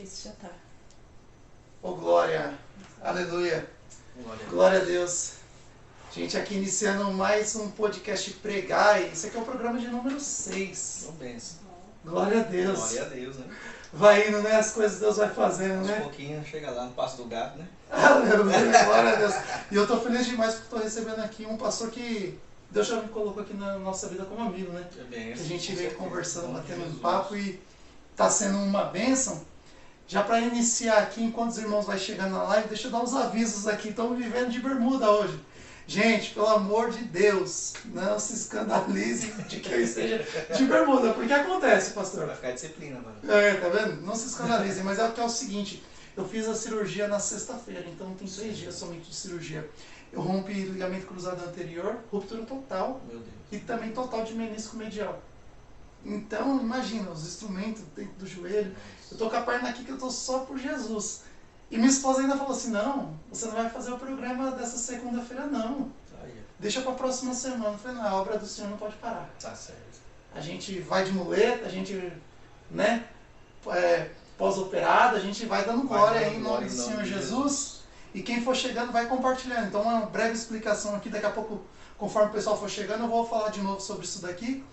Esse já tá. Oh, glória. Aleluia. Glória a Deus. Gente, aqui iniciando mais um podcast Pregar. Esse aqui é o programa de número 6. Glória a Deus. Glória a Deus, né? Vai indo, né? As coisas Deus vai fazendo, né? Um pouquinho, chega lá no Passo do Gato, né? Aleluia, glória a Deus. E eu tô feliz demais porque estou recebendo aqui um pastor que Deus já me colocou aqui na nossa vida como amigo, né? Bem, A gente veio conversando, batendo um Jesus. papo e tá sendo uma bênção. Já para iniciar aqui, enquanto os irmãos vão chegando na live, deixa eu dar uns avisos aqui. Estamos vivendo de bermuda hoje. Gente, pelo amor de Deus, não se escandalize de que eu esteja de bermuda. Porque acontece, pastor. Vai ficar disciplina, mano. Tá vendo? Não se escandalizem, mas é o seguinte. Eu fiz a cirurgia na sexta-feira, então tem 3 dias somente de cirurgia. Eu rompi ligamento cruzado anterior, ruptura total Meu Deus. e também total de menisco medial. Então, imagina, os instrumentos dentro do joelho. Eu tô com a perna aqui que eu tô só por Jesus. E minha esposa ainda falou assim, não, você não vai fazer o programa dessa segunda-feira, não. Deixa pra próxima semana. Eu falei, não, a obra do Senhor não pode parar. Tá certo. A gente vai de muleta, a gente, né, pós-operada, a gente vai dando glória aí em nome do Senhor Jesus. E quem for chegando vai compartilhando. Então, uma breve explicação aqui, daqui a pouco, conforme o pessoal for chegando, eu vou falar de novo sobre isso daqui,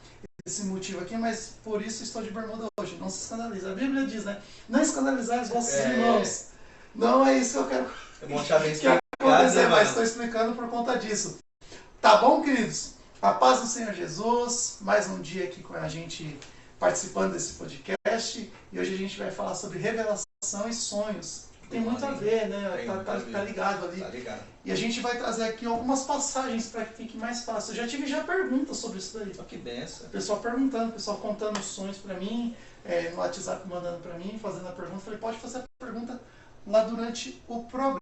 esse motivo aqui, mas por isso estou de bermuda hoje. Não se escandalize. A Bíblia diz, né? Não escandalizar os vossos irmãos. Não é isso que eu quero É bom deixar bem que explicado, acontecer, né, mas estou explicando por conta disso. Tá bom, queridos? A paz do Senhor Jesus, mais um dia aqui com a gente participando desse podcast. E hoje a gente vai falar sobre revelação e sonhos. Tem muito a ver, né? Tá ligado ali. Tá ligado. E a gente vai trazer aqui algumas passagens para que fique mais fácil. Eu já tive perguntas sobre isso daí. Só que benção. O pessoal perguntando, o pessoal contando os sonhos para mim, no WhatsApp mandando para mim, fazendo a pergunta. Eu falei, pode fazer a pergunta lá durante o programa.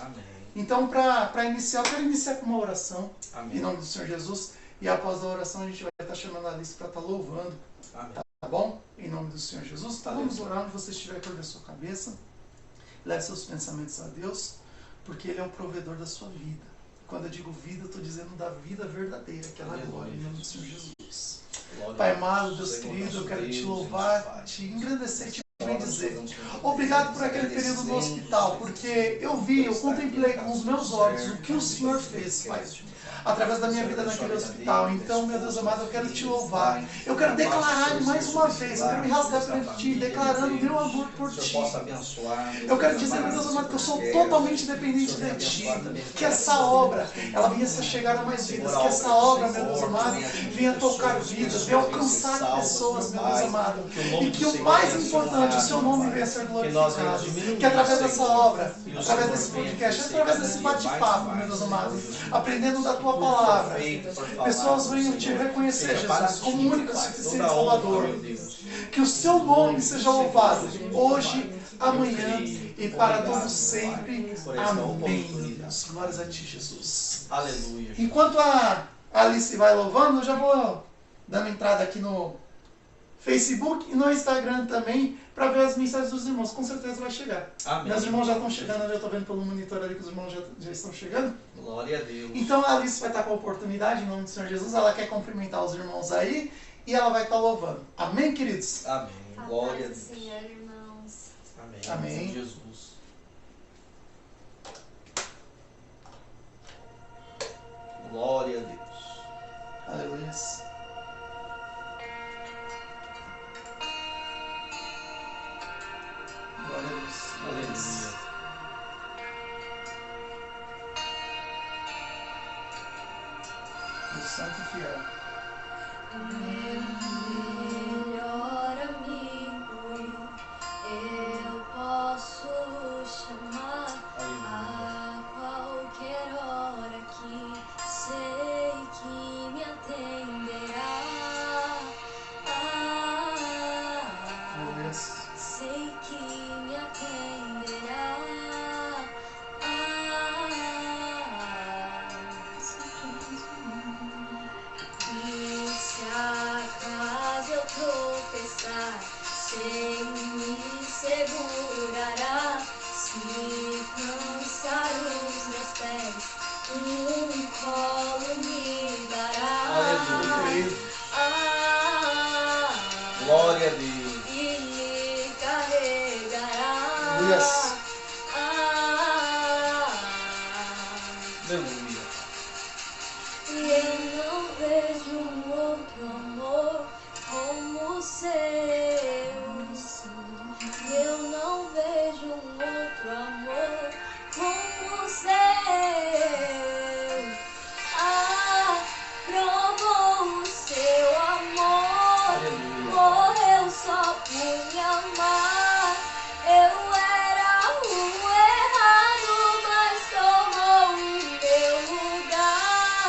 Amém. Então, para iniciar, eu quero iniciar com uma oração. Amém. Em nome do Senhor Jesus. E após a oração, a gente vai estar chamando a Alice para estar louvando. Amém. Tá bom? Em nome do Senhor Jesus. Então, vamos orar onde você estiver, curva a sua cabeça. Leve seus pensamentos a Deus, porque Ele é o provedor da sua vida. Quando eu digo vida, eu estou dizendo da vida verdadeira, aquela glória, em nome do Senhor Jesus. Glória Pai a Deus. amado, Deus Senhor querido, eu nosso quero te Deus, louvar, Pai. te engrandecer e te Nós bendizer. vamos te Obrigado por aquele período no hospital, porque eu contemplei com os meus olhos o que o Senhor fez, Pai, através da minha vida naquele hospital. Então, meu Deus amado, eu quero te louvar. Eu quero declarar mais uma vez, eu quero me rasgar perante ti, declarando meu amor por Que o ti. Senhor possa abençoar. Eu quero dizer, meu Deus amado, que eu sou totalmente dependente de ti. Que essa obra, ela venha se chegar a mais vidas. Que essa obra, meu Deus amado, venha tocar vidas, venha alcançar pessoas, meu Deus amado. E que o mais importante, o seu nome venha ser glorificado. Que através dessa obra, através desse podcast, através desse bate-papo, meu Deus amado, aprendendo da tua palavra, pessoas venham te reconhecer, Jesus, como o único e suficiente Salvador. Que o seu nome seja louvado hoje, amanhã e para todos sempre. Amém. Glórias a ti, Jesus. Aleluia. Enquanto a Alice vai louvando, eu já vou dando entrada aqui no Facebook e no Instagram também para ver as mensagens dos irmãos. Com certeza vai chegar. Amém. Meus irmãos já estão chegando, eu já estou vendo pelo monitor ali que os irmãos já estão chegando. Glória a Deus. Então a Alice vai estar com a oportunidade, em nome do Senhor Jesus. Ela quer cumprimentar os irmãos aí e ela vai estar louvando. Amém, queridos? Amém. Glória a Paz do Deus. Senhor, irmãos. Amém. Amém. Em Jesus. Glória a Deus. Aleluia. Glória a Deus. Glória a Deus. O santo e fiel. Meu melhor amigo, eu posso chamar a qualquer hora que sei que me atenderá. Aleluia. Sei que me atenderá. E se acaso eu tropeçar, sei me segurará. Se cansar os meus pés, colo me dará. Aleluia. Glória a Deus. E lhe carregará. Aleluias. Aleluia. E eu não vejo um outro amor como o seu. Eu não vejo um outro amor como o seu. Provou o seu amor, morreu só por me amar. Eu era o errado, mas tomou o meu lugar.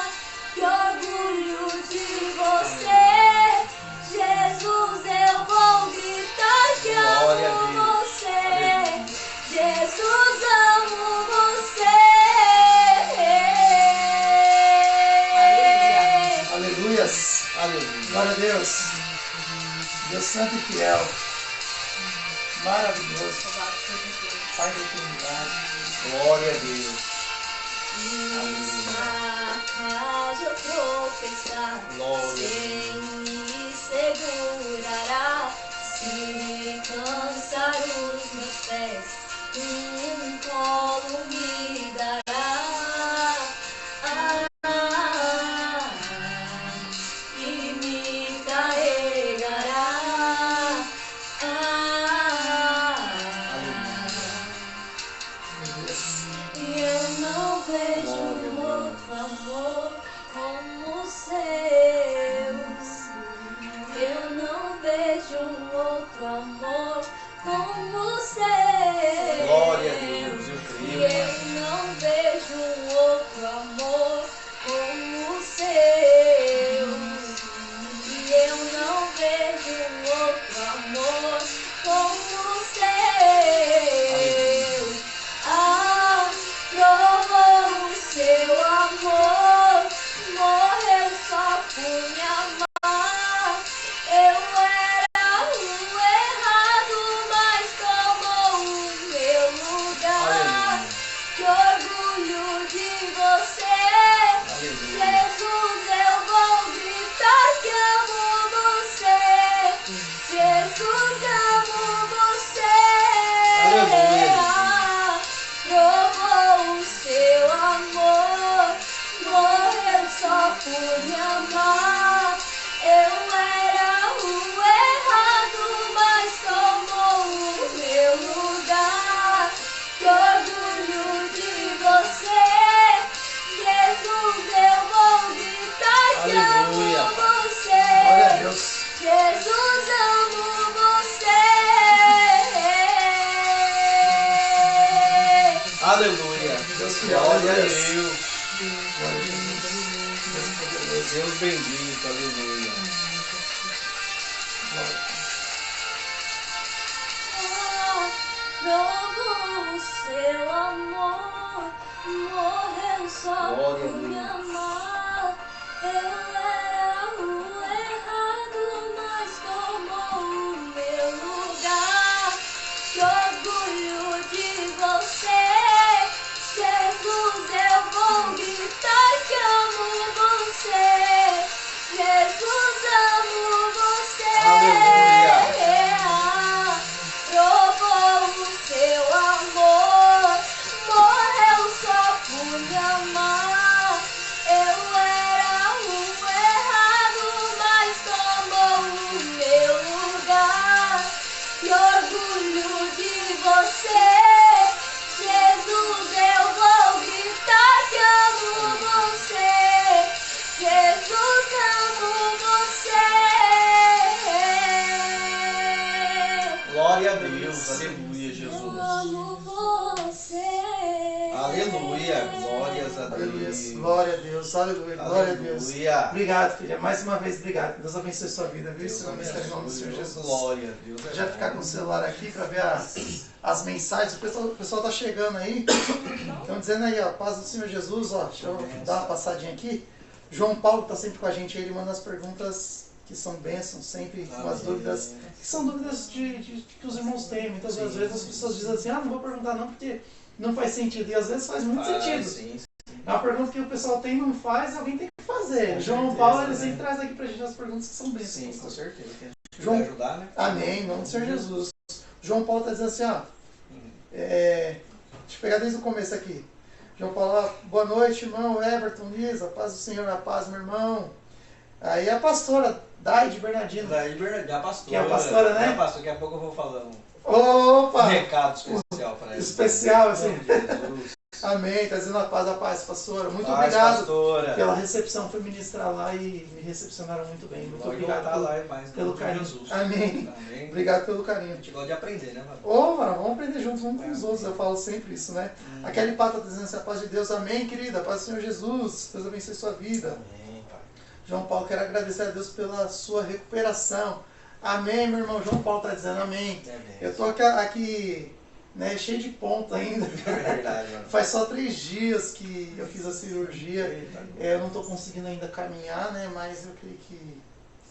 Que orgulho de você, Jesus, eu vou gritar que Glória a amo Deus. você. Jesus, amo você. Aleluias. Aleluia. Glória a Deus. Deus santo e fiel. Maravilhoso. Pai da eternidade. Glória a Deus. Caso eu tropeçar, Glória a quem me segurará? Se cansar os meus pés, um colo me dará. E me carregará. E eu não vejo outro amor como o seu. Eu não vejo outro amor como o seu. Glória a Deus, eu E creio. eu não vejo outro amor como o seu. E eu não vejo outro amor como o seu. Provou o seu amor, morreu só por me amar. Eu era o errado, mas tomou o meu lugar. Que orgulho de você, Jesus, eu vou gritar que amo você. Jesus, amo você. Provou o seu amor, morreu só por me amar. Eu era o errado, mas tomou o meu lugar. Que orgulho de você, Jesus, eu vou gritar que Aleluia. amo você. Glória a Deus. Jesus, amo você. Aleluia. Deus fiel. Glória a Deus. Deus. Glória a Jesus. Deus poderoso. Deus bendito. Aleluia. Provou o seu amor, morreu só Glória a por me Deus. amar. Eu era o errado, mas tomou o meu lugar. Que orgulho de você, Jesus, eu vou gritar que amo você. Jesus, amo você. Aleluia. Provou o seu amor, morreu só por me amar. Eu era o errado, mas tomou o meu lugar. Que orgulho de você, Jesus, eu vou gritar que amo você. Jesus, amo você. Glória a Deus. Aleluia, Eu Jesus. amo você. Aleluia. Glórias a Aleluia. Deus. Glória a Deus. Aleluia. Glória a Deus. Aleluia. Obrigado, filha. Mais uma vez, obrigado. Deus abençoe sua vida, viu? Deus Seu nome está em nome do Senhor abençoe. Jesus. Glória a Deus. Já ficar com o celular aqui para ver as mensagens. O pessoal tá chegando aí. Estão dizendo aí, ó, paz do Senhor Jesus, ó. Deixa eu dar uma passadinha aqui. João Paulo está sempre com a gente aí, ele manda as perguntas que são bênçãos, sempre umas dúvidas, que são dúvidas que os irmãos têm. Muitas das vezes as pessoas dizem assim, não vou perguntar não, porque não faz sentido. E às vezes faz muito sentido. Sim. É uma pergunta que o pessoal tem e não faz, alguém tem que fazer. Com João certeza, Paulo, ele né? sempre traz aqui pra gente as perguntas que são bênçãos. Sim, com certeza. Que a gente João- vai ajudar, né? Amém, em nome do Senhor Jesus. João Paulo está dizendo assim, ó, Deixa eu pegar desde o começo aqui. João Paulo, boa noite, irmão. Everton, Lisa, paz do Senhor, a paz, meu irmão. Aí a pastora, Daide Bernardino. Daí, verdade, a pastora. Que é a pastora, né? É a pastora, daqui a pouco eu vou falar um Opa! recado especial para ela. Especial, assim. Em nome de Jesus. Amém, tá dizendo a paz, pastora. Muito Paz, obrigado pastora. pela recepção. Fui ministrar lá e me recepcionaram muito bem. Muito Pode obrigado voltar lá, mais pelo carinho. Jesus. Amém. Amém. Obrigado pelo A carinho. gente gosta de aprender, né, mano? Ô, mano, vamos aprender juntos uns com os outros. Eu falo sempre isso, né? A Kelly Pata tá dizendo assim, a paz de Deus. Amém, querida. A paz do Senhor Jesus. Deus abençoe sua vida. Amém, pai. João Paulo, quero agradecer a Deus pela sua recuperação. Amém, meu irmão. João Paulo está dizendo amém. Eu tô aqui né, cheio de ponto ainda. É verdade, mano. Faz só 3 dias que eu fiz a cirurgia. Eu não estou conseguindo ainda caminhar, né? Mas eu creio que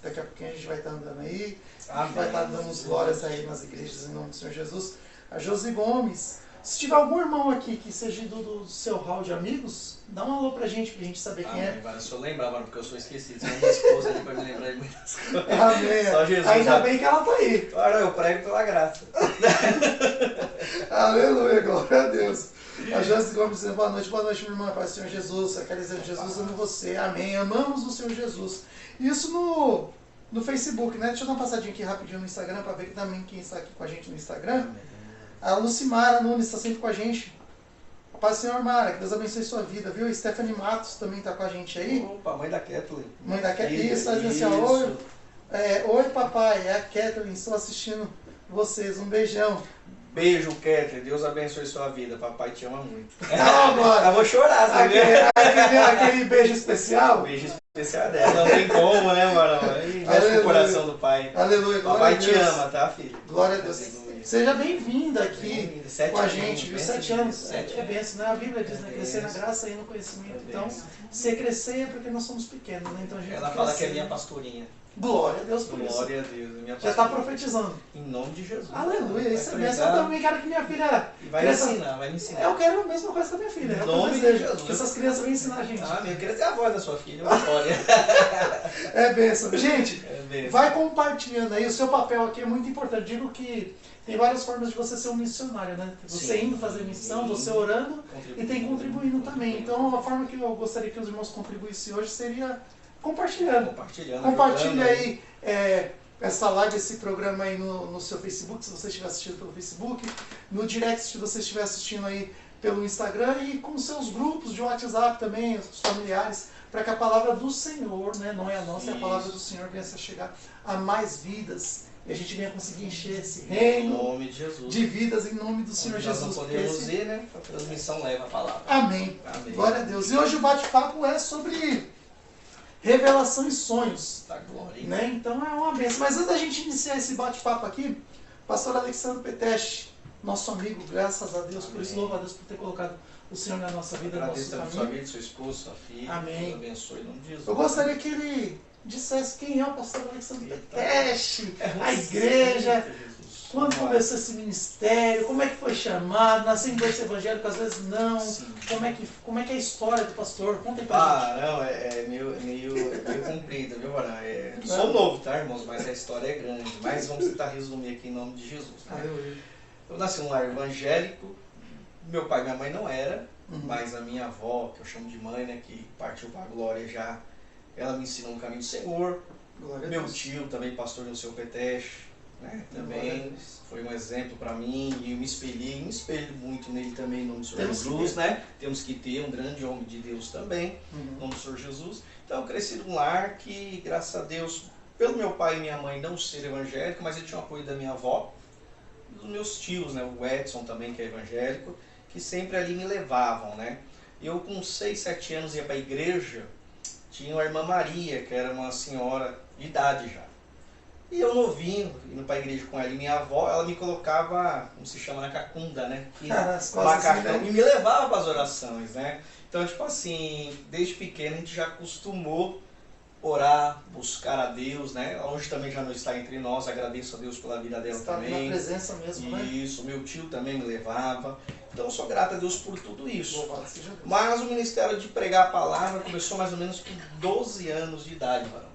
daqui a pouquinho a gente vai estar andando aí. A gente vai estar dando as glórias aí nas igrejas em nome do Senhor Jesus. A Josi Gomes. Se tiver algum irmão aqui que seja do seu hall de amigos, dá um alô pra gente saber quem é. Agora, se eu lembrar, mano, porque eu sou esquecido. Só minha esposa ali pra me lembrar de muitas coisas. Amém. Só Jesus. Ainda bem que ela tá aí. Agora eu prego pela graça. Aleluia, glória a Deus. A Josi Gomes dizendo boa noite, meu irmão, Pai do Senhor Jesus. Eu quero dizer, Jesus ama você, amém. Amamos o Senhor Jesus. Isso no Facebook, né? Deixa eu dar uma passadinha aqui rapidinho no Instagram para ver que também quem está aqui com a gente no Instagram. A Lucimara Nunes está sempre com a gente. Paz do Senhor, Mara, que Deus abençoe sua vida, viu? Stephanie Matos também está com a gente aí. Opa, mãe da Kathleen. Mãe da Kathleen, está dizendo assim, ó, oi papai, é a Kathleen, estou assistindo vocês, um beijão. Beijo, Kathleen. Deus abençoe sua vida. Papai te ama muito. Não, agora. Eu vou chorar, sabe? Aquele beijo especial. Beijo especial dela. Não tem como, né, mano? Aí mexe com o coração do pai. Aleluia, glória Papai a te Deus. ama, tá, filho? Glória a Deus. Aleluia. Seja bem-vinda aqui com a gente, viu? 7 anos. 7 É bênção, né? A Bíblia diz, né? Crescer na graça e no conhecimento. Então, se crescer é porque nós somos pequenos, né? Então a gente Ela crescer. fala que é minha pastorinha. Glória a Deus por isso. Glória a Deus. Minha Já está pastorinha. profetizando. Em nome de Jesus. Aleluia, Vai isso é pregar bênção. Eu também quero que minha filha E vai cresça. ensinar, vai me ensinar. Eu quero a mesma coisa que a minha filha. Em É o que eu nome de desejo. Jesus. Que essas crianças venham ensinar a gente. Ah, eu queria ter a voz da sua filha. Olha. É bênção. Gente, É mesmo. vai compartilhando aí. O seu papel aqui é muito importante. Digo que tem várias formas de você ser um missionário, né? Você Sim. indo fazer missão, você orando e tem contribuindo também. Então, a forma que eu gostaria que os irmãos contribuíssem hoje seria compartilhando. Compartilhando. Compartilha ajudando aí essa live, esse programa aí no seu Facebook, se você estiver assistindo pelo Facebook, no direct, se você estiver assistindo aí pelo Instagram e com seus grupos de WhatsApp também, os familiares, para que a palavra do Senhor, né, não é a nossa, é a palavra do Senhor, venha a chegar a mais vidas e a gente venha conseguir encher esse Em reino nome de Jesus. de vidas em nome do Senhor Onde nós Jesus. não podemos Esse- ir, né? A transmissão leva a palavra. Amém. Amém. Glória a Deus. E hoje o bate-papo é sobre revelação e sonhos. Da glória. Né? Então é uma benção. Mas antes da gente iniciar esse bate-papo aqui, pastor Alexandre Peteste, nosso amigo, graças a Deus, por isso louvo a Deus por ter colocado o Senhor na nossa vida, no Agradeço nosso também sua caminho. vida, sua esposa, sua filha. Amém. Deus abençoe em nome de Jesus. Eu gostaria que ele dissesse quem é o pastor Alexandre Eita. Peteste, a É igreja, Jesus. quando começou esse ministério, como é que foi chamado, nasceu em berço evangélico, às vezes não, Sim. como é que é a história do pastor? Conta aí pra gente. Ah, não, é meio comprido, viu, Varão? Sou novo, tá, irmãos? Mas a história é grande. Mas vamos tentar resumir aqui em nome de Jesus. Né? Aleluia. Eu nasci num lar evangélico. Meu pai e minha mãe não era, Uhum. mas a minha avó, que eu chamo de mãe, né, que partiu para a glória já, ela me ensinou um caminho do Senhor. Glória a Meu Deus. tio, também pastor no seu Peteste, né, Glória a também Deus. foi um exemplo para mim e eu me espelho muito nele também, em nome do Senhor Temos que Jesus, ter. né? Temos que ter um grande homem de Deus também, em Uhum. nome do Senhor Jesus. Então eu cresci num lar que, graças a Deus, pelo meu pai e minha mãe não ser evangélico, mas ele tinha o apoio da minha avó, dos meus tios, né, o Edson também, que é evangélico, que sempre ali me levavam, né? Eu com 6, 7 anos ia para a igreja, tinha a irmã Maria, que era uma senhora de idade já. E eu novinho, indo para a igreja com ela e minha avó, ela me colocava, como se chama, na cacunda, né? As costas Macacão, assim, né? e me levava para as orações, né? Então, tipo assim, desde pequeno a gente já acostumou orar, buscar a Deus, né? Hoje também já não está entre nós, agradeço a Deus pela vida dela Está ali na também. presença mesmo, né? Isso, meu tio também me levava. Então eu sou grato a Deus por tudo isso. Louvado seja Deus. Mas o ministério de pregar a palavra começou mais ou menos com 12 anos de idade, mano.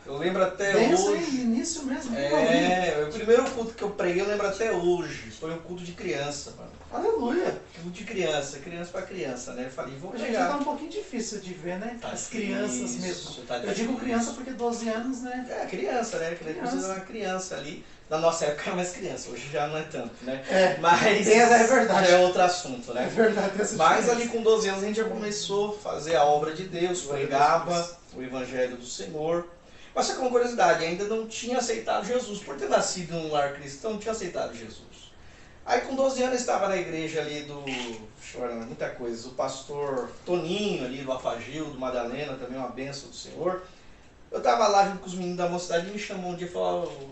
Eu lembro até Benção, hein? hoje. Início mesmo. bem novinho. O primeiro culto que eu preguei, eu lembro até hoje. Foi um culto de criança, mano. Aleluia. Culto de criança pra criança, né? Eu falei, vou Hoje em dia pregar. tá um pouquinho difícil de ver, né? Tá As crianças difícil, mesmo. tá Eu digo difícil. criança porque 12 anos, né? É, criança, né? Criança. Uma criança ali. Na nossa época era mais criança, hoje já não é tanto, né? É, mas é verdade. já é outro assunto, né? É verdade. Essa Mas diferença. ali com 12 anos a gente já começou a fazer a obra de Deus, pregava o Evangelho do Senhor. Mas só que uma curiosidade, ainda não tinha aceitado Jesus. Por ter nascido em um lar cristão, não tinha aceitado Jesus. Aí com 12 anos eu estava na igreja ali do... Chorando, muita coisa. O pastor Toninho ali do Afagil, do Madalena, também uma bênção do Senhor. Eu estava lá junto com os meninos da mocidade e me chamou um dia e falou,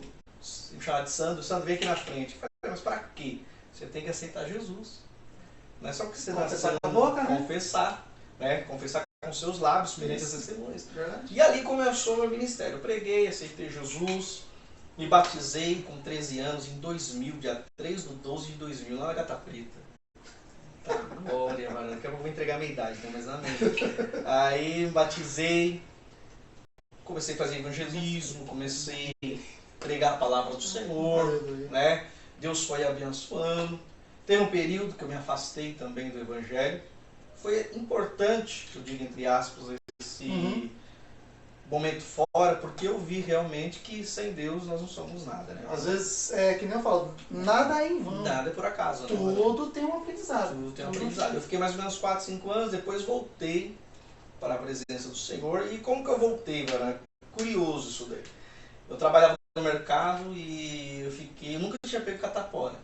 me chamava de Sandro, Sandro, vem aqui na frente. Eu falei, mas para quê? Você tem que aceitar Jesus. Não é só porque você Confessar nasceu, com a boca, né? confessar, né? Confessar com seus lábios, perante as testemunhas. Verdade. E ali começou meu ministério. Eu preguei, aceitei Jesus, me batizei com 13 anos em 2000, dia 3 de 12 de 2000, lá na Gata Preta. Tá, glória, mano. Daqui a pouco eu vou entregar a minha idade, né? Mas amém. Aí me batizei, comecei a fazer evangelismo, comecei a pregar a palavra do Senhor, Aleluia. né? Deus foi abençoando. Teve um período que eu me afastei também do evangelho. Foi importante, eu digo entre aspas, esse momento fora, porque eu vi realmente que sem Deus nós não somos nada, né? Às vezes, é que nem eu falo, nada é em vão. Nada é por acaso, né? Tudo tem um aprendizado. Tudo tem um aprendizado. Eu fiquei mais ou menos 4, 5 anos, depois voltei para a presença do Senhor. E como que eu voltei, mano? Curioso isso daí. Eu trabalhava no mercado e eu nunca tinha pego catapora.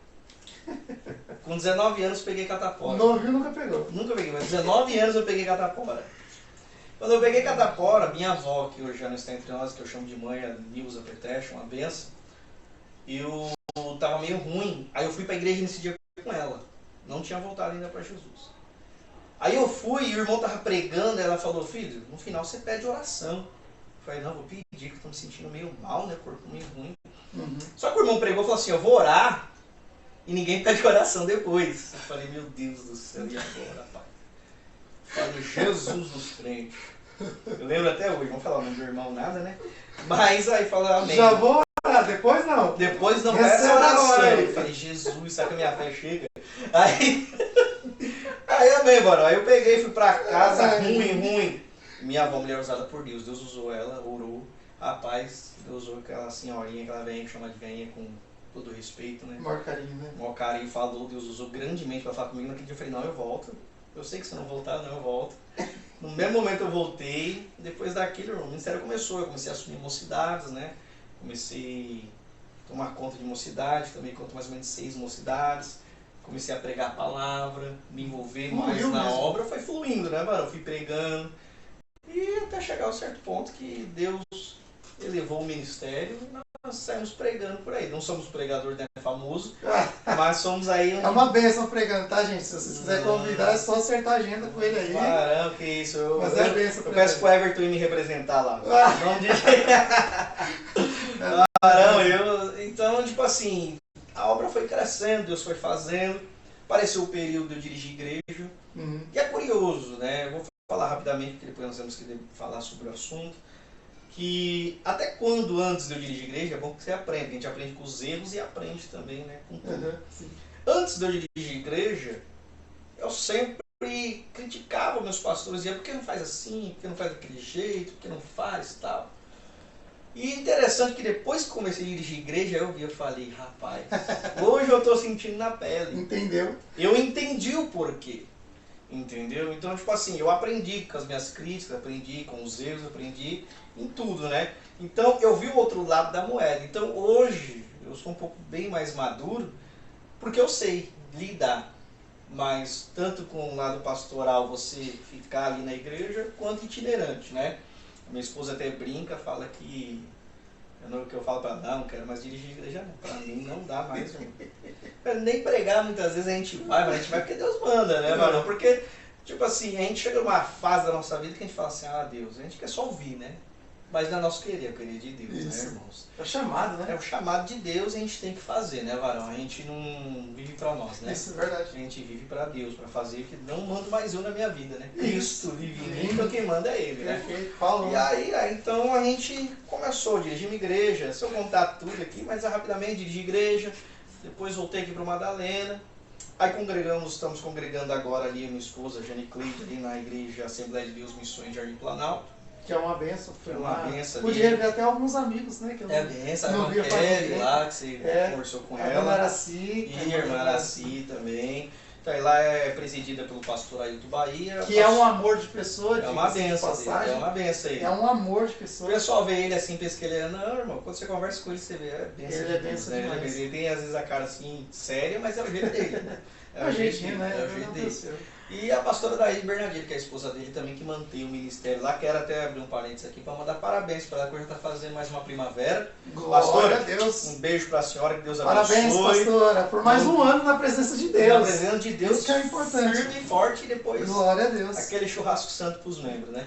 Com 19 anos peguei catapora. Novinho nunca pegou. Nunca peguei, mas 19 anos eu peguei catapora. Quando eu peguei catapora, minha avó, que hoje já não está entre nós, que eu chamo de mãe, a Nilza Petech, uma benção, eu tava meio ruim. Aí eu fui pra igreja nesse dia com ela. Não tinha voltado ainda para Jesus. Aí eu fui e o irmão tava pregando, e ela falou, filho, no final você pede oração. Eu falei, não, vou pedir, que eu tô me sentindo meio mal, né, corpo meio ruim. Só que o irmão pregou e falou assim, eu vou orar e ninguém pede oração depois. Eu falei, meu Deus do céu, e agora, pai? Eu falei, Jesus dos crentes. Eu lembro até hoje, vamos falar o nome do irmão, nada, né? Mas aí falou, amém. Já vou orar, depois não. Depois não Receba peça oração. agora aí. Eu falei, Jesus, será que a minha fé chega? Aí amém, mano. Aí eu peguei, fui pra casa, ruim. Minha avó, mulher usada por Deus. Deus usou ela, orou. Rapaz, Deus usou aquela senhorinha, aquela velhinha que chama de velhinha com todo respeito, né? Maior carinho, né? O maior carinho falou, Deus usou grandemente pra falar comigo. Naquele dia eu falei, não, eu volto. Eu sei que se não voltar, não, eu volto. No mesmo momento eu voltei. Depois daquilo, o ministério começou. Eu comecei a assumir mocidades, né? Comecei a tomar conta de mocidade, também conto mais ou menos 6 mocidades. Comecei a pregar a palavra, me envolver mais na mesmo. obra. Foi fluindo, né, mano? Eu fui pregando. E até chegar a um certo ponto que Deus elevou o ministério e nós saímos pregando por aí. Não somos pregador, né, famoso, mas somos aí... É uma bênção pregando, tá, gente? Se vocês quiserem convidar, é só acertar a agenda com ele aí. Caramba, que isso. Mas é bênção eu pra peço ele. pro Everton ir me representar lá. Não de... Caramba, então, tipo assim, a obra foi crescendo, Deus foi fazendo. Apareceu o período de eu dirigir igreja. E é curioso, né? Eu vou falar rapidamente, porque depois nós temos que falar sobre o assunto. Que até quando antes de eu dirigir igreja, é bom que você aprende. A gente aprende com os erros e aprende também, né, com tudo. Antes de eu dirigir igreja, eu sempre criticava meus pastores. Dizia, por que não faz assim? Por que não faz daquele jeito? Por que não faz e tal? E interessante que depois que comecei a dirigir igreja, eu falei, rapaz, hoje eu estou sentindo na pele. Entendeu? Eu entendi o porquê. Entendeu? Então, tipo assim, eu aprendi com as minhas críticas, aprendi com os erros, aprendi em tudo, né? Então, eu vi o outro lado da moeda. Então, hoje, eu sou um pouco bem mais maduro, porque eu sei lidar. Mas, tanto com o lado pastoral, você ficar ali na igreja, quanto itinerante, né? Minha esposa até brinca, fala que... que eu falo pra ela, não quero mais dirigir igreja não. Pra mim não dá mais, irmão. Nem pregar muitas vezes a gente vai, mas a gente vai porque Deus manda, né, mano? Porque, tipo assim, a gente chega numa fase da nossa vida que a gente fala assim, ah, Deus, a gente quer só ouvir, né? Mas não é nosso querer, é o querer de Deus, Isso. né, irmãos? É o chamado, É né? o chamado de Deus e a gente tem que fazer, né, varão? A gente não vive para nós, né? Isso é verdade. A gente vive para Deus, para fazer o que não mando mais eu na minha vida, né? Isso. Cristo vive em mim, então quem manda é Ele, né? Perfeito. Falou. E aí, então a gente começou a dirigir uma igreja. Se eu contar tudo aqui, mas rapidamente dirigi igreja. Depois voltei aqui para Madalena. Aí estamos congregando agora ali, minha esposa, Jane Cleide, ali na igreja Assembleia de Deus Missões Jardim Planalto. Que é uma benção. Foi É uma benção pude ali. rever até alguns amigos, né? Que eu É a benção, a não irmã via faz Kelly tempo. lá, que você É. conversou com A dona ela. Araci. E a irmã Araci também. Então, aí lá é presidida pelo pastor Ailton Bahia. Que é um amor de pessoa, É uma diga-se de benção, passagem. é uma benção aí. É um amor de O pessoa. pessoal vê ele assim, pensa que ele é. Não, irmão, quando você conversa com ele, você vê, é benção. Ele de é Deus, benção né? demais. Ele tem às vezes a cara assim, séria, mas é o jeito dele. É o jeitinho, né? É o jeito dele. E a pastora Daí Bernardino, que é a esposa dele também, que mantém o ministério lá. Quero até abrir um parênteses aqui para mandar parabéns para ela, que hoje está fazendo mais uma primavera. Glória Pastora, a Deus. Um beijo para a senhora, que Deus Parabéns, abençoe. pastora, por mais um ano na presença de Na Deus. presença de Deus, Isso que é importante. firme e forte, e depois Glória a Deus. aquele churrasco santo para os membros, né?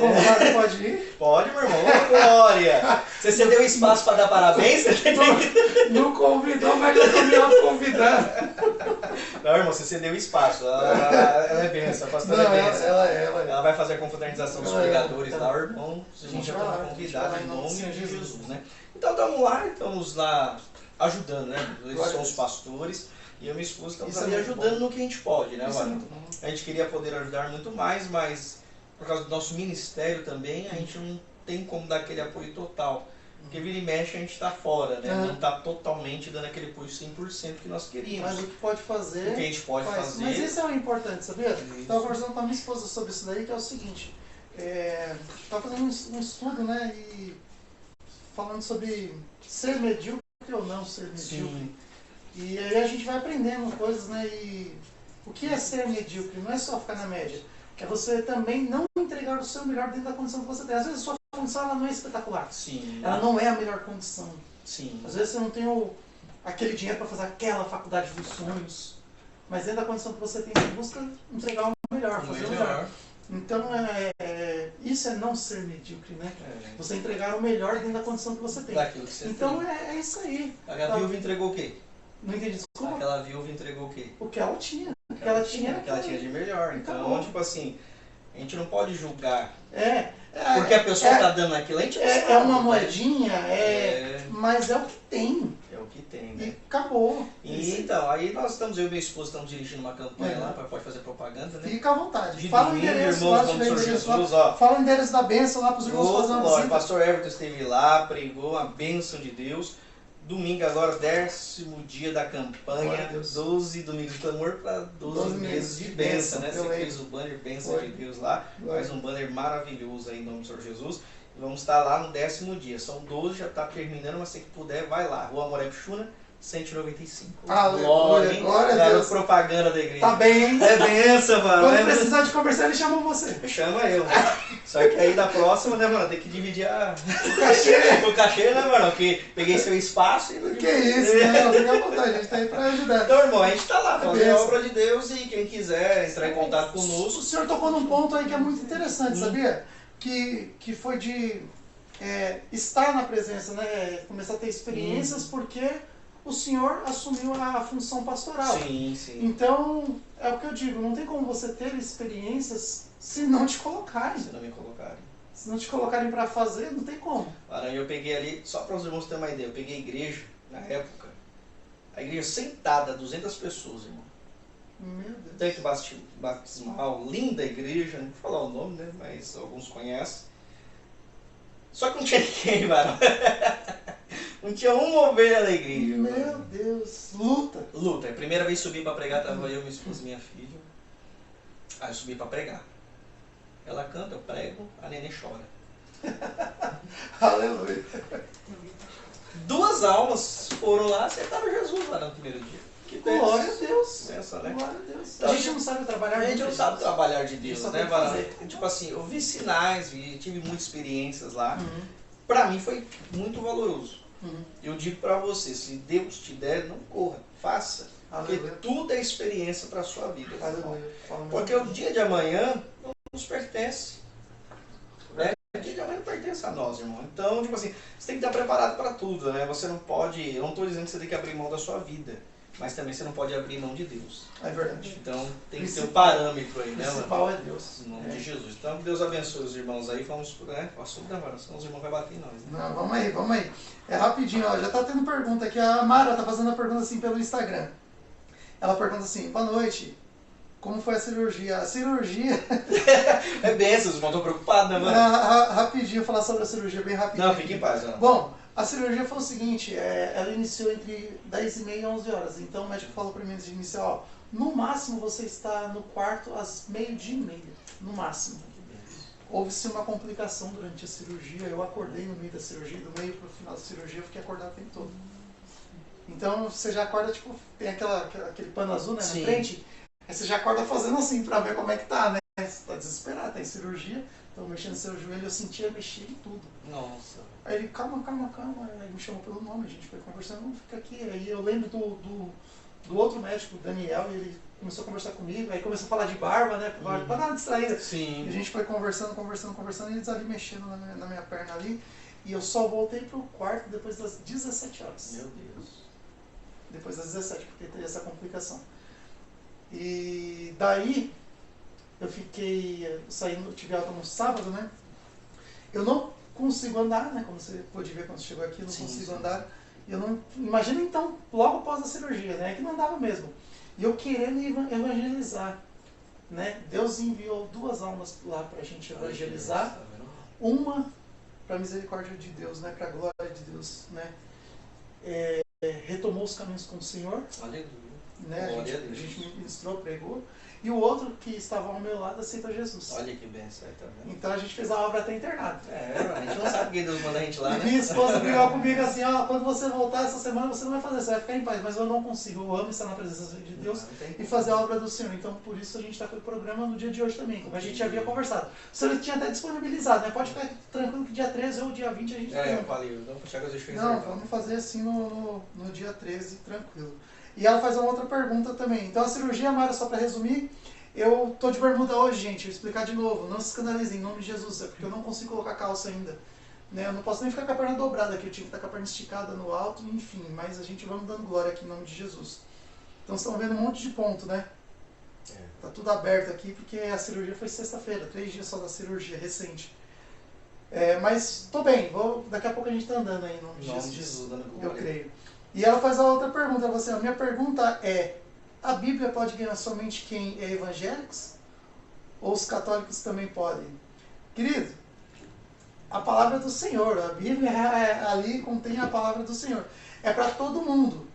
Convidado pode ir? Pode, meu irmão. Ô, Glória! Você cedeu espaço para dar parabéns? Você tem que... Não convidou, mas eu tô me autoconvidando. Não, irmão, você cedeu espaço. Ela é benção, a pastora Não, é benção. ela é. Ela vai fazer a confraternização dos Ela é. pregadores lá, o irmão. A gente já vai lá, está a gente convidado vai em lá nome do Senhor de Jesus. Jesus, né? Então estamos lá ajudando, né? Eles Glória são a os Deus. pastores e eu e minha esposa estamos Isso é ali muito ajudando bom. no que a gente pode, né, Isso é Varão? muito bom. A gente queria poder ajudar muito mais, mas por causa do nosso ministério também, a gente não tem como dar aquele apoio total. Porque vira e mexe a gente está fora, né? É. Não está totalmente dando aquele apoio 100% que nós queríamos. Mas o que pode fazer. O que a gente pode faz. fazer. Mas isso é o importante, sabia? Isso. Estava conversando com a minha esposa sobre isso daí, que é o seguinte. Estava fazendo um estudo, né? E falando sobre ser medíocre ou não ser medíocre. Sim. E aí a gente vai aprendendo coisas, né? E o que é ser medíocre? Não é só ficar na média. É você também não entregar o seu melhor dentro da condição que você tem. Às vezes a sua condição ela não é espetacular. Sim. Ela não é a melhor condição. Sim. Às vezes você não tem aquele dinheiro para fazer aquela faculdade dos sonhos. Mas dentro da condição que você tem, você busca entregar o melhor, fazer o melhor. Então, isso é não ser medíocre, né? Você entregar o melhor dentro da condição que você tem. Daquilo que você Então, tem. é isso aí. A viúva entregou o quê? Não entendi, desculpa. Aquela viúva entregou o quê? O que ela tinha. O que ela tinha era O que ela tinha de melhor. Então, Acabou. tipo assim, a gente não pode julgar. Porque Porque a pessoa está dando aquilo, a gente não sabe, é uma né? moedinha, mas é o que tem. É o que tem, E né? acabou. E, então, aí eu e minha esposa estamos dirigindo uma campanha É. lá, pode fazer propaganda, né? Fica à vontade. De Fala o domingo, endereço irmãos, lá, vamos tiver Senhor endereço Jesus, lá. ó. Fala o endereço da benção lá para os irmãos fazer uma Glória, o visita. pastor Everton esteve lá, pregou a bênção de Deus. Domingo agora, 10º dia da Glória a campanha, Deus. 12 domingos de clamor para 12 meses de bênção, né? eu Você lembro. fez o banner bênção Foi. de Deus lá, Glória. faz um banner maravilhoso aí em nome do Senhor Jesus. E vamos estar lá no 10º dia, são 12, já está terminando, mas se puder, vai lá. Rua Moré Pixuna, 195. Aleluia, hein? glória a Garoto Deus. propaganda da igreja. Tá bem, hein? É benção, mano. Quando é precisar de conversar, ele chamou você. Chama eu. Só que aí da próxima, né, mano? Tem que dividir O cachê. o cachê, né, mano? Porque peguei seu espaço e não Que isso, não, fica à vontade, a gente tá aí pra ajudar. Então, irmão, a gente tá lá fazendo a benção. obra de Deus e quem quiser entrar em contato conosco. O senhor tocou num ponto aí que é muito interessante, Hum. sabia? Que foi de estar na presença, né? Começar a ter experiências porque o senhor assumiu a função pastoral. Sim, sim. Então, é o que eu digo, não tem como você ter experiências se não te colocarem. Se não me colocarem. Se não te colocarem pra fazer, não tem como. Aí eu peguei ali, só para os irmãos terem uma ideia, eu peguei a igreja, na época, a igreja sentada, 200 pessoas, irmão. Meu Deus. Tanque batismal, linda igreja, não vou falar o nome, né? Mas alguns conhecem. Só que não tinha ninguém, mano. Não tinha uma ovelha na igreja. Meu mano. Deus. Luta. Luta. A primeira vez que subi para pregar, tava eu, minha esposa e minha filha. Aí eu subi para pregar. Ela canta, eu prego, a neném chora. Aleluia. 2 almas foram lá, aceitaram Jesus lá no primeiro dia. Que Glória a Deus. Pensa, né? Glória a Deus. Então, A gente não sabe trabalhar A gente muito, não sabe trabalhar de A Deus, gente só né, tem que Varão? fazer. Tipo assim, eu vi sinais, tive muitas experiências lá. Uhum. Pra mim foi muito valoroso. Uhum. Eu digo pra você, se Deus te der, não corra, faça. Porque Aleluia. tudo é experiência pra sua vida. Aleluia. Fala mesmo. Porque o dia de amanhã não nos pertence. Né? O dia de amanhã não pertence a nós, irmão. Então, tipo assim, você tem que estar preparado para tudo, né? Você não pode, eu não estou dizendo que você tem que abrir mão da sua vida, mas também você não pode abrir mão de Deus. É verdade. Então, tem que ter um parâmetro aí, O né, principal mano? é Deus. Em nome de Jesus. Então, Deus abençoe os irmãos aí. Vamos, né? O assunto da oração, os irmãos vão bater em nós, né? Não, vamos aí. É rapidinho, ó. Já tá tendo pergunta aqui. A Mara tá fazendo a pergunta assim pelo Instagram. Ela pergunta assim: boa noite. Como foi a cirurgia? A cirurgia. É benção, os irmãos estão preocupados, né, mano? Rapidinho, falar sobre a cirurgia, bem rapidinho. Não, fique em paz, Ana. Bom, a cirurgia foi o seguinte: ela iniciou entre 10h30 e 11 horas. Então o médico falou para mim antes de iniciar: ó, no máximo você está no quarto às 12h30. No máximo. Houve-se uma complicação durante a cirurgia. Eu acordei no meio da cirurgia, do meio para o final da cirurgia, eu fiquei acordado o tempo todo. Então você já acorda, tipo, tem aquele pano azul, né, na frente. Aí você já acorda fazendo assim pra ver como é que tá, né? Você tá desesperado, tá em cirurgia, então mexendo no seu joelho, eu sentia mexer em tudo. Nossa. Aí ele, calma. Aí me chamou pelo nome, a gente foi conversando, não, fica aqui. Aí eu lembro do outro médico, o Daniel, e ele começou a conversar comigo, aí começou a falar de barba, né? Pra dar uma distraída. Sim. E a gente foi conversando, e eles ali mexendo na minha perna ali. E eu só voltei pro quarto depois das 17 horas. Meu Deus. Depois das 17, porque teve essa complicação. E daí, eu fiquei saindo, tive alta no sábado, né? Eu não consigo andar, né? Como você pôde ver quando chegou aqui, eu não consigo andar. Eu não, imagina então, logo após a cirurgia, né? Que não dava mesmo. E eu querendo evangelizar, né? Deus enviou 2 almas lá pra gente evangelizar. Uma para misericórdia de Deus, né? Para glória de Deus, né? Retomou os caminhos com o Senhor. Aleluia. Né? A gente ministrou, pregou. E o outro que estava ao meu lado aceitou Jesus. Olha que benção, tá vendo? Então a gente fez a obra até internado. A gente não sabe quem Deus manda a gente lá, né? Minha esposa brigou comigo assim: ó, quando você voltar essa semana você não vai fazer, você vai ficar em paz. Mas eu não consigo, eu amo estar na presença de Deus e fazer a obra do Senhor. Então por isso a gente está com o programa no dia de hoje também, como a gente havia conversado. O Senhor tinha até disponibilizado, né? Pode ficar tranquilo que dia 13 ou dia 20 a gente tem. Eu falei, não puxar que eu deixei Não, vamos fazer assim no dia 13, tranquilo. E ela faz uma outra pergunta também. Então a cirurgia, Mara, só para resumir, eu tô de bermuda hoje, gente, vou explicar de novo, não se escandalizem, em nome de Jesus, é porque eu não consigo colocar calça ainda. Né? Eu não posso nem ficar com a perna dobrada aqui, eu tive que estar com a perna esticada no alto, enfim, mas a gente vai dando glória aqui em nome de Jesus. Então vocês estão vendo um monte de ponto, né? Tá tudo aberto aqui, porque a cirurgia foi sexta-feira, 3 dias só da cirurgia, recente. Mas tô bem, daqui a pouco a gente tá andando aí em nome de Jesus. Dando glória. Eu creio. E ela faz a outra pergunta, ela fala assim, a minha pergunta é: a Bíblia pode ganhar somente quem é evangélicos? Ou os católicos também podem? Querido, a palavra do Senhor, a Bíblia ali contém a palavra do Senhor. É para todo mundo.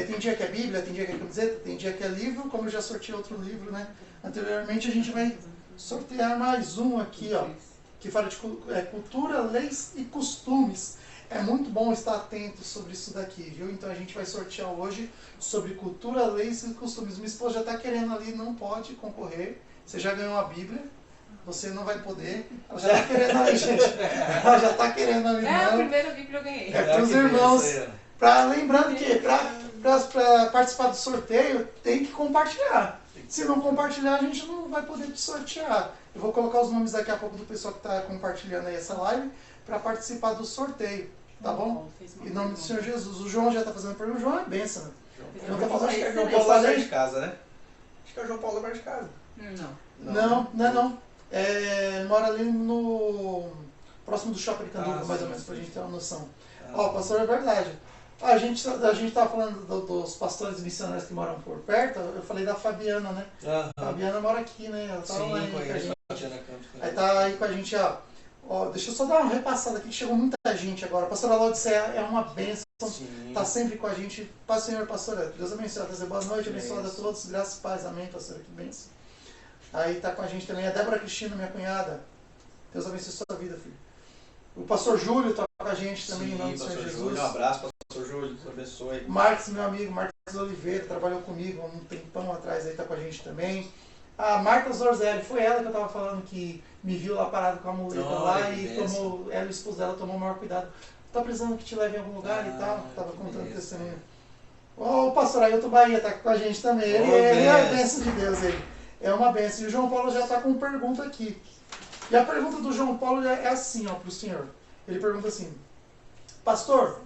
Tem dia que é Bíblia, tem dia que é camiseta, tem dia que é livro, como eu já sorteei outro livro, né? Anteriormente a gente vai sortear mais um aqui, ó, que fala de cultura, leis e costumes. É muito bom estar atento sobre isso daqui, viu? Então a gente vai sortear hoje sobre cultura, leis e costumes. Minha esposa já está querendo ali, não pode concorrer. Você já ganhou a Bíblia, você não vai poder. Ela já está querendo ali, gente. Ela já está querendo ali. A primeira Bíblia eu ganhei. É para os irmãos. Lembrando que para participar do sorteio tem que compartilhar. Se não compartilhar, a gente não vai poder te sortear. Eu vou colocar os nomes daqui a pouco do pessoal que está compartilhando aí essa live para participar do sorteio, tá bom? Em nome do Senhor Jesus. O João já está fazendo pergunta. O João é bênção, né? O João tá fazendo João Paulo lá perto de casa, né? Acho que é o João Paulo lá perto de casa. Não. Mora ali no próximo do Shopping de Canduva, mais ou menos, pra gente ter uma noção. Ó, pastor, é verdade. A gente tava falando dos pastores missionários que moram por perto. Eu falei da Fabiana, né? A Fabiana mora aqui, né? Ela tá lá aí com a gente. Aí tá aí com a gente, ó. Deixa eu só dar uma repassada aqui, que chegou muita gente agora. A pastora Laodiceia é uma bênção, tá sempre com a gente. Paz, Senhor, pastora. Deus abençoe, trazer boa noite, abençoada a todos, graças e paz, amém, pastora, que bênção. Aí tá com a gente também a Débora Cristina, minha cunhada. Deus abençoe a sua vida, filho. O pastor Júlio tá com a gente também, em nome do Senhor Jesus. Júlio, um abraço, pastor Júlio, Deus abençoe. Marcos, meu amigo, Marcos Oliveira, trabalhou comigo há um tempão atrás, aí tá com a gente também. A Marta Zorzelli, foi ela que eu tava falando que me viu lá parado com a muleta lá e tomou, ela e o esposo dela tomou o maior cuidado. Tá precisando que te leve em algum lugar e tal, tava contando testemunho. O pastor Ailton Bahia tá com a gente também, ele é a bênção de Deus, ele é uma bênção. E o João Paulo já tá com pergunta aqui. E a pergunta do João Paulo é assim, ó, para o senhor. Ele pergunta assim: pastor,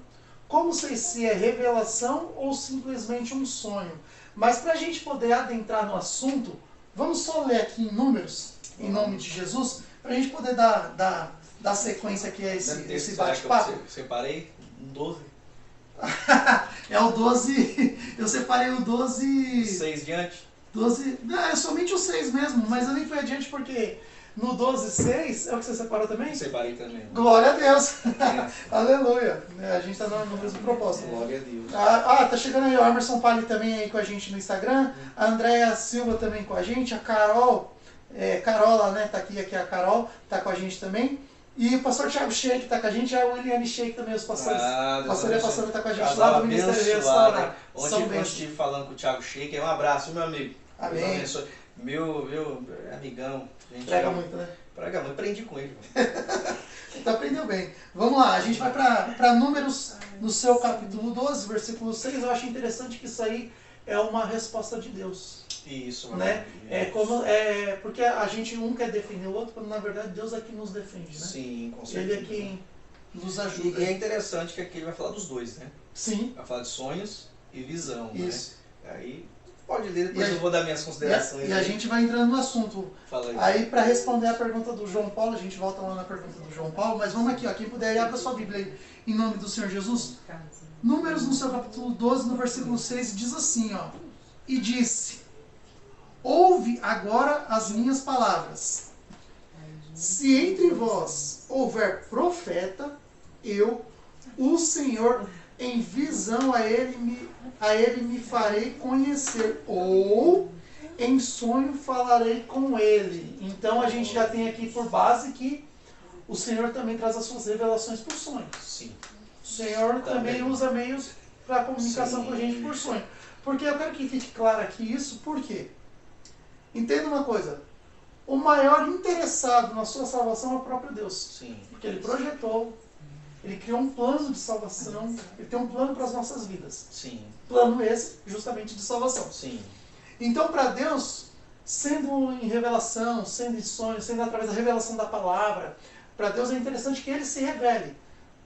como sei se é revelação ou simplesmente um sonho? Mas para a gente poder adentrar no assunto, vamos só ler aqui em Números, em nome de Jesus, para a gente poder dar sequência aqui a esse bate-papo. Eu separei 12. É o 12, eu separei o 12... 6 diante? 12, não, é somente o 6 mesmo, mas eu nem fui adiante porque no 12:6 é o que você separou também? Separei também. Glória a Deus! Aleluia! A gente está no mesmo propósito. Glória a Deus. Tá chegando aí o Emerson Pali também aí com a gente no Instagram, a Andréa Silva também com a gente, a Carol, Carola, né, tá aqui a Carol, tá com a gente também. E o pastor Thiago Sheik está com a gente, e a Williane Sheik também, os pastores. O pastor e a pastora está com a gente lá do Ministério de Restaurar. Ontem eu estive falando com o Thiago Sheik, um abraço, meu amigo. Amém. Meu amigão. Prega muito, né? Prega muito, aprendi com ele. Então aprendeu bem. Vamos lá, a gente vai para Números, no seu capítulo 12, versículo 6. Eu acho interessante que isso aí é uma resposta de Deus. Isso, né? Porque a gente um quer defender o outro, quando na verdade Deus é que nos defende, né? Sim, com certeza. Ele é quem nos ajuda. E é interessante que aqui ele vai falar dos dois, né? Sim. Vai falar de sonhos e visão, isso. Né? Aí pode ler, depois eu vou dar minhas considerações. E a gente vai entrando no assunto. Fala aí. Aí para responder a pergunta do João Paulo, a gente volta lá na pergunta do João Paulo, mas vamos aqui, ó, quem puder abra sua Bíblia aí, em nome do Senhor Jesus. Números no seu capítulo 12, no versículo 6, diz assim, ó: e disse: ouve agora as minhas palavras. Se entre vós houver profeta, eu, o Senhor, em visão a ele me farei conhecer, ou em sonho falarei com ele. Então a gente já tem aqui por base que o Senhor também traz as suas revelações por sonho. Sim. O Senhor também usa meios para comunicação com a gente por sonho. Porque eu quero que fique claro aqui isso, por quê? Entenda uma coisa, o maior interessado na sua salvação é o próprio Deus. Sim. Porque Ele projetou, Ele criou um plano de salvação, Ele tem um plano para as nossas vidas. Sim. Plano esse, justamente de salvação. Sim. Então, para Deus, sendo em revelação, sendo em sonho, sendo através da revelação da palavra, para Deus é interessante que Ele se revele.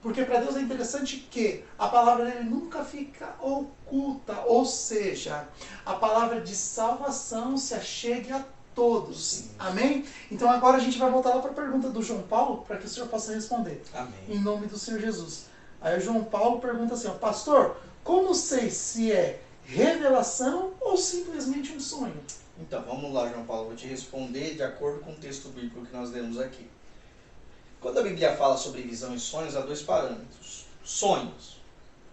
Porque para Deus é interessante que a palavra dele nunca fica oculta, ou seja, a palavra de salvação se achegue a todos. Sim. Amém? Então agora a gente vai voltar lá para a pergunta do João Paulo, para que o senhor possa responder. Amém. Em nome do Senhor Jesus. Aí o João Paulo pergunta assim, ó: pastor, como sei se é revelação ou simplesmente um sonho? Então, vamos lá, João Paulo, vou te responder de acordo com o texto bíblico que nós lemos aqui. Quando a Bíblia fala sobre visão e sonhos, há dois parâmetros. Sonhos.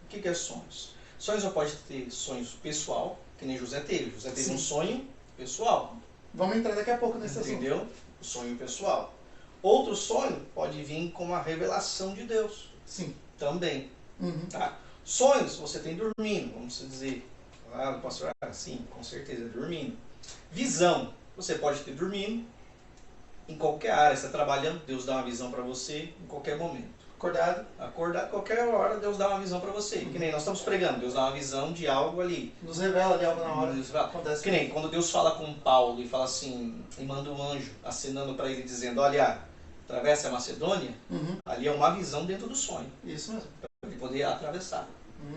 O que é sonhos? Sonhos eu pode ter sonhos pessoal, que nem José teve. José teve um sonho pessoal. Vamos entrar daqui a pouco nesse assunto. Entendeu? O sonho pessoal. Outro sonho pode vir com a revelação de Deus. Sim. Também. Uhum. Tá? Sonhos você tem dormindo, vamos dizer. Ah, pastor, sim, com certeza, dormindo. Visão, você pode ter dormindo. Em qualquer área, você está trabalhando, Deus dá uma visão para você em qualquer momento. Acordado, qualquer hora, Deus dá uma visão para você. Que nem nós estamos pregando, Deus dá uma visão de algo ali. Nos revela ali algo na hora. Acontece. Que nem quando Deus fala com Paulo e fala assim, e manda um anjo acenando para ele dizendo, olha, atravessa a Macedônia, ali é uma visão dentro do sonho. Isso mesmo. Para ele poder atravessar.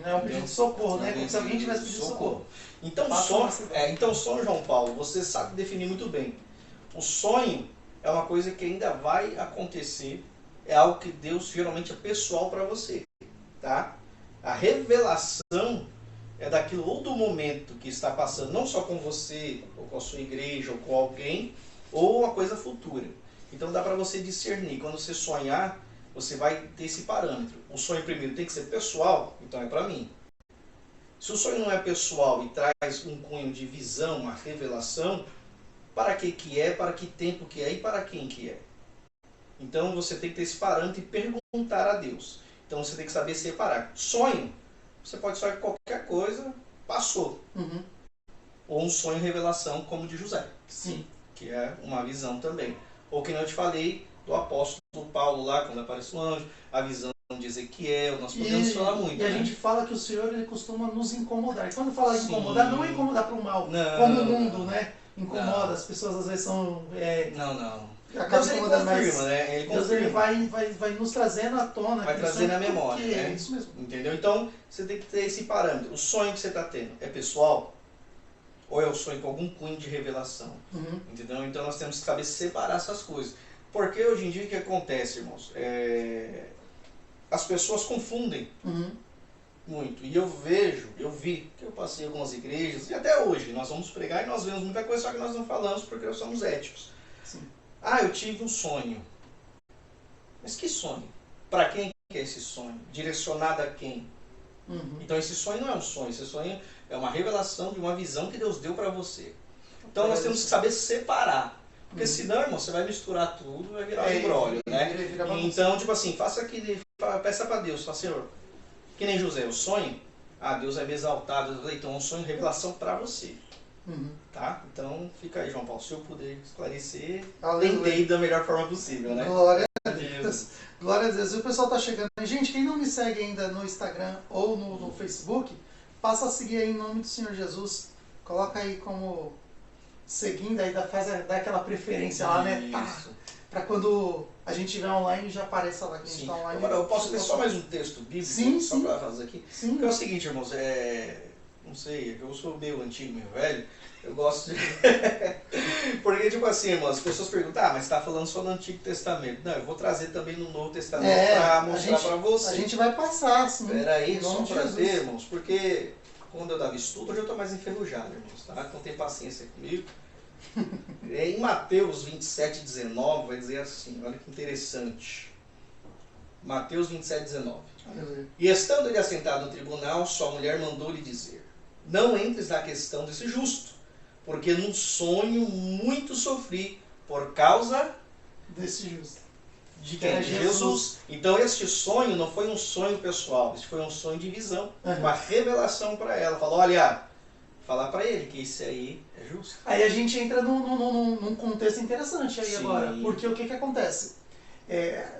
Não é um pedido de socorro, né? Como se alguém tivesse pedido socorro. Então, sonho, João Paulo, você sabe definir muito bem. O sonho é uma coisa que ainda vai acontecer, é algo que Deus geralmente é pessoal para você, tá? A revelação é daquilo ou do momento que está passando, não só com você, ou com a sua igreja, ou com alguém, ou uma coisa futura. Então dá para você discernir. Quando você sonhar, você vai ter esse parâmetro. O sonho primeiro tem que ser pessoal, então é para mim. Se o sonho não é pessoal e traz um cunho de visão, uma revelação, para que é, para que tempo que é e para quem que é. Então você tem que ter esse parâmetro e perguntar a Deus. Então você tem que saber separar. Sonho, você pode sonhar qualquer coisa, passou. Ou um sonho revelação como o de José. Sim. Que é uma visão também. Ou que eu te falei do apóstolo Paulo lá, quando aparece o anjo, a visão de Ezequiel, nós podemos falar muito. E a gente fala que o Senhor ele costuma nos incomodar. E quando fala incomodar, não é incomodar para o mal, não, como o mundo, né? Incomoda, as pessoas às vezes são... Não. acaba Deus ele incomodando, mas confirma, né? Ele Deus ele confirma. vai nos trazendo à tona. Vai aquele trazer na sonho, memória, porque né? É isso mesmo. Entendeu? Então, você tem que ter esse parâmetro. O sonho que você está tendo é pessoal? Ou é o sonho com algum cunho de revelação? Uhum. Entendeu? Então, nós temos que saber separar essas coisas. Porque hoje em dia, o que acontece, irmãos? As pessoas confundem Uhum. muito. E eu vi, que eu passei em algumas igrejas, e até hoje, nós vamos pregar e nós vemos muita coisa, só que nós não falamos porque nós somos éticos. Sim. Ah, eu tive um sonho. Mas que sonho? Para quem que é esse sonho? Direcionado a quem? Uhum. Então esse sonho não é um sonho, esse sonho é uma revelação de uma visão que Deus deu para você. Então nós temos que saber separar. Porque senão, irmão, você vai misturar tudo, vai virar um embrólio, né? Então, tipo assim, peça para Deus, fala, Senhor, que nem José, o sonho, Deus vai me exaltar, então é um sonho, revelação para você. Uhum. Tá? Então fica aí, João Paulo, se eu puder esclarecer, Aleluia. tentei da melhor forma possível, né? Glória a Deus. Glória a Deus. E o pessoal tá chegando. Gente, quem não me segue ainda no Instagram ou no Facebook, passa a seguir aí em nome do Senhor Jesus. Coloca aí como seguindo, aí dá aquela preferência lá, né? Tá. Isso. Pra quando a gente estiver online, já apareça lá que a gente Sim. tá online. Agora, eu posso ter só mais um texto bíblico? Sim, só sim. para fazer aqui? Sim. Porque é o seguinte, irmãos, não sei, eu sou meio antigo, meio velho, eu gosto de... Porque, tipo assim, irmãos, as pessoas perguntam, mas você tá falando só no Antigo Testamento. Não, eu vou trazer também no Novo Testamento para mostrar para você. A gente vai passar, sim. Espera aí, em só nome de para Jesus. ter, irmãos, porque quando eu dava estudo, hoje eu estou mais enferrujado, irmãos, tá? Então tem paciência comigo. Em Mateus 27, 19, vai dizer assim, olha que interessante. Mateus 27, 19. Aleluia. E estando ele assentado no tribunal, sua mulher mandou-lhe dizer, não entres na questão desse justo, porque num sonho muito sofri por causa Desse justo. de Que era quem? Jesus. Então este sonho não foi um sonho pessoal, este foi um sonho de visão, uma revelação para ela. Falou, olha, falar para ele que isso aí é justo. Aí a gente entra num contexto interessante aí Sim. agora, porque o que acontece?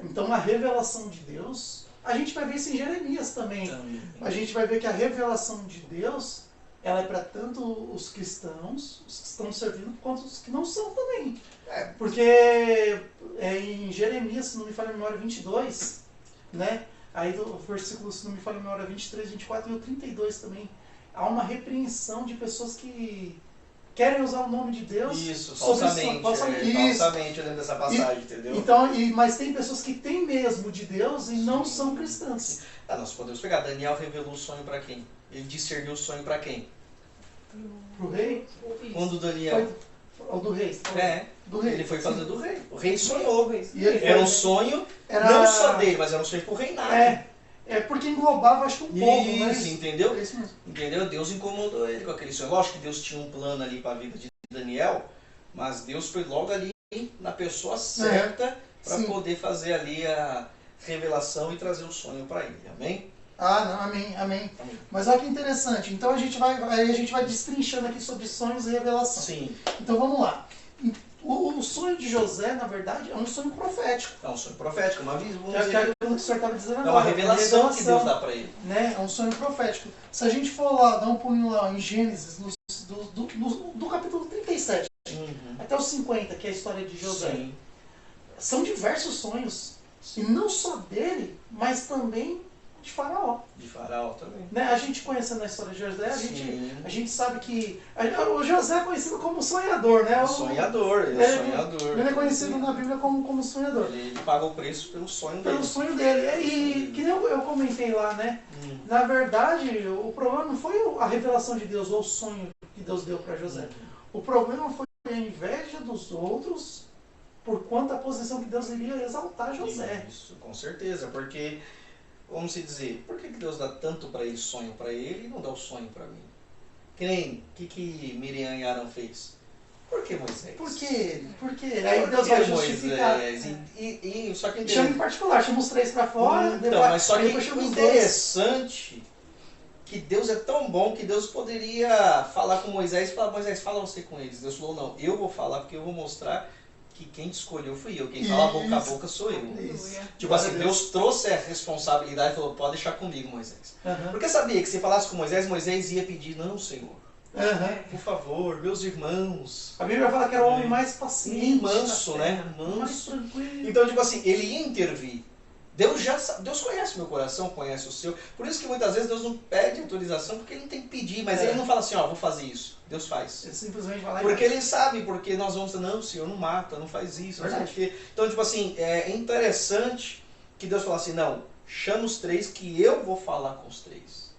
Então a revelação de Deus, a gente vai ver isso em Jeremias também. A gente vai ver que a revelação de Deus, ela é para tanto os cristãos, os que estão servindo, quanto os que não são também. Porque em Jeremias, se não me falha a memória, 22, né? Aí do versículo, se não me falha a memória, 23, 24 e o 32 também, há uma repreensão de pessoas que querem usar o nome de Deus. Isso, falsamente. Falsamente dentro dessa passagem, entendeu? Então, mas tem pessoas que têm mesmo de Deus e não são cristãs. Nós podemos pegar, Daniel revelou o sonho para quem? Ele discerniu o sonho para quem? Pro rei? Quando Daniel... Ou do rei? Do rei. Ele foi fazer do rei. O rei sonhou. E ele Era um sonho, não só dele, mas era um sonho pro reinado. Porque englobava, acho que um povo, né? Isso, entendeu? É isso mesmo. Entendeu? Deus incomodou ele com aquele sonho. Lógico que Deus tinha um plano ali para a vida de Daniel, mas Deus foi logo ali na pessoa certa para poder fazer ali a revelação e trazer o sonho para ele. Amém? Não, amém. Mas olha que interessante. Então a gente vai destrinchando aqui sobre sonhos e revelação. Sim. Então vamos lá. O sonho de José, na verdade, é um sonho profético. É um sonho profético, uma visão. Que é aquilo que o senhor estava dizendo agora. É uma revelação que Deus dá para ele. Né? É um sonho profético. Se a gente for lá, dar um pulinho lá em Gênesis, do capítulo 37 até o 50, que é a história de José, são diversos sonhos. E não só dele, mas também de Faraó. De Faraó também. Né? A gente conhecendo a história de José, a gente sabe que o José é conhecido como sonhador, né? Sonhador, ele é sonhador. Ele é conhecido na Bíblia como sonhador. Ele paga o preço pelo sonho dele. Pelo sonho dele. E que nem eu comentei lá, né? Na verdade, o problema não foi a revelação de Deus ou o sonho que Deus deu para José. O problema foi a inveja dos outros por quanto a posição que Deus iria exaltar José. Isso, com certeza, porque, vamos se dizer, por que Deus dá tanto para ele sonho para ele e não dá o sonho para mim? Que nem, o que Miriam e Arão fez? Por que Moisés? Por quê? Aí Deus vai justificar. Só que chama em particular, chama os três para fora. Então, mas só que interessante que Deus é tão bom que Deus poderia falar com Moisés e falar, Moisés, fala você com eles. Deus falou, não, eu vou falar porque eu vou mostrar que quem te escolheu fui eu, quem fala boca a boca sou eu. Tipo assim, Deus trouxe a responsabilidade e falou, pode deixar comigo, Moisés. Porque sabia que se falasse com Moisés, Moisés ia pedir, não, Senhor, Por favor, meus irmãos. A Bíblia fala que era o homem mais paciente. Manso, né? Mais Manso. tranquilo. Então, tipo assim, ele ia intervir. Deus conhece meu coração, conhece o seu. Por isso que muitas vezes Deus não pede autorização, porque ele não tem que pedir. Mas ele não fala assim, ó, vou fazer isso. Deus faz. Ele simplesmente vai lá Porque ele sabe, porque nós vamos dizer, não, Senhor, não mata, não faz isso. Não sei o quê. Então, tipo assim, é interessante que Deus fala assim, não, chama os três que eu vou falar com os três.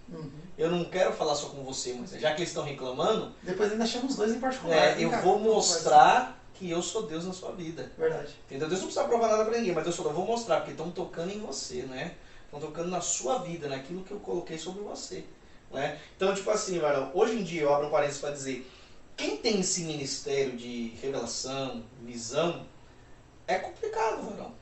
Eu não quero falar só com você, mas já que eles estão reclamando... Depois ainda chama os dois em particular. eu vou mostrar que eu sou Deus na sua vida. Verdade. Entendeu? Deus não precisa provar nada pra ninguém, mas Deus falou, eu vou mostrar, porque estão tocando em você, né? Estão tocando na sua vida, naquilo que eu coloquei sobre você. Né? Então, tipo assim, varão, hoje em dia eu abro um parênteses para dizer, quem tem esse ministério de revelação, visão, é complicado, varão.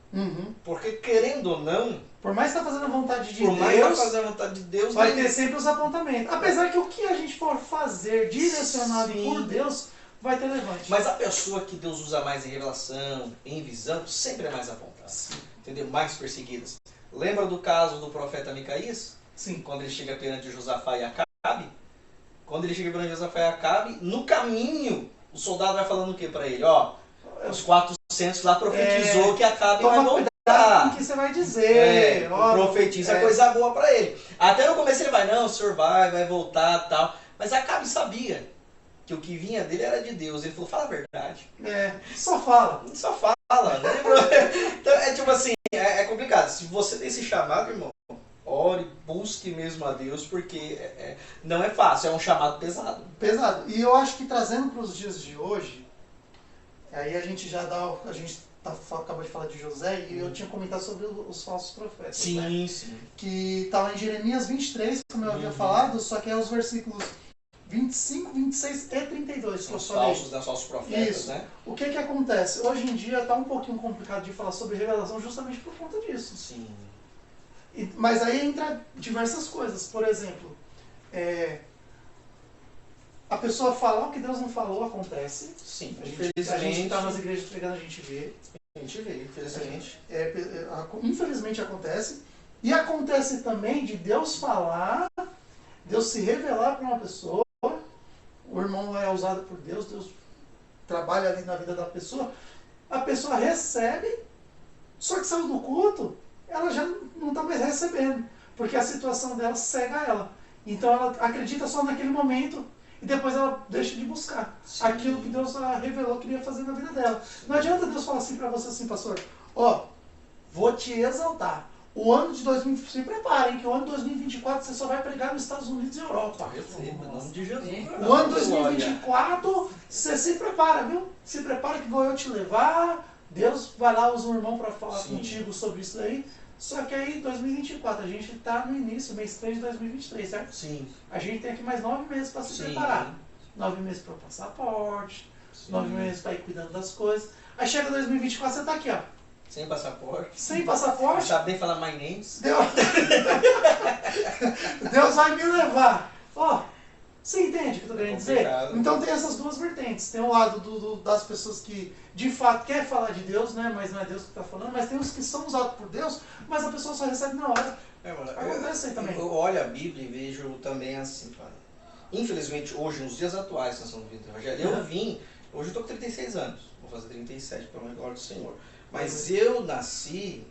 Porque querendo ou não, por mais que tá fazendo a vontade de por mais Deus, que fazer a vontade de Deus, vai ter sempre os apontamentos. Apesar que o que a gente for fazer direcionado por Deus, vai ter levante. Mas a pessoa que Deus usa mais em revelação, em visão, sempre é mais apontada. Entendeu? Mais perseguidas. Lembra do caso do profeta Micaías? Sim. Quando ele chega perante Josafá e Acabe? Quando ele chega perante Josafá e Acabe, no caminho, o soldado vai falando o que para ele? Ó, os 400 lá profetizou que Acabe vai voltar. O que você vai dizer? Profetiza coisa boa para ele. Até no começo ele vai, não, o senhor vai voltar e tal. Mas Acabe sabia que o que vinha dele era de Deus. Ele falou, fala a verdade. Só fala. Só fala. Né? Então é tipo assim, é complicado. Se você tem esse chamado, irmão, ore, busque mesmo a Deus, porque não é fácil, é um chamado pesado. Pesado. E eu acho que trazendo para os dias de hoje, aí a gente já dá, acabou de falar de José, e eu tinha comentado sobre os falsos profetas. Sim, né? sim. Que está lá em Jeremias 23, como eu havia falado, só que é os versículos 25, 26 e 32 que eu falei. Os falsos profetas, isso. Né? O que acontece? Hoje em dia está um pouquinho complicado de falar sobre revelação justamente por conta disso. Sim. Mas aí entra diversas coisas. Por exemplo, a pessoa falar o que Deus não falou acontece. Sim, A gente está nas igrejas pregando, a gente vê. A gente vê, infelizmente. Infelizmente acontece. E acontece também de Deus falar, Deus se revelar para uma pessoa, o irmão é usado por Deus, Deus trabalha ali na vida da pessoa, a pessoa recebe, só que saiu do culto, ela já não está mais recebendo, porque a situação dela cega ela. Então ela acredita só naquele momento e depois ela deixa de buscar aquilo que Deus revelou que queria fazer na vida dela. Não adianta Deus falar assim para você assim, pastor, vou te exaltar. O ano de 2020, se preparem, que o ano de 2024 você só vai pregar nos Estados Unidos e Europa. Em nome de Jesus. O ano de 2024, você se prepara, viu? Se prepara que vou eu te levar, Deus vai lá, usa um irmão para falar contigo sobre isso daí. Só que aí, 2024, a gente está no início, mês 3 de 2023, certo? Sim. A gente tem aqui mais 9 meses para se preparar. 9 meses para o passaporte, 9 meses para ir cuidando das coisas. Aí chega 2024, você está aqui, ó. Sem passaporte. Sem passaporte. Não sabe nem falar my names. Deus vai me levar. Você entende o que eu estou querendo dizer? Então tem essas duas vertentes. Tem o lado das pessoas que de fato quer falar de Deus, né? Mas não é Deus que está falando. Mas tem os que são usados por Deus, mas a pessoa só recebe na hora. Acontece aí também. Eu olho a Bíblia e vejo também assim, cara. Infelizmente, hoje, nos dias atuais, nós estamos vivendo o Evangelho, hoje eu estou com 36 anos. Vou fazer 37, pelo glória do Senhor. Mas eu nasci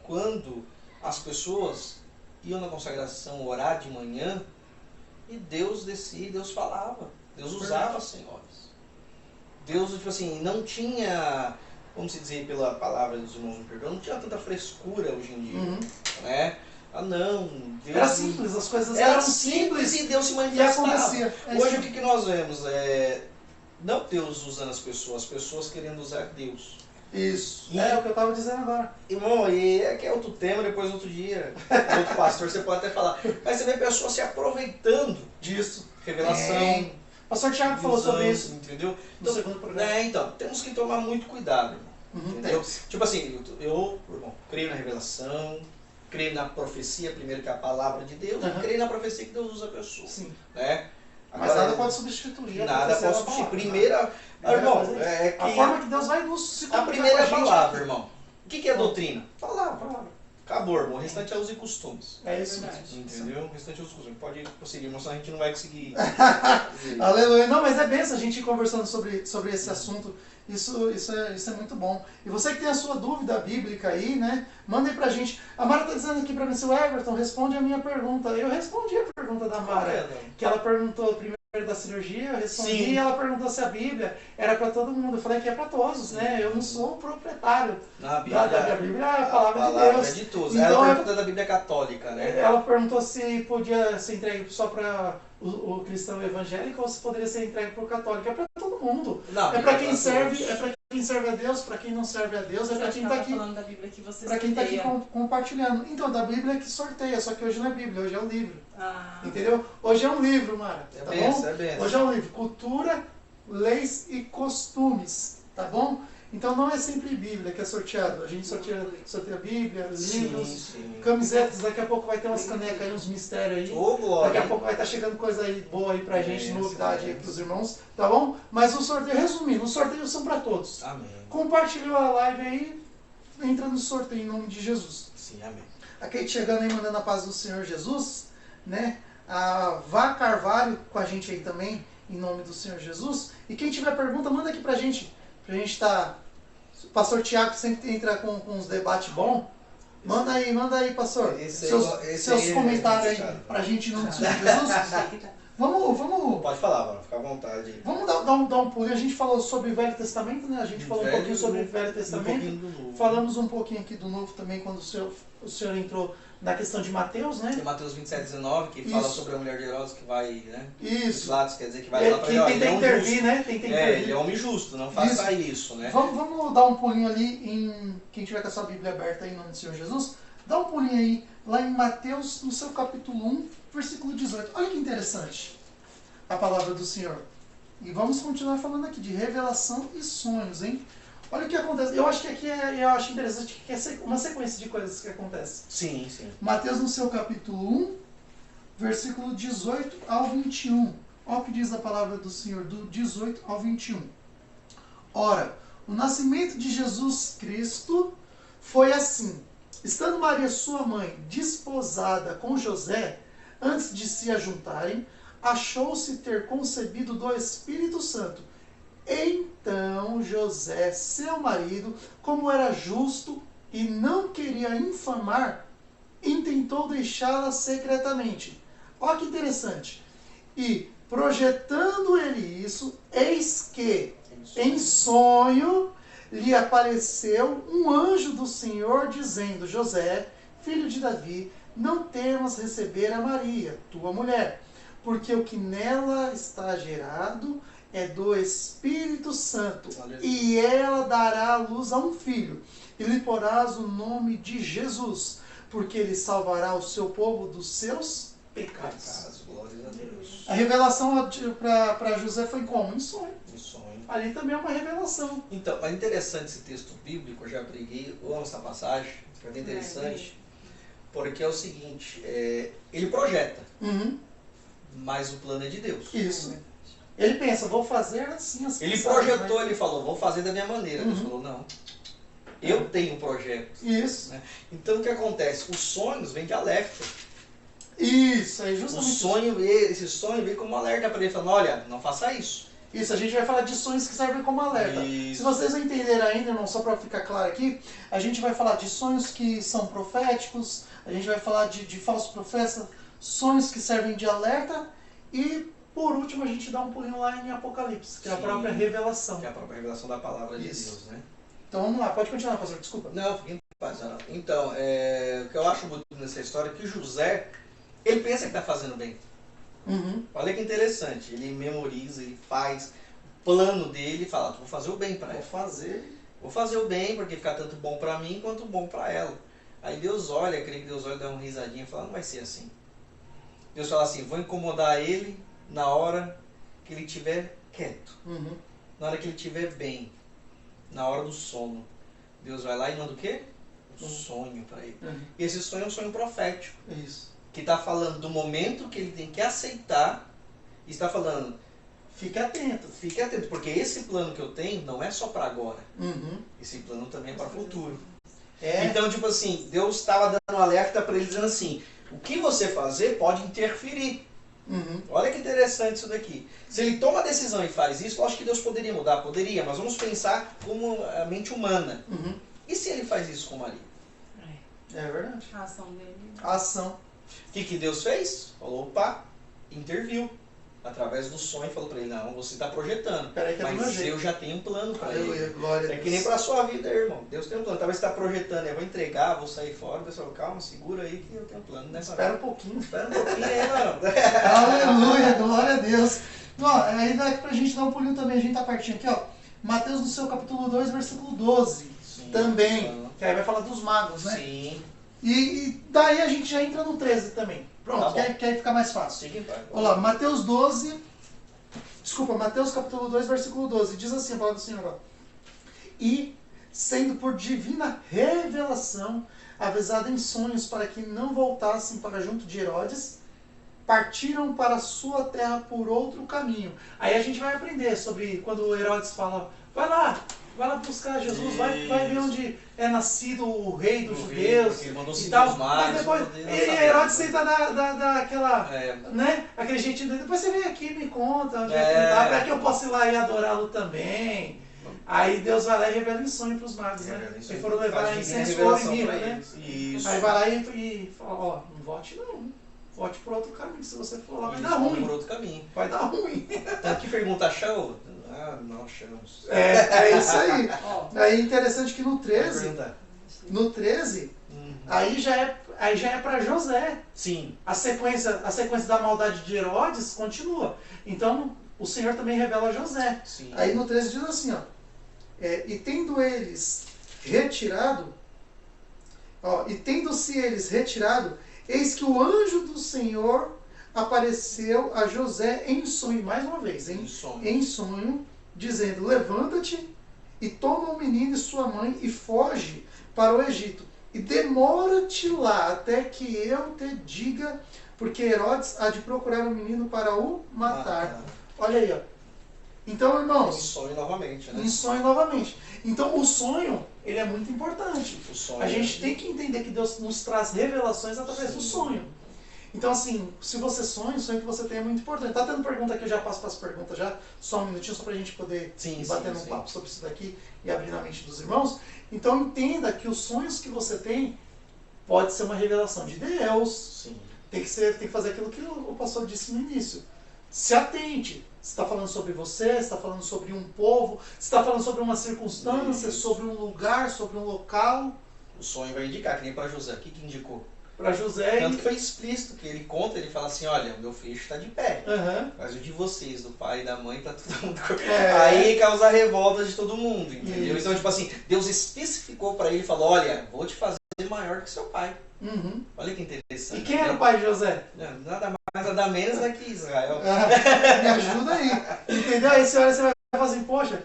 quando as pessoas iam na consagração orar de manhã e Deus descia, Deus falava. Deus usava as senhoras. Deus, tipo assim, não tinha, vamos dizer pela palavra dos irmãos me perdoam, não tinha tanta frescura hoje em dia. Né? Não, Deus... Era simples, as coisas eram simples e Deus se manifestava. E acontecia. Hoje o que nós vemos não Deus usando as pessoas querendo usar Deus. Isso. É o que eu estava dizendo agora. Irmão, e é outro tema, depois outro dia. Outro pastor, você pode até falar. Mas você vê pessoas se aproveitando disso. Revelação. O pastor Thiago falou sobre isso. Entendeu? No segundo programa. Então, temos que tomar muito cuidado, irmão. Entendeu? Tipo assim, eu creio na revelação, creio na profecia, primeiro que é a palavra de Deus, e creio na profecia que Deus usa a pessoa. Sim. Né? Mas nada pode substituir. Nada pode substituir. Primeira, irmão, a forma que Deus vai nos se a primeira palavra, irmão. O que é doutrina? Palavra. acabou, irmão. O restante é uso e costumes. É isso Verdade. mesmo. Entendeu? O restante é uso e costumes. Pode prosseguir, mas senão a gente não vai conseguir. Aleluia. Não, mas é benção a gente ir conversando sobre esse assunto. Isso é muito bom. E você que tem a sua dúvida bíblica aí, né? Manda aí pra gente. A Mara tá dizendo aqui pra mim, se o Everton responde a minha pergunta. Eu respondi a pergunta da Mara. Que ela perguntou primeiro da cirurgia, eu respondi. Sim. E ela perguntou se a Bíblia era pra todo mundo. Eu falei que é pra todos, né? Eu não sou o proprietário Na da Bíblia, é a palavra de Deus. é de todos. Então, Ela pergunta da Bíblia católica, né? Ela perguntou se podia ser entregue só para o cristão evangélico ou se poderia ser entregue para o católico. É para todo mundo. Não, É para quem pra serve, todos. é para quem serve a Deus, para quem não serve a Deus, é para quem está aqui, falando da Bíblia que você para quem está aqui sorteia. compartilhando. Então, da Bíblia que sorteia, só que hoje não é Bíblia, hoje é um livro. Ah. Entendeu? Hoje é um livro, Mara. É Tá benção, bom? é benção. Hoje é um livro. Cultura, leis e costumes. Tá bom? Então não é sempre Bíblia que é sorteado. A gente sorteia Bíblia, livros, Sim. camisetas. Daqui a pouco vai ter umas canecas aí, uns mistérios aí. Ô, Daqui glória. a pouco vai estar chegando coisa aí boa aí pra gente, Benção, novidade aí benção. pros irmãos, tá bom? Mas o sorteio, resumindo, os sorteios são pra todos. Amém. Compartilhou a live aí, entra no sorteio em nome de Jesus. Sim, amém. A Kate chegando aí, mandando a paz do Senhor Jesus, né? A Vá Carvalho com a gente aí também, em nome do Senhor Jesus. E quem tiver pergunta, manda aqui pra gente tá... O pastor Tiago sempre entra com uns debates bons. Manda aí, pastor. Esse Seus aí é comentários aí complicado. pra gente em nome do Senhor Jesus. Vamos Pode falar, mano. Fica à vontade. Vamos dar um pulinho. A gente falou sobre o Velho Testamento, né? A gente falou um pouquinho sobre o Velho Testamento. Falamos um pouquinho aqui do Novo também, quando o senhor entrou na questão de Mateus, né? Tem Mateus 27:19, que fala Isso. sobre a mulher de Herodes que vai, né? Isso. Pilatos, quer dizer que vai lá pra Quem ele, ó, tenta ele é um intervir, justo. né? Tenta É, intervir. ele é homem justo, não faça isso, né? Vamos dar um pulinho ali em... Quem tiver com a sua Bíblia aberta aí, em nome do Senhor Jesus, dá um pulinho aí, lá em Mateus, no seu capítulo 1, versículo 18. Olha que interessante a palavra do Senhor. E vamos continuar falando aqui de revelação e sonhos, hein? Olha o que acontece. Eu acho que aqui eu acho interessante que é uma sequência de coisas que acontecem. Sim, sim. Mateus, no seu capítulo 1, versículo 18 ao 21. Olha o que diz a palavra do Senhor, do 18 ao 21. Ora, o nascimento de Jesus Cristo foi assim. Estando Maria, sua mãe, desposada com José, antes de se ajuntarem, achou-se ter concebido do Espírito Santo. Então José, seu marido, como era justo e não queria infamar, intentou deixá-la secretamente. Olha que interessante. E, projetando ele isso, eis que, em sonho, lhe apareceu um anjo do Senhor, dizendo: José, filho de Davi, não temas receber a Maria, tua mulher, porque o que nela está gerado é do Espírito Santo, e ela dará à luz a um filho, e lhe porás o nome de Jesus, porque ele salvará o seu povo dos seus pecados. Glória a Deus. A revelação para José foi como? Em sonho. Um sonho. Ali também é uma revelação. Então, é interessante esse texto bíblico, eu já preguei, eu amo essa passagem, é bem interessante, porque é o seguinte, ele projeta, Uhum. mas o plano é de Deus. Isso. Ele pensa, vou fazer assim as Ele passagens, projetou, né? ele falou, vou fazer da minha maneira. Deus falou, não. Eu tenho um projeto. Isso. Né? Então o que acontece? Os sonhos vêm de alerta. Isso, é O justamente sonho, esse sonho vem como alerta para ele, falando, olha, não faça isso. isso. A gente vai falar de sonhos que servem como alerta. Isso. Se vocês não entenderem ainda, não, só para ficar claro aqui, a gente vai falar de sonhos que são proféticos, a gente vai falar de falsos profetas, sonhos que servem de alerta e, por último, a gente dá um pulinho lá em Apocalipse, que é a Sim. própria revelação. Que é a própria revelação da palavra de Isso. Deus, né? Então vamos lá, pode continuar, pastor, desculpa. Não, fiquem em paz. Não. Então, o que eu acho muito nessa história é que José, ele pensa que está fazendo bem. Uhum. Olha que interessante, ele memoriza, ele faz o plano dele e fala, vou fazer o bem para Vou ela. fazer. Vou fazer o bem, porque fica tanto bom para mim quanto bom para ela. Aí Deus olha, creio que Deus olha, dá uma risadinha e fala, não vai ser assim. Deus fala assim, vou incomodar ele na hora que ele estiver quieto, Uhum. na hora que ele estiver bem, na hora do sono. Deus vai lá e manda o quê? Um sonho para ele. Uhum. E esse sonho é um sonho profético, Isso. que está falando do momento que ele tem que aceitar e está falando, Fique atento. fique atento, porque esse plano que eu tenho não é só para agora. Uhum. Esse plano também é para o futuro. Então, tipo assim, Deus estava dando um alerta para ele, dizendo assim, o que você fazer pode interferir. Olha que interessante isso daqui. Se ele toma a decisão e faz isso, eu acho que Deus poderia mudar, poderia, mas vamos pensar como a mente humana. E se ele faz isso com Maria? É verdade. A ação dele. A ação. O que Deus fez? Falou, opa, interviu. Através do sonho, falou para ele, não, você está projetando, Peraí que é do meu mas jeito. eu já tenho um plano para ele. Aleluia, glória a É Deus. que nem para a sua vida, irmão. Deus tem um plano. Talvez você está projetando, eu vou entregar, vou sair fora. Deus falou, calma, segura aí que eu tenho um plano nessa Espera vida. um pouquinho. Espera um pouquinho aí, mano. Aleluia, glória a Deus. Ó, aí dá pra gente dar um pulinho também, a gente tá partindo aqui, ó. Mateus no seu capítulo 2, versículo 12. Sim, Também. Que aí vai falar dos magos, né? Sim. E daí a gente já entra no 13 também. Pronto, Tá bom. que aí fica mais fácil. Fique em paz. Olha lá, Mateus 12. Desculpa, Mateus capítulo 2, versículo 12. Diz assim a palavra do Senhor. Ó. E, sendo por divina revelação, avisado em sonhos para que não voltassem para junto de Herodes, partiram para a sua terra por outro caminho. Aí a gente vai aprender sobre quando Herodes fala, vai lá buscar Jesus, vai ver onde é nascido o rei dos judeus Ele mandou e seguir tal. os magos, Mas depois, mandou e saber. Herodes tenta dar aquela, É, né, aquele jeitinho, depois você vem aqui e me conta onde é É. que ele tá, para que eu possa ir lá e adorá-lo também. Aí Deus vai lá e revela em sonho para os magos, né? Revela em sonho. Eles foram levar Faz incenso, divina ouro e revelação mirra, pra né? eles. Isso. Aí vai lá e fala, ó, não vote não. Vote por outro caminho, se você for lá vai Eles dar vão ruim. por outro caminho. Vai dar ruim. Então, que pergunta achou? Ah, não achamos. É isso aí. Ó, Aí é interessante que no 13, Pergunta. no 13, aí já é para José. Sim. A sequência da maldade de Herodes continua. Então, o Senhor também revela a José. Sim. Aí no 13 diz assim, ó. E tendo eles retirado, e tendo-se eles retirado, eis que o anjo do Senhor apareceu a José em sonho, mais uma vez, Em sonho. em sonho, dizendo, levanta-te e toma o menino e sua mãe e foge para o Egito. E demora-te lá até que eu te diga, porque Herodes há de procurar o menino para o matar. Olha aí, ó. Então, Em irmãos, sonho novamente, né? em sonho novamente. Então, o sonho, ele é muito importante. O sonho. A gente tem que entender que Deus nos traz revelações através do sonho. Então, assim, se você sonha, o sonho que você tem é muito importante. Tá tendo pergunta aqui, eu já passo para as perguntas já. Só um minutinho, só para a gente poder ir batendo um papo sobre isso daqui e abrir na mente dos irmãos. Então, entenda que os sonhos que você tem pode ser uma revelação de Deus. Sim. Tem que fazer aquilo que o pastor disse no início. Se atente. Você está falando sobre você, você está falando sobre um povo, você está falando sobre uma circunstância, sobre um lugar, sobre um local. O sonho vai indicar, que nem para José. O que indicou? Para José. Tanto que foi explícito, que ele conta, ele fala assim, olha, o meu filho está de pé. Mas o de vocês, do pai e da mãe, tá todo mundo... Aí causa a revolta de todo mundo, entendeu? Isso. Então, tipo assim, Deus especificou para ele e falou, olha, vou te fazer maior que seu pai. Olha que interessante. E quem era o pai de José? Nada mais, nada menos do que Israel. Me ajuda aí. Entendeu? Aí você olha, você vai falar assim, poxa,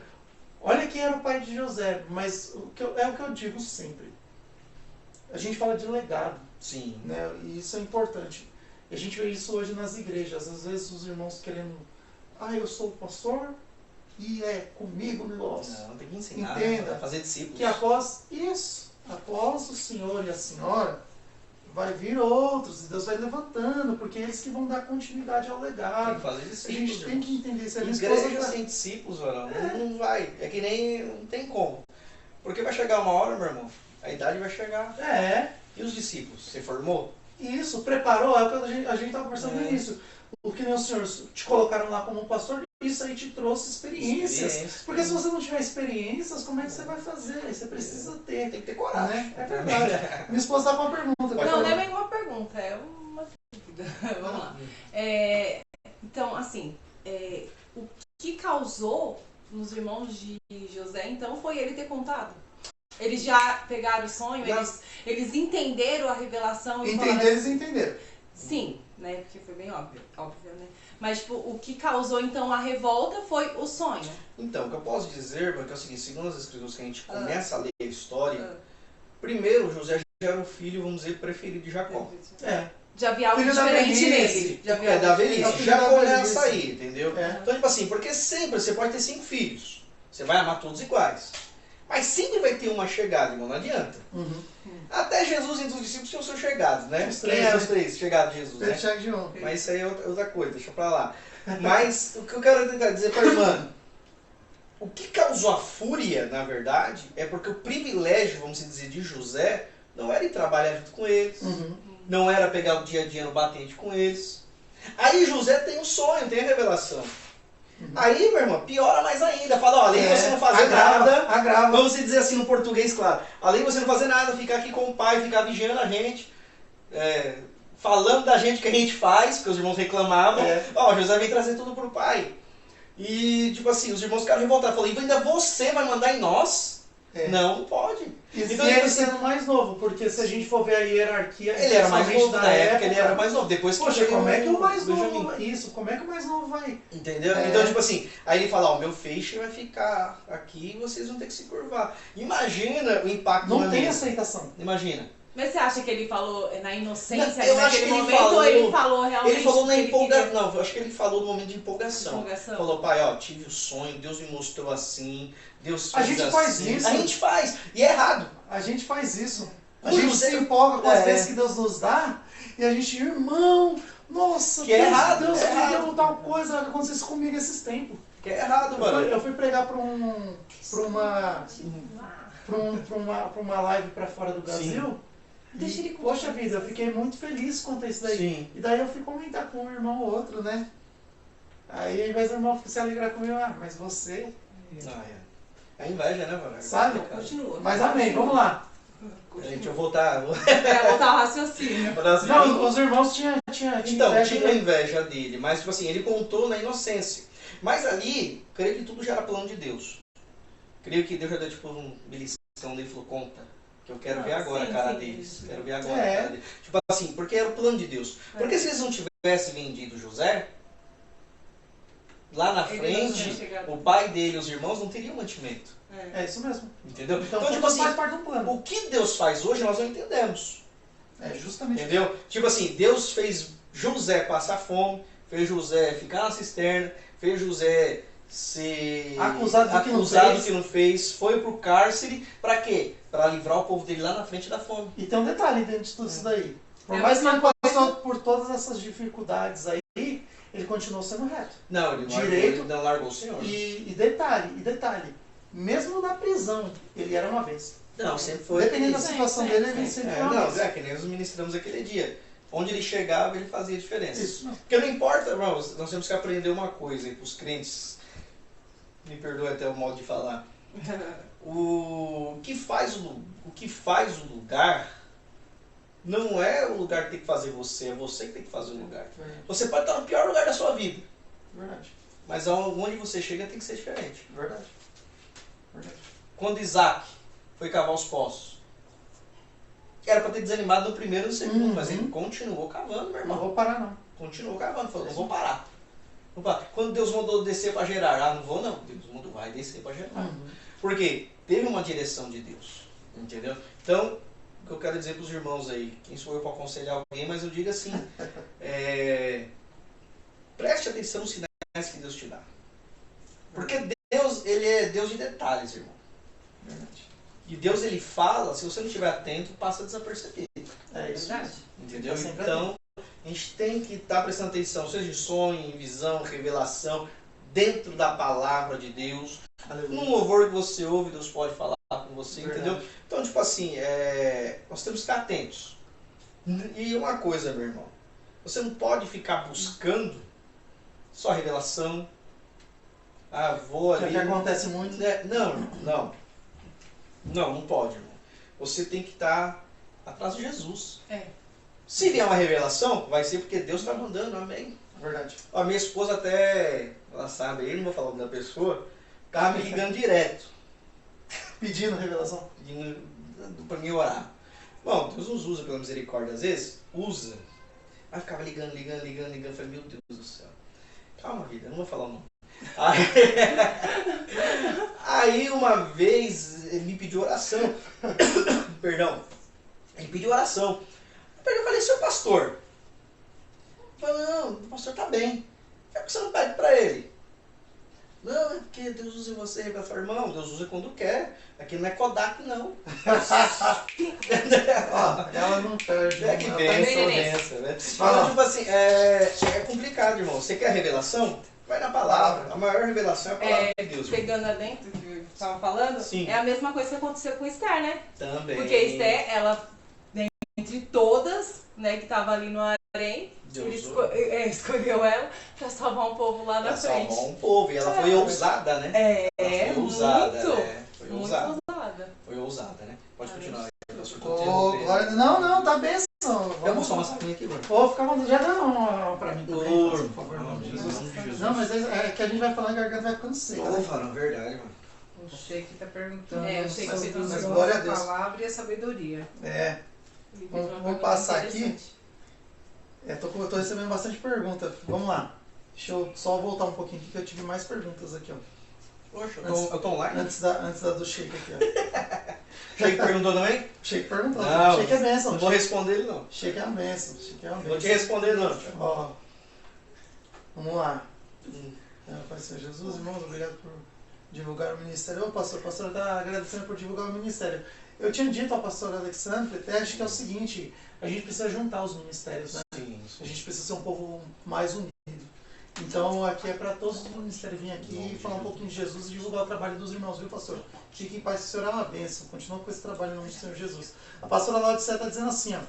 olha quem era o pai de José. Mas é o que eu digo sempre. A gente fala de legado. Sim. Né? E isso é importante. E a gente vê isso hoje nas igrejas. Às vezes os irmãos querendo, eu sou o pastor e é comigo o negócio. Não, tem que ensinar, Entenda a fazer discípulos. que após o senhor e a senhora, vai vir outros, e Deus vai levantando, porque é eles que vão dar continuidade ao Tem legado. que fazer A discípulos. gente tem que entender isso. A minha Igreja esposa sem discípulos, varão, não vai. É que nem, não tem como. Porque vai chegar uma hora, meu irmão, a idade vai chegar. E os discípulos? Você formou? Isso, preparou, é o que a gente estava conversando no início. O que nem o senhor te colocaram lá como pastor, isso aí te trouxe experiências. Porque se você não tiver experiências, como é que você vai fazer? Você precisa ter. Tem que ter coragem. Né? É verdade. Minha esposa está com uma pergunta. não é bem uma pergunta, é uma dúvida. Vamos lá. Então, assim, o que causou nos irmãos de José, então, foi ele ter contado? Eles já pegaram o sonho, eles entenderam a revelação e Eles entenderam. Sim, né? Porque foi bem óbvio, né? Mas, tipo, o que causou, então, a revolta foi o sonho. Então, o que eu posso dizer, porque é o seguinte, segundo as escrituras que a gente começa a ler a história, primeiro, José já era o filho, vamos dizer, preferido de Jacó. Já havia algo Filho da diferente velhice. nele. Já havia Da algo velhice. diferente. Já da começa velhice. aí, entendeu? É. Então, tipo assim, porque sempre você pode ter 5 filhos. Você vai amar todos iguais. Mas sempre vai ter uma chegada, irmão, não adianta. Uhum. Até Jesus e os discípulos tinham seus chegados, né? Os Quem três, eram né? os três chegados de Jesus, Pedro, né? Tiago e João. Mas isso aí é outra coisa, deixa pra lá. Mas o que eu quero tentar dizer pra irmã, o que causou a fúria, na verdade, é porque o privilégio, vamos dizer, de José, não era ir trabalhar junto com eles, Uhum. não era pegar o dia a dia no batente com eles. Aí José tem um sonho, tem a revelação. Aí, meu irmão, piora mais ainda. Fala, ó, além de você não fazer nada, agrava. vamos dizer assim no português, claro, além de você não fazer nada, ficar aqui com o pai, ficar vigiando a gente, falando da gente que a gente faz, porque os irmãos reclamavam, ó, José vem trazer tudo pro pai. E, tipo assim, os irmãos ficaram revoltados. Falaram, ainda você vai mandar em nós? Não pode. E Então, ele tipo assim, sendo mais novo, porque se a gente for ver a hierarquia... ele era mais principalmente novo na época, ele era mais novo. Depois que Poxa, veio como é que o mais Benjamim. novo... Isso, como é que o mais novo vai... Entendeu? Então, tipo assim, aí ele fala, ó, meu feixe vai ficar aqui e vocês vão ter que se curvar. Imagina o impacto Não na tem mesa. aceitação. Imagina. Mas você acha que ele falou na inocência, Eu acho naquele que ele momento, falou- ou ele falou realmente Ele falou na que empolgação. queria- Não, eu acho que ele falou no momento de empolgação. Empolgação. Falou, pai, ó, tive o sonho, Deus me mostrou assim, Deus A fez gente assim. faz isso. A gente faz. E é errado. A gente faz isso. A O gente José- se empolga com as É. bênçãos que Deus nos dá e a gente, irmão, nossa, Que é errado, Deus é me errado. deu tal coisa, aconteceu isso comigo esses tempos. Que é errado, mano. Eu fui pregar para uma live para fora do Brasil. Deixa E, ele poxa vida, eu fiquei muito feliz quanto a isso daí. Sim. E daí eu fui comentar com um irmão ou outro, né? Aí ao invés do irmão se alegrar comigo, mas você, É inveja, né, mano? sabe? Continua. Mas amém, vamos lá. Gente, deixa eu voltar. Pra voltar ao raciocínio. Não, os irmãos tinham Então, inveja tinha dele. inveja dele, mas tipo assim, ele contou na inocência. Mas ali, creio que tudo já era plano de Deus. Creio que Deus já deu tipo um beliscão dele e falou, conta, que eu quero ver agora sim, a cara sim. deles. Quero ver agora É. a cara deles. Tipo assim, porque era o plano de Deus. Porque se eles não tivessem vendido José, lá na Ele não frente, tinha chegado. o pai dele e os irmãos não teriam mantimento. É isso mesmo. Entendeu? Então, tipo tudo assim, faz parte do plano. o que Deus faz hoje nós não entendemos. É justamente Entendeu? Tipo assim, Deus fez José passar fome, fez José ficar na cisterna, fez José ser Acusado do que não acusado fez. que não fez, foi pro cárcere, pra quê? Pra livrar o povo dele lá na frente da fome. E tem um detalhe dentro de tudo isso daí. Por É a mais que mesma ele passou por todas essas dificuldades aí, ele continuou sendo reto. Não, ele não Direito. largou, ele não largou o Senhor. E detalhe, mesmo na prisão, ele era uma vez. Não, sempre foi. Dependendo da Sempre, situação sempre, dele, ele sempre foi uma Não, vez. é que nem nós ministramos aquele dia. Onde ele chegava, ele fazia diferença. Isso não. Porque não importa, irmãos, nós temos que aprender uma coisa aí pros crentes. Me perdoe até o modo de falar. O que faz o lugar não é o lugar que tem que fazer você, é você que tem que fazer o lugar. Você pode estar no pior lugar da sua vida, Verdade. mas onde você chega tem que ser diferente. Verdade. Verdade. Quando Isaac foi cavar os poços, era para ter desanimado no primeiro e no segundo, mas ele continuou cavando, meu Não irmão. vou parar, não. Continuou cavando, falou, não vou parar. Não vou parar. Quando Deus mandou descer para Gerar, não vou não. Deus mandou, vai descer para Gerar. Por quê? Teve uma direção de Deus, entendeu? Então, o que eu quero dizer para os irmãos aí, quem sou eu para aconselhar alguém, mas eu digo assim, preste atenção nos sinais que Deus te dá. Porque Deus, ele é Deus de detalhes, irmão. Verdade. E Deus, ele fala, se você não estiver atento, passa desapercebido. É isso. Verdade. Entendeu? Tá sempre Então, a gente tem que estar prestando atenção, seja em sonho, em visão, revelação, dentro da palavra de Deus. Num louvor que você ouve, Deus pode falar com você, Verdade. entendeu? Então, tipo assim, nós temos que ficar atentos. E uma coisa, meu irmão, você não pode ficar buscando só revelação. Ah, vou Que é ali. o que acontece muito. Não pode, irmão. Você tem que estar atrás de Jesus. É. Se vier uma revelação, vai ser porque Deus está mandando, amém. Verdade. A minha esposa até, ela sabe, eu não vou falar o nome da pessoa, estava me ligando direto, Pedindo revelação. pedindo para mim orar. Bom, Deus nos usa pela misericórdia, às vezes, usa. Aí ficava ligando, eu falei, meu Deus do céu. Calma, vida, eu não vou falar o nome. Aí uma vez ele me pediu oração. Perdão. Ele pediu oração. Eu falei, seu pastor. Ele falou, não, o pastor tá bem. Por que você não pede pra ele? Não, é porque Deus usa você. Eu falo, irmão, Deus usa quando quer. Aqui não é Kodak, não. Ó, ela não perde. É que ela benção, bem. benção, né? Fala. Então, tipo assim, é complicado, irmão. Você quer revelação? Vai na palavra. A maior revelação é a palavra de Deus. Pegando adentro que eu estava falando, Sim. é a mesma coisa que aconteceu com Esther, né? Também. Porque Esther, ela, entre todas, né, que tava ali no harém, Deus ele usou. escolheu ela pra salvar um povo lá na Ela frente. salvou um povo. E ela foi ousada, né? É, Foi ousada, muito, né? Foi muito ousada. ousada. Foi ousada, né? Pode continuar. Ô, glória- não, tá benção. Eu vou só uma saquinha aqui, mano. Ô, fica à vontade. Já dá uma pra mim também, Por por favor, em nome de Jesus. Jesus. Não, mas é que a gente vai falando e a garganta vai ficando seca. Ô, Né? farão, verdade, mano. O Sheik tá perguntando É, o Sheik sobre perguntou. os Mas dons glória a da Deus. palavra e a sabedoria. É, Ele fez Vamos- uma vamos pergunta passar aqui. interessante. eu tô recebendo bastante pergunta. Vamos lá. Deixa eu só voltar um pouquinho aqui que eu tive mais perguntas aqui, ó. Poxa, eu tô online? Antes da do Sheik aqui, ó. Sheik perguntou também? Sheik perguntou. Não, Sheik é bênção. Não vou responder ele, não. Sheik é uma bênção. Sheik é uma Não vou te bênção. responder, não. Thiago. Ó, vamos lá. Pai Senhor Jesus, irmãos, obrigado por divulgar o ministério. Ô pastor, está agradecendo por divulgar o ministério. Eu tinha dito ao pastor Alexandre Petete que é o seguinte, a gente precisa juntar os ministérios, né? Sim, A gente precisa ser um povo mais unido. Então aqui é para todos os ministérios vir aqui e falar um pouquinho de Jesus e divulgar o trabalho dos irmãos, viu pastor? Fique em paz, que o Senhor é uma bênção. Continua com esse trabalho em nome do Senhor Jesus. A pastora Laudicea está dizendo assim, ó.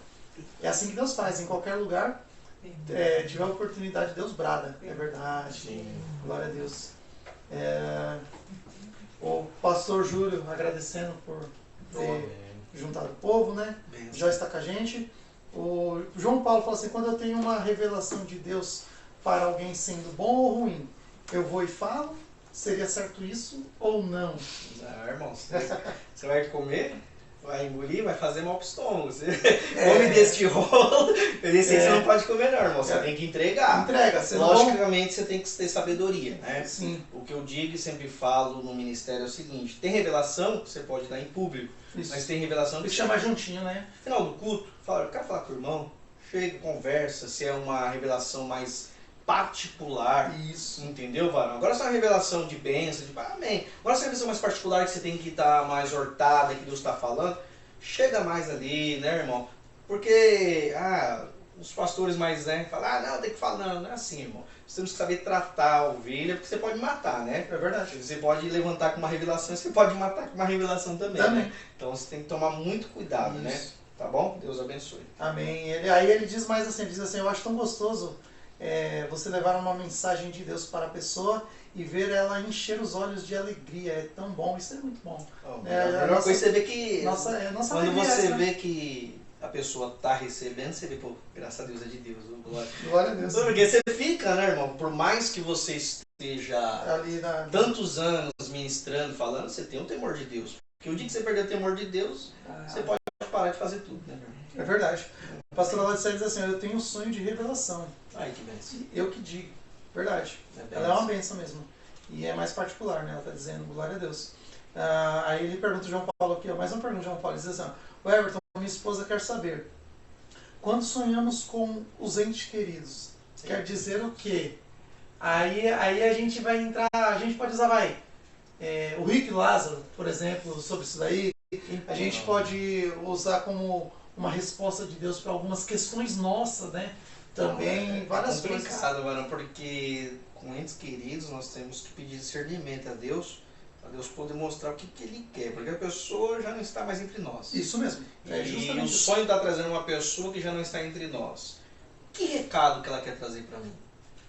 É assim que Deus faz, em qualquer lugar, tiver oportunidade, Deus brada. É verdade. Sim. Glória a Deus. O pastor Júlio agradecendo por ter juntado o povo, né? Já está com a gente. O João Paulo fala assim, quando eu tenho uma revelação de Deus para alguém sendo bom ou ruim, eu vou e falo? Seria certo isso ou não? Ah, irmão, você vai comer, vai engolir, vai fazer mal pro estômago. Você come deste rolo, esse aí você não pode comer, não, irmão. Você tem que entregar. Entrega. Você Logicamente, você tem que ter sabedoria, né? Sim. O que eu digo e sempre falo no ministério é o seguinte: tem revelação que você pode dar em público, Isso. mas tem revelação Tem que que chamar juntinho, né? no final do culto, fala, quero falar com o irmão, chega, conversa, se é uma revelação mais particular. Isso. Entendeu, varão? Agora se é uma revelação de bênção, de amém. Agora se é uma revelação mais particular que você tem que estar mais hortada, que Deus está falando, chega mais ali, né, irmão? Porque, os pastores mais, né, falam, não, tem que falar, não é assim, irmão. Nós temos que saber tratar a ovelha, porque você pode matar, né? É verdade. Você pode levantar com uma revelação, você pode matar com uma revelação também, né? Então você tem que tomar muito cuidado, né? Isso. Tá bom? Deus abençoe. Amém. Aí ele diz mais assim, eu acho tão gostoso você levar uma mensagem de Deus para a pessoa e ver ela encher os olhos de alegria. É tão bom, isso é muito bom. A melhor coisa é você ver que Nossa quando alegria você essa. vê que a pessoa está recebendo, você vê, pô, graças a Deus é de Deus, glória. Glória a Deus. Porque você fica, né, irmão? Por mais que você esteja Ali na... tantos anos ministrando, falando, você tem um temor de Deus. Porque o dia que você perder o temor de Deus, você pode parar de fazer tudo, né, meu irmão? É verdade. A pastora Laudicea diz assim, eu tenho um sonho de revelação. Ai, que bênção. Eu que digo. Verdade. Ela é uma bênção mesmo. E é mais particular, né? Ela está dizendo, glória a Deus. Aí ele pergunta o João Paulo aqui, ó, mais uma pergunta, João Paulo. Ele diz assim, ó, o Everton, minha esposa quer saber, quando sonhamos com os entes queridos, quer dizer o quê? Aí a gente vai entrar, a gente pode usar, o Rick Lázaro, por exemplo, sobre isso daí. A gente pode usar como uma resposta de Deus para algumas questões nossas, né? Também várias coisas. É complicado, mano, porque com entes queridos nós temos que pedir discernimento a Deus poder mostrar o que Ele quer, porque a pessoa já não está mais entre nós. Isso mesmo. É E justamente o isso. sonho está trazendo uma pessoa que já não está entre nós. Que recado que ela quer trazer para mim?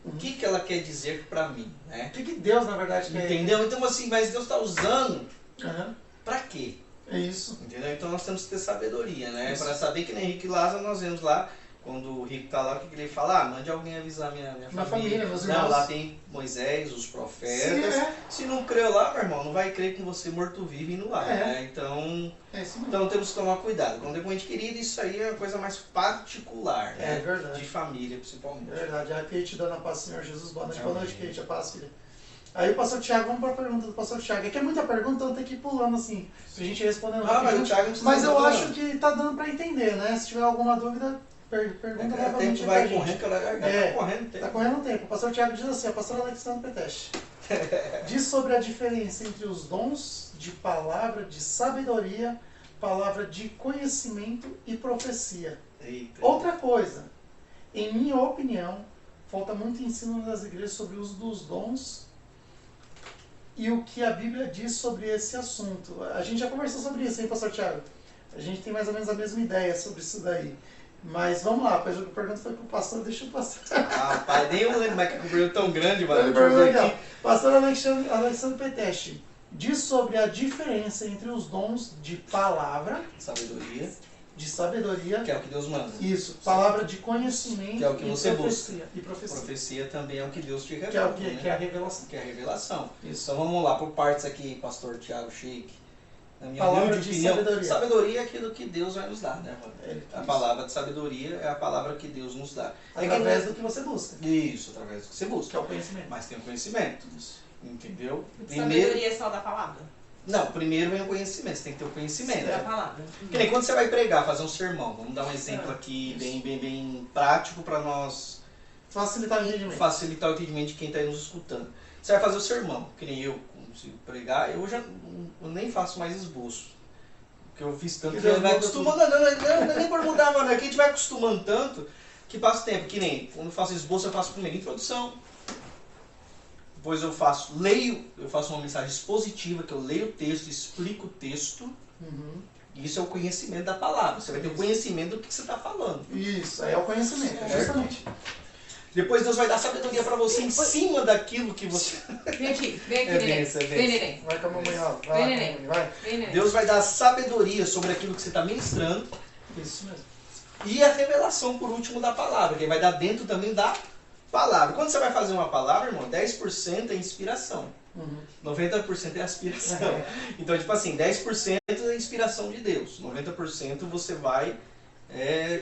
O que ela quer dizer para mim, né? O que Deus, na verdade, quer? Entendeu? Então assim, mas Deus está usando Aham. para quê? É isso. Entendeu? Então nós temos que ter sabedoria, né? Isso. Para saber que nem Henrique Lázaro nós vemos lá, quando o Rico tá lá, o que ele fala? Mande alguém avisar minha família. meus Não, irmãos. lá tem Moisés, os profetas. Sim, é. Se não creu lá, meu irmão, não vai crer com você morto-vivo indo lá, né? Então É isso mesmo. então temos que tomar cuidado. Quando é com ente querido, isso aí é uma coisa mais particular, né? É verdade. De família, principalmente. É verdade. A Kate dando a paz, Senhor Jesus. Boa noite, Amém. boa noite, Kate. A paz, filha. Aí o pastor Thiago, vamos para a pergunta do pastor Thiago. É que é muita pergunta, então tem que ir pulando assim, pra gente respondendo Ah, mas o rapidinho. Thiago não precisa Mas eu responder, acho não. que tá dando para entender, né? Se tiver alguma dúvida, pergunta O novamente tempo pra vai gente. correndo, que ela É, tá correndo o tempo. Tá correndo o tempo. O pastor Thiago diz assim, a pastora Alexandre Peteste. Diz sobre a diferença entre os dons de palavra de sabedoria, palavra de conhecimento e profecia. Eita. Outra coisa, em minha opinião, falta muito ensino nas igrejas sobre o uso dos dons e o que a Bíblia diz sobre esse assunto. A gente já conversou sobre isso, hein, pastor Thiago? A gente tem mais ou menos a mesma ideia sobre isso daí. Mas vamos lá, a pergunta foi pro pastor, deixa o pastor. Rapaz, nem eu lembro mais que a pergunta tão grande, mano. Ele Deixa eu perguntou ver aqui, aqui. ó. Pastor Alexandre Peteste diz sobre a diferença entre os dons de palavra, Sabedoria, de sabedoria, que é o que Deus manda. isso, palavra de conhecimento Que é o que e você profecia. E profecia. Profecia também é o que Deus te Que é, revela. o que, né? que é a revelação. Que é a revelação. Isso. Então vamos lá, por partes aqui, pastor Tiago Sheik. Na minha Palavra humilde de opinião, sabedoria. sabedoria é aquilo que Deus vai nos dar, né, mano? A Isso. palavra de sabedoria é a palavra que Deus nos dá. É que Através do que você busca, Isso, através do que você que busca. é o conhecimento. Mas tem o conhecimento, entendeu? Sabedoria é só da palavra. Não, primeiro vem o conhecimento, você tem que ter o conhecimento. Da palavra. Que nem quando você vai pregar, fazer um sermão, vamos dar um exemplo É, aqui isso. bem prático para nós Facilitar o entendimento. facilitar o entendimento de quem está nos escutando. Você vai fazer o sermão, que nem eu consigo pregar, eu nem faço mais esboço. Porque eu fiz tanto Que que Deus vai muda acostumando, não é nem por mudar, mano, é que a gente vai acostumando tanto que passa o tempo, que nem quando eu faço esboço, eu faço primeiro introdução. Depois eu faço uma mensagem expositiva, que eu leio o texto, explico o texto. Uhum. Isso é o conhecimento da palavra. Você vai ter o conhecimento do que você está falando. Isso, aí é o conhecimento, Certo. justamente. Depois Deus vai dar sabedoria para você em cima daquilo que você... Vem aqui, neném. benção, é Vem, benção. neném. Vai com a mamãe, ó. Vem, Vai lá, neném. mamãe, vai. Vem, neném. Deus vai dar sabedoria sobre aquilo que você está ministrando Isso mesmo. e a revelação, por último, da palavra, que vai dar dentro também da palavra. Quando você vai fazer uma palavra, irmão, 10% é inspiração, Uhum. 90% é aspiração. Então, tipo assim, 10% é inspiração de Deus, 90% você vai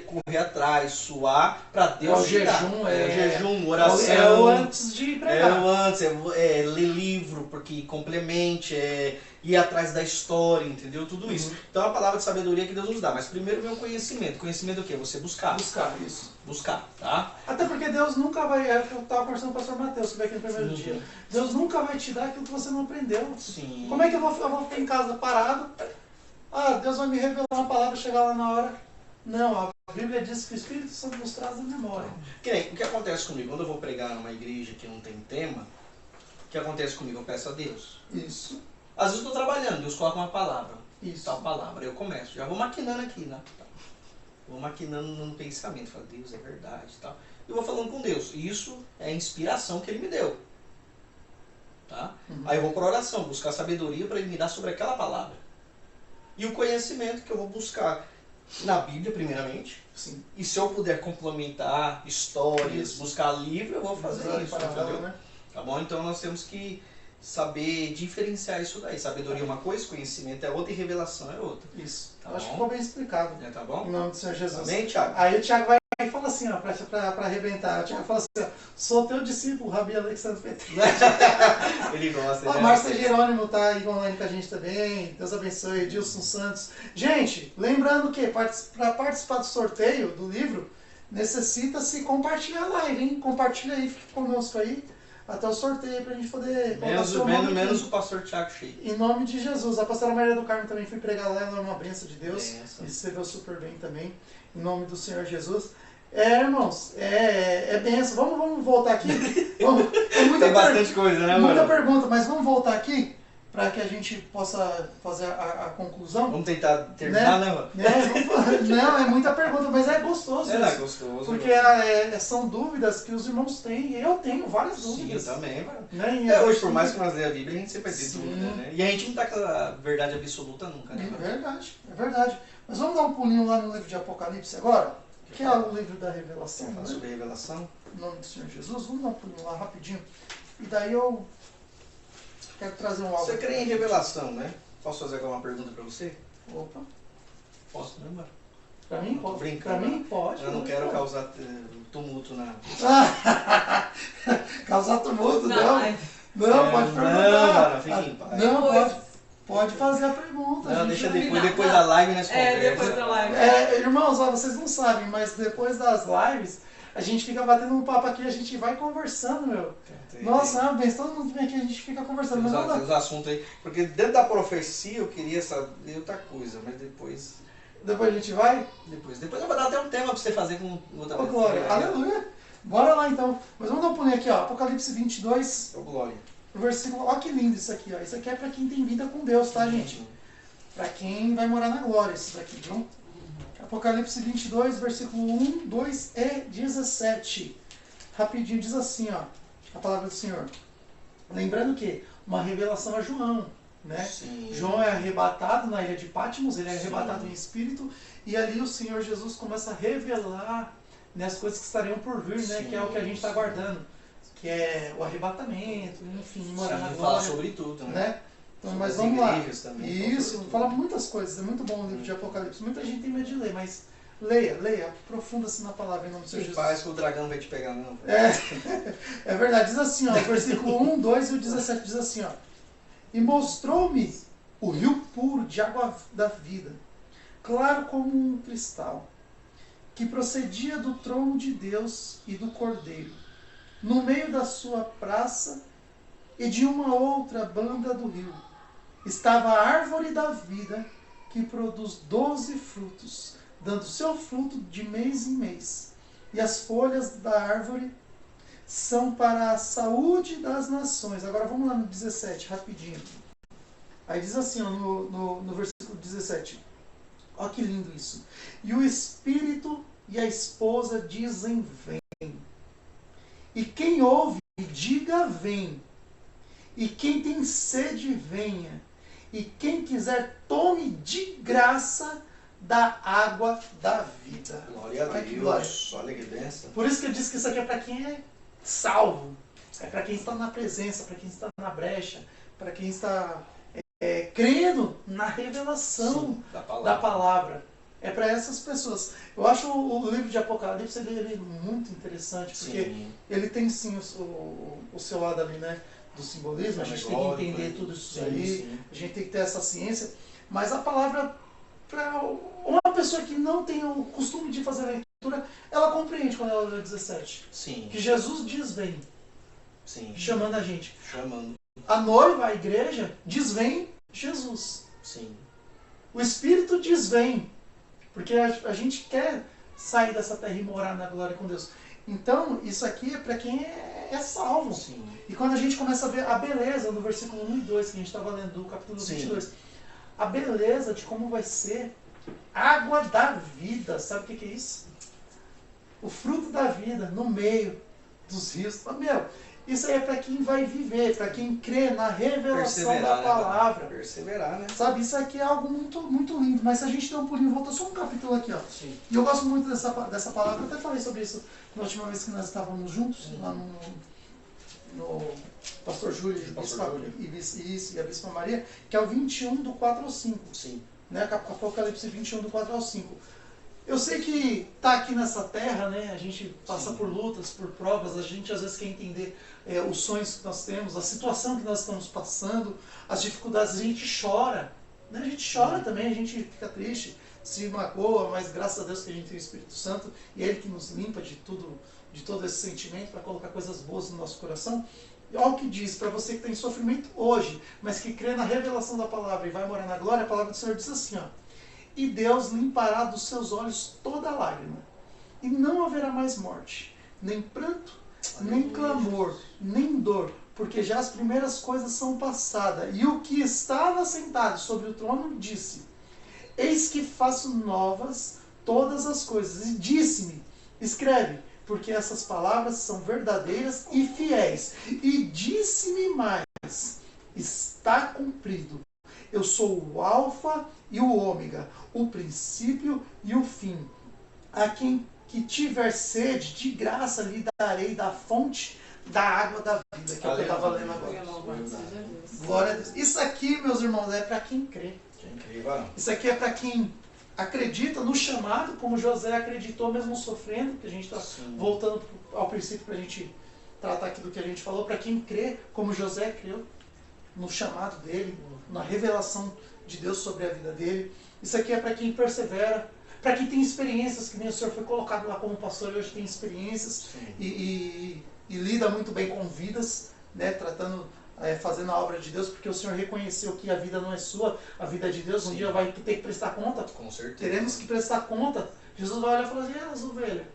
correr atrás, suar para Deus. É o te dar. jejum, jejum, oração. É o antes de É pregar. o antes, ler livro, porque complemente, ir atrás da história, entendeu? Tudo isso. Então é a palavra de sabedoria que Deus nos dá. Mas primeiro vem o conhecimento. Conhecimento é o quê? Você buscar. Buscar, isso. Buscar, tá? Até porque Deus nunca vai. Eu estava conversando com o pastor Mateus, que veio aqui no primeiro Sim. dia. Deus nunca vai te dar aquilo que você não aprendeu. Sim. Como é que eu vou ficar em casa parado? Ah, Deus vai me revelar uma palavra, chegar lá na hora. Não, a Bíblia diz que o Espírito Santo nos traz a memória. Que nem, o que acontece comigo? Quando eu vou pregar numa igreja que não tem tema, o que acontece comigo? Eu peço a Deus. Isso, Às vezes eu estou trabalhando, Deus coloca uma palavra. isso. Tal palavra. Eu começo, já vou maquinando aqui, né? Vou maquinando no pensamento. Falo, Deus, é verdade e tal. E vou falando com Deus. Isso é a inspiração que Ele me deu. Tá? Uhum. Aí eu vou para oração, buscar sabedoria para Ele me dar sobre aquela palavra. E o conhecimento que eu vou buscar na Bíblia, primeiramente. Sim. E se eu puder complementar histórias, Isso. buscar livro, eu vou fazer Usar isso, paralelo, entendeu? né? Tá bom? Então nós temos que saber diferenciar isso daí. Sabedoria é uma coisa, conhecimento é outra e revelação é outra. Isso. Tá Eu acho que bom. ficou bem explicado. Tá Em bom? nome do Senhor Jesus. Amém, Thiago? Aí o Thiago vai e fala assim, ó, pra arrebentar. O Thiago fala assim, ó, sou teu discípulo, Rabi Alexandre Petri. Ele gosta. Ó, ele Márcia é- Jerônimo tá aí online com a gente também. Deus abençoe. Edilson Santos. Gente, lembrando que para participar do sorteio do livro, necessita-se compartilhar a live, hein? Compartilha aí, fique conosco aí. Até o sorteio pra gente poder colocar seu nome Menos aqui. o pastor Tiago Sheik. Em nome de Jesus. A pastora Maria do Carmo também fui pregar lá, ela é uma bênção de Deus. Benção. Recebeu super bem também. Em nome do Senhor Jesus. Irmãos, é benção. Vamos voltar aqui. É muita Tem bastante coisa, né, muita mano? pergunta, mas vamos voltar aqui para que a gente possa fazer a conclusão. Vamos tentar terminar, né, mano? Não, é muita pergunta, mas é gostoso. É isso. gostoso. Porque são dúvidas que os irmãos têm, e eu tenho várias Sim, eu dúvidas. também, mano. Né? E Até hoje, por mais que nós lemos a Bíblia, a gente sempre vai ter Sim. dúvida, né? E a gente não tá com a verdade absoluta nunca, né? É verdade, é verdade. Mas vamos dar um pulinho lá no livro de Apocalipse agora, que é o livro da revelação, Vamos falar né? sobre a revelação. Em nome do Senhor Jesus. Vamos dar um pulinho lá rapidinho. E daí eu quero trazer um algo. Você crê em revelação, né? Posso fazer alguma pergunta pra você? Opa, Posso, né, mano? pra mim Tô pode. brincando. Pra mim pode. Eu não pode, quero pode. causar tumulto na... Causar tumulto, não. Não, Não, pode Não, perguntar. mano, fique em paz. Não, Depois. pode fazer a pergunta. Não, gente. deixa não, depois não. da live nós É, conversa. depois da live. Irmãos, ó, vocês não sabem, mas depois das lives, A gente fica batendo um papo aqui, a gente vai conversando, meu. Nossa, bem, todo mundo vem aqui, a gente fica conversando. Mas Tem os assuntos aí. Porque dentro da profecia eu queria saber outra coisa, mas depois depois a gente vai? Depois eu vou dar até um tema pra você fazer com outra Ô, vez. glória, aleluia. Bora lá então. Mas vamos dar um pulinho aqui, ó. Apocalipse 22, Ô, glória. versículo. Ó que lindo isso aqui, ó. Isso aqui é pra quem tem vida com Deus, tá, gente? Pra quem vai morar na glória, isso daqui, viu? Apocalipse 22, versículo 1, 2 e 17. Rapidinho, diz assim, ó. A palavra do Senhor. Lembrando que uma revelação a João, né? Sim. João é arrebatado na ilha de Patmos, ele é Sim. arrebatado em espírito, e ali o Senhor Jesus começa a revelar, né, as coisas que estariam por vir, né? Sim. Que é o que a gente está aguardando, que é o arrebatamento, enfim, morar na Sim, glória, falar sobre tudo, né? né? Então, Sobre mas as vamos lá. igrejas também, Isso, sobre tudo. fala muitas coisas, é muito bom o livro de Apocalipse. Muita gente tem medo de ler, mas leia, aprofunda-se na palavra em nome do Senhor Sem Jesus. paz que o dragão vai te pegar, não. É verdade, diz assim, ó, versículo 1, 2 e o 17 diz assim, ó. E mostrou-me o rio puro de água da vida, claro como um cristal, que procedia do trono de Deus e do Cordeiro, no meio da sua praça e de uma outra banda do rio. Estava a árvore da vida, que produz 12 frutos, dando seu fruto de mês em mês. E as folhas da árvore são para a saúde das nações. Agora vamos lá no 17, rapidinho. Aí diz assim, ó, no versículo 17. Olha que lindo isso. E o Espírito e a esposa dizem, vem. E quem ouve, diga, vem. E quem tem sede, venha. E quem quiser, tome de graça da água da vida. Glória a Olha que glória. Deus. Olha que benção. Por isso que eu disse que isso aqui é para quem é salvo. É para quem está na presença, para quem está na brecha, para quem está crendo na revelação Sim, da da palavra. É para essas pessoas. Eu acho o livro de Apocalipse ele é muito interessante, porque Sim. ele tem sim o seu lado ali, né, do simbolismo. A gente tem que entender Né? tudo isso Sim, aí, sim. a gente tem que ter essa ciência. Mas a palavra, para uma pessoa que não tem o costume de fazer a leitura, ela compreende quando ela lê 17. Sim. Que Jesus diz vem, Sim. chamando a gente. Chamando. A noiva, a igreja, diz vem Jesus. Sim. O Espírito diz vem, porque a gente quer sair dessa terra e morar na glória com Deus. Então, isso aqui é para quem é salvo. Sim. E quando a gente começa a ver a beleza no versículo 1 e 2, que a gente estava lendo do capítulo Sim. 22, a beleza de como vai ser água da vida. Sabe o que é isso? O fruto da vida no meio dos rios. Meu, isso aí é para quem vai viver, para quem crê na revelação da palavra. Né? Perseverar, né? Sabe, isso aqui é algo muito, muito lindo. Mas se a gente der um pulinho, volta só um capítulo aqui, ó. Sim. E eu gosto muito dessa palavra. Eu até falei sobre isso na última vez que nós estávamos juntos, lá no Pastor Júlio e a Bispa Maria, que é o 21 do 4 ao 5. Sim. Né? Apocalipse 21 do 4 ao 5. Eu sei que tá aqui nessa terra, né? A gente passa Sim. por lutas, por provas, a gente às vezes quer entender os sonhos que nós temos, a situação que nós estamos passando, as dificuldades, a gente chora. Né? A gente chora também, a gente fica triste, se magoa, mas graças a Deus que a gente tem o Espírito Santo e é Ele que nos limpa de tudo, de todo esse sentimento para colocar coisas boas no nosso coração. E olha o que diz, para você que tem sofrimento hoje, mas que crê na revelação da palavra e vai morar na glória, a palavra do Senhor diz assim, ó. E Deus limpará dos seus olhos toda lágrima, e não haverá mais morte, nem pranto, nem clamor, nem dor, porque já as primeiras coisas são passadas. E o que estava sentado sobre o trono disse, eis que faço novas todas as coisas. E disse-me, escreve, porque essas palavras são verdadeiras e fiéis. E disse-me mais, está cumprido. Eu sou o Alfa e o Ômega, o princípio e o fim. A quem que tiver sede, de graça lhe darei da fonte da água da vida, que é o que eu estava lendo agora. Glória a Deus. Isso aqui, meus irmãos, é para quem crê. Quem crê, vai. Isso aqui é para quem acredita no chamado, como José acreditou mesmo sofrendo, que a gente está voltando ao princípio para a gente tratar aqui do que a gente falou, para quem crê, como José creu no chamado dele, na revelação de Deus sobre a vida dele. Isso aqui é para quem persevera, para quem tem experiências, que nem o senhor foi colocado lá como pastor e hoje tem experiências e lida muito bem com vidas, né, tratando, fazendo a obra de Deus, porque o senhor reconheceu que a vida não é sua, a vida é de Deus, um dia vai ter que prestar conta. Com certeza. Teremos que prestar conta. Jesus vai olhar e falar assim, as ovelhas.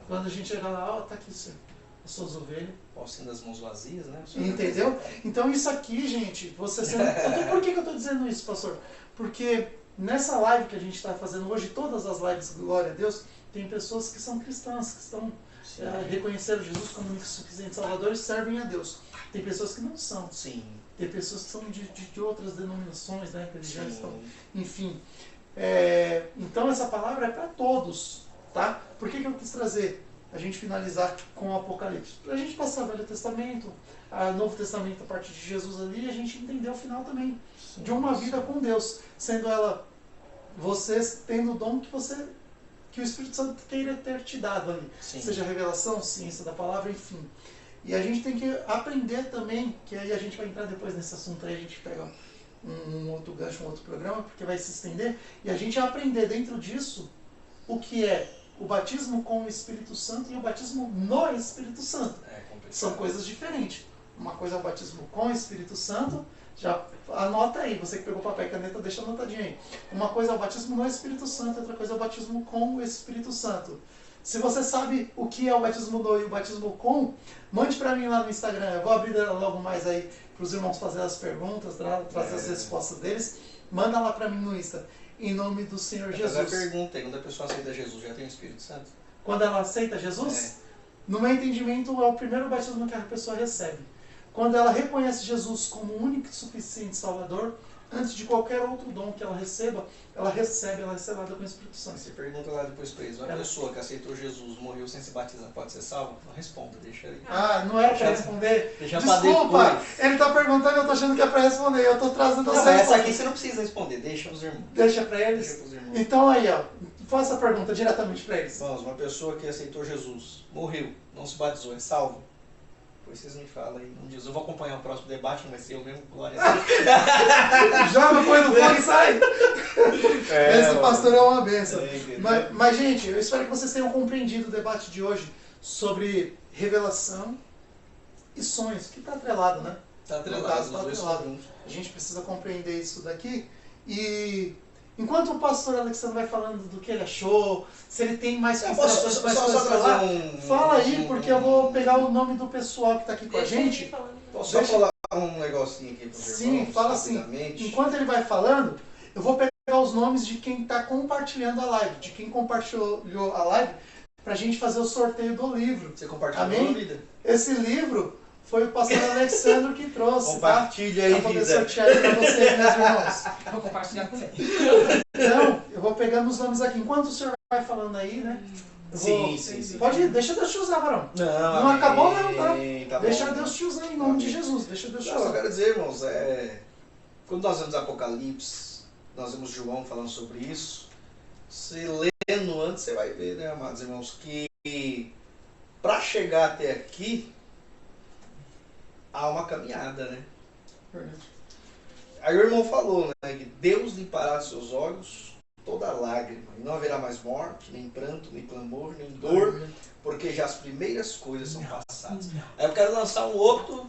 Quando a gente chegar lá, tá aqui, Senhor, as suas ovelhas. Posso ir das mãos vazias, né? Entendeu? Então isso aqui, gente, você sendo... Por que eu estou dizendo isso, pastor? Porque nessa live que a gente está fazendo hoje, todas as lives, glória a Deus, tem pessoas que são cristãs, que estão reconheceram Jesus como único e suficiente Salvador e servem a Deus. Tem pessoas que não são. Sim. Tem pessoas que são de outras denominações, né? Que já estão, enfim. Então essa palavra é para todos, tá? Por que eu quis trazer? A gente finalizar com o Apocalipse. Para a gente passar o Velho Testamento, o Novo Testamento a partir de Jesus ali, e a gente entender o final também. Sim, de uma vida com Deus. Sendo ela, vocês tendo o dom que o Espírito Santo queira ter te dado ali. Sim. Seja revelação, ciência da palavra, enfim. E a gente tem que aprender também, que aí a gente vai entrar depois nesse assunto aí, a gente pega um outro gancho, um outro programa, porque vai se estender, e a gente aprender dentro disso o que é o batismo com o Espírito Santo e o batismo no Espírito Santo. São coisas diferentes. Uma coisa é o batismo com o Espírito Santo, já anota aí, você que pegou papel e caneta, deixa anotadinho aí. Uma coisa é o batismo no Espírito Santo, outra coisa é o batismo com o Espírito Santo. Se você sabe o que é o batismo no e o batismo com, mande para mim lá no Instagram. Eu vou abrir logo mais aí para os irmãos fazerem as perguntas, trazer as respostas deles. Manda lá para mim no Insta. Em nome do Senhor Jesus. Agora pergunta aí, quando a pessoa aceita Jesus, já tem o Espírito Santo? Quando ela aceita Jesus, no meu entendimento, é o primeiro batismo que a pessoa recebe. Quando ela reconhece Jesus como o único e suficiente Salvador, antes de qualquer outro dom que ela receba, ela é selada com o Espírito Santo. Você pergunta lá depois para eles, uma pessoa que aceitou Jesus, morreu sem se batizar, pode ser salva? Não responda, deixa aí. Não era para responder? Deixa Desculpa, ele está perguntando e eu estou achando que é para responder. Eu estou trazendo as respostas. Essa aqui você não precisa responder, deixa os irmãos. Deixa para eles? Deixa pros irmãos. Então aí, faça a pergunta diretamente para eles. Vamos, uma pessoa que aceitou Jesus, morreu, não se batizou, é salvo? Depois vocês me falam aí, não diz. Eu vou acompanhar o próximo debate, não vai ser eu mesmo, glória a Deus. Joga, põe no fogo e sai. Esse pastor é uma bênção. Mas, gente, eu espero que vocês tenham compreendido o debate de hoje sobre revelação e sonhos, que está atrelado, né? Está atrelado. A gente precisa compreender isso daqui. E enquanto o pastor Alexandre vai falando do que ele achou, se ele tem mais considerações, mais coisas pra falar, fala aí, porque eu vou pegar o nome do pessoal que está aqui com a gente. Posso só falar um negocinho aqui para os irmãos? Sim, fala assim. Enquanto ele vai falando, eu vou pegar os nomes de quem está compartilhando a live, de quem compartilhou a live, para a gente fazer o sorteio do livro. Você compartilhou a vida? Esse livro foi o pastor Alexandre que trouxe. Compartilha aí, vida. Para poder sortear para vocês, meus irmãos. Vou compartilhar com ele. Então, eu vou pegando os nomes aqui. Enquanto o senhor vai falando aí, né? Sim. Pode ir, deixa Deus te usar, varão. Não acabou não, tá? Deixa Deus te usar em nome de Jesus. Deixa Deus te usar. Eu quero dizer, irmãos, quando nós vemos Apocalipse, nós vemos João falando sobre isso, se lendo antes, você vai ver, né, amados irmãos, que para chegar até aqui, há uma caminhada, né? Verdade. Aí o irmão falou, né, que Deus limpará dos seus olhos toda lágrima, e não haverá mais morte, nem pranto, nem clamor, nem dor, porque já as primeiras coisas são passadas. Aí eu quero lançar outra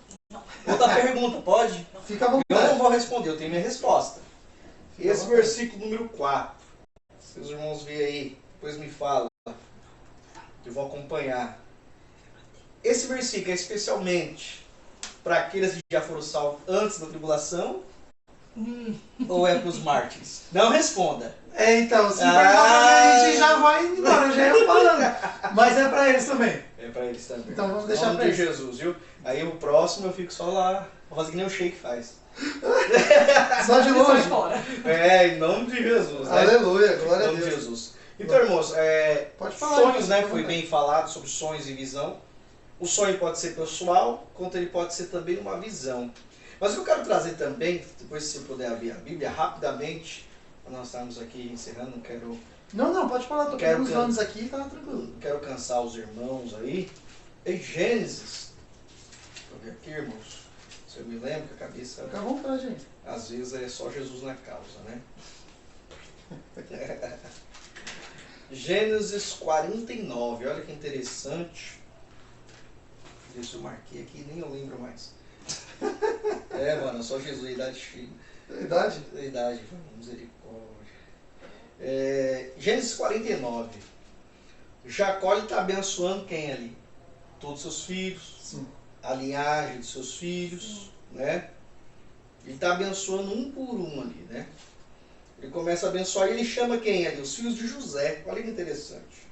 pergunta, pode? Fica à vontade. Eu não vou responder, eu tenho minha resposta. Esse versículo número 4, se os irmãos verem aí, depois me falam, eu vou acompanhar. Esse versículo é especialmente para aqueles que já foram salvos antes da tribulação, ou é para os mártires? Não responda. Então, se perguntar pra mim, a gente já vai embora, já ia falando. Mas é para eles também. É para eles também. Então vamos deixar para eles. Jesus, viu? Aí o próximo eu fico só lá, vou fazer que nem o Sheik faz. Só de longe. Em nome de Jesus. Né? Aleluia, glória a Deus. Em nome de Jesus. Então, irmãos, pode falar, sonhos, né? Foi bem falado sobre sonhos e visão. O sonho pode ser pessoal, quanto ele pode ser também uma visão. Mas o que eu quero trazer também, depois se você puder abrir a Bíblia, rapidamente, para nós estarmos aqui encerrando, não quero... Não, pode falar, tô pegando os nomes aqui, tá tranquilo. Não quero cansar os irmãos aí. Em Gênesis, deixa eu ver aqui, irmãos, se eu me lembro que a cabeça... Fica à vontade, gente. Às vezes é só Jesus na causa, né? Gênesis 49, olha que interessante. Deixa eu marquei aqui, nem eu lembro mais. Mano, só Jesus, a idade cheia. Idade? A idade, misericórdia. Gênesis 49. Jacó está abençoando quem ali? Todos os seus filhos. Sim. A linhagem dos seus filhos, né? Ele está abençoando um por um ali, né? Ele começa a abençoar e ele chama quem ali? Os filhos de José. Olha que interessante.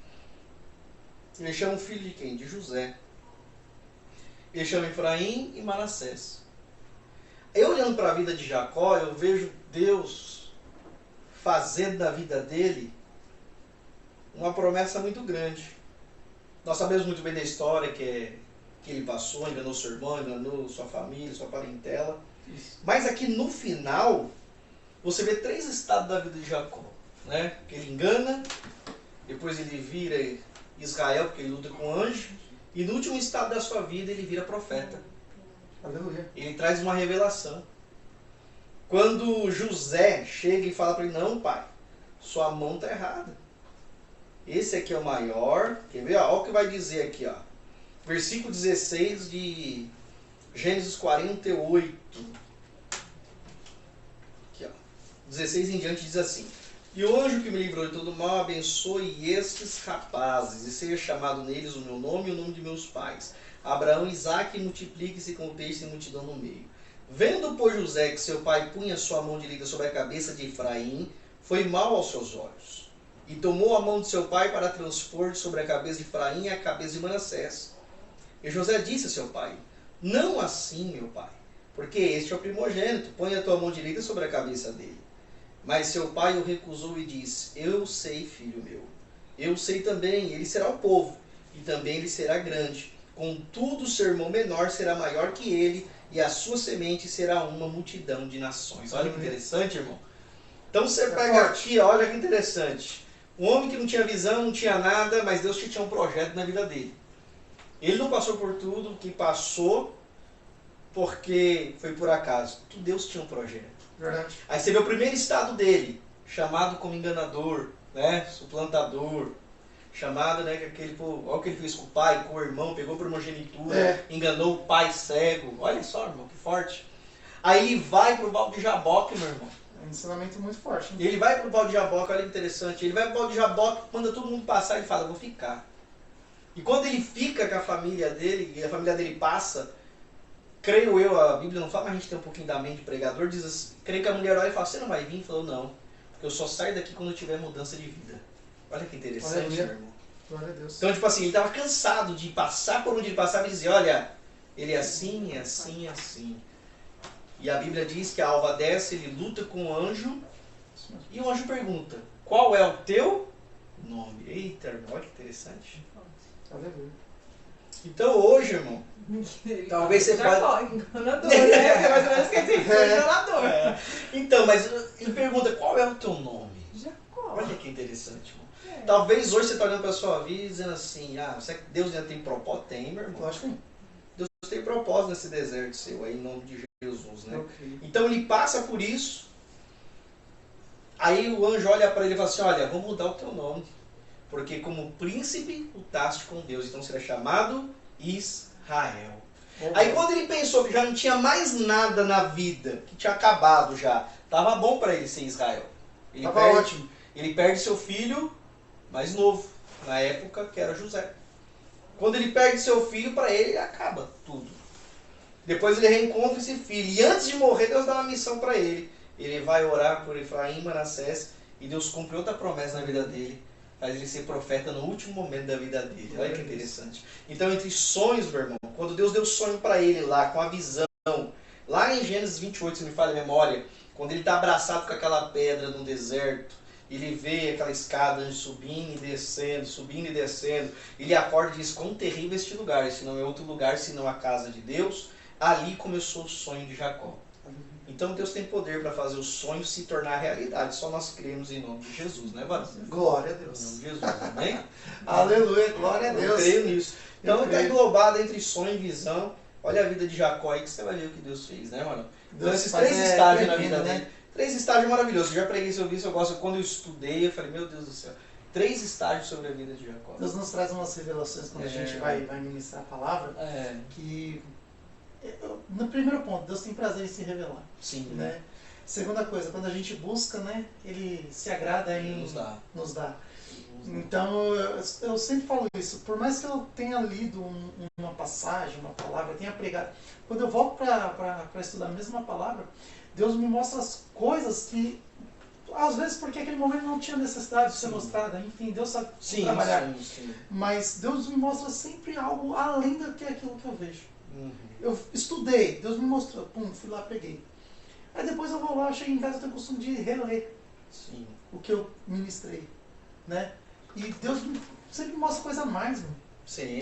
Ele chama o filho de quem? De José. Ele chama Efraim e Manassés. Eu olhando para a vida de Jacó, eu vejo Deus fazendo da vida dele uma promessa muito grande. Nós sabemos muito bem da história que ele passou, enganou seu irmão, enganou sua família, sua parentela. Isso. Mas aqui no final, você vê 3 estados da vida de Jacó, né? Que ele engana, depois ele vira Israel, porque ele luta com anjo, e no último estado da sua vida ele vira profeta. Aleluia. Ele traz uma revelação. Quando José chega e fala para ele, não pai, sua mão está errada. Esse aqui é o maior. Quer ver? Olha o que vai dizer aqui, ó. Versículo 16 de Gênesis 48. Aqui, ó. 16 em diante diz assim: e o anjo que me livrou de todo mal abençoe estes rapazes, e seja chamado neles o meu nome e o nome de meus pais, Abraão e Isaque, e multiplique-se com o peixe e multidão no meio. Vendo, pois, José que seu pai punha sua mão direita sobre a cabeça de Efraim, foi mal aos seus olhos. E tomou a mão de seu pai para transpor sobre a cabeça de Efraim e a cabeça de Manassés. E José disse a seu pai: não assim, meu pai, porque este é o primogênito, põe a tua mão direita sobre a cabeça dele. Mas seu pai o recusou e disse: eu sei, filho meu, eu sei também, ele será o povo, e também ele será grande. Contudo, seu irmão menor será maior que ele, e a sua semente será uma multidão de nações. Olha que interessante, irmão. Então você pega aqui, olha que interessante. Um homem que não tinha visão, não tinha nada, mas Deus tinha um projeto na vida dele. Ele não passou por tudo que passou porque foi por acaso. Deus tinha um projeto. Verdade. Aí você vê o primeiro estado dele, chamado como enganador, né? Suplantador. Chamado, né? Que aquele, olha o que ele fez com o pai, com o irmão, pegou primogenitura, enganou o pai cego. Olha só, irmão, que forte. Aí ele vai pro Val de Jaboque, meu irmão. É um ensinamento muito forte. Hein? Ele vai pro Val de Jaboque, olha que interessante. Ele vai pro Val de Jaboque, manda todo mundo passar, ele fala: vou ficar. E quando ele fica com a família dele, e a família dele passa, creio eu, a Bíblia não fala, mas a gente tem um pouquinho da mente de pregador, diz assim, creio que a mulher olha e fala: você não vai vir? Ele falou: não, porque eu só saio daqui quando eu tiver mudança de vida. Olha que interessante, meu irmão. Glória a Deus. Então, tipo assim, ele estava cansado de passar por onde ele passava e dizer: olha, ele é assim, assim, assim. E a Bíblia diz que a alva desce, ele luta com o anjo, e o anjo pergunta: qual é o teu nome? Eita, irmão, olha que interessante. Aleluia. Então hoje, irmão, talvez você Jacó, enganador, né? Mais ou menos quer dizer, foi enganador. Então, mas ele pergunta: qual é o teu nome? Jacó. Olha que interessante, irmão. Talvez hoje você está olhando para a sua vida e dizendo assim: ah, será que Deus ainda tem propósito? Tem, meu irmão. Lógico que sim. Deus tem propósito nesse deserto seu aí, em nome de Jesus, né? Okay. Então ele passa por isso. Aí o anjo olha para ele e fala assim: olha, vou mudar o teu nome, porque como príncipe lutaste com Deus, então será chamado Israel. Aí quando ele pensou que já não tinha mais nada na vida, que tinha acabado já, tava bom para ele ser Israel. Tava ótimo. Ele perde seu filho mais novo, na época que era José. Quando ele perde seu filho, para ele acaba tudo. Depois ele reencontra esse filho, e antes de morrer Deus dá uma missão para ele. Ele vai orar por Efraim e Manassés, e Deus cumpre outra promessa na vida dele, faz ele ser profeta no último momento da vida dele. Olha que interessante. Então, entre sonhos, meu irmão, quando Deus deu sonho para ele lá, com a visão, lá em Gênesis 28, se me falha a memória, quando ele está abraçado com aquela pedra no deserto, ele vê aquela escada subindo e descendo, ele acorda e diz: quão terrível este lugar, esse não é outro lugar senão a casa de Deus. Ali começou o sonho de Jacó. Então Deus tem poder para fazer o sonho se tornar realidade, só nós cremos em nome de Jesus, né, Vânia? Glória a Em Deus. nome de Jesus, amém? Aleluia, glória a Eu Deus. creio nisso. Então Eu está creio. englobado entre sonho e visão. Olha a vida de Jacó aí que você vai ver o que Deus fez, né, mano? Então Deus esses faz, 3 estágios na tremendo, vida né? dele. 3 estágios maravilhosos. Eu já preguei sobre isso, eu gosto. Quando eu estudei, eu falei: meu Deus do céu. 3 estágios sobre a vida de Jacó. Deus nos traz umas revelações quando a gente vai ministrar a palavra, que no primeiro ponto, Deus tem prazer em se revelar. Sim. Né? Segunda coisa, quando a gente busca, né, Ele se agrada em nos dar. Então, eu sempre falo isso. Por mais que eu tenha lido uma passagem, uma palavra, tenha pregado, quando eu volto para estudar a mesma palavra, Deus me mostra as coisas que, às vezes, porque aquele momento não tinha necessidade de ser mostrada. Enfim, Deus sabe trabalhar. Sim. Mas Deus me mostra sempre algo além do que aquilo que eu vejo. Eu estudei, Deus me mostrou, fui lá, peguei. Aí depois eu vou lá, chego em casa, eu tenho o costume de reler o que eu ministrei, né? E Deus sempre me mostra coisa a mais, mano.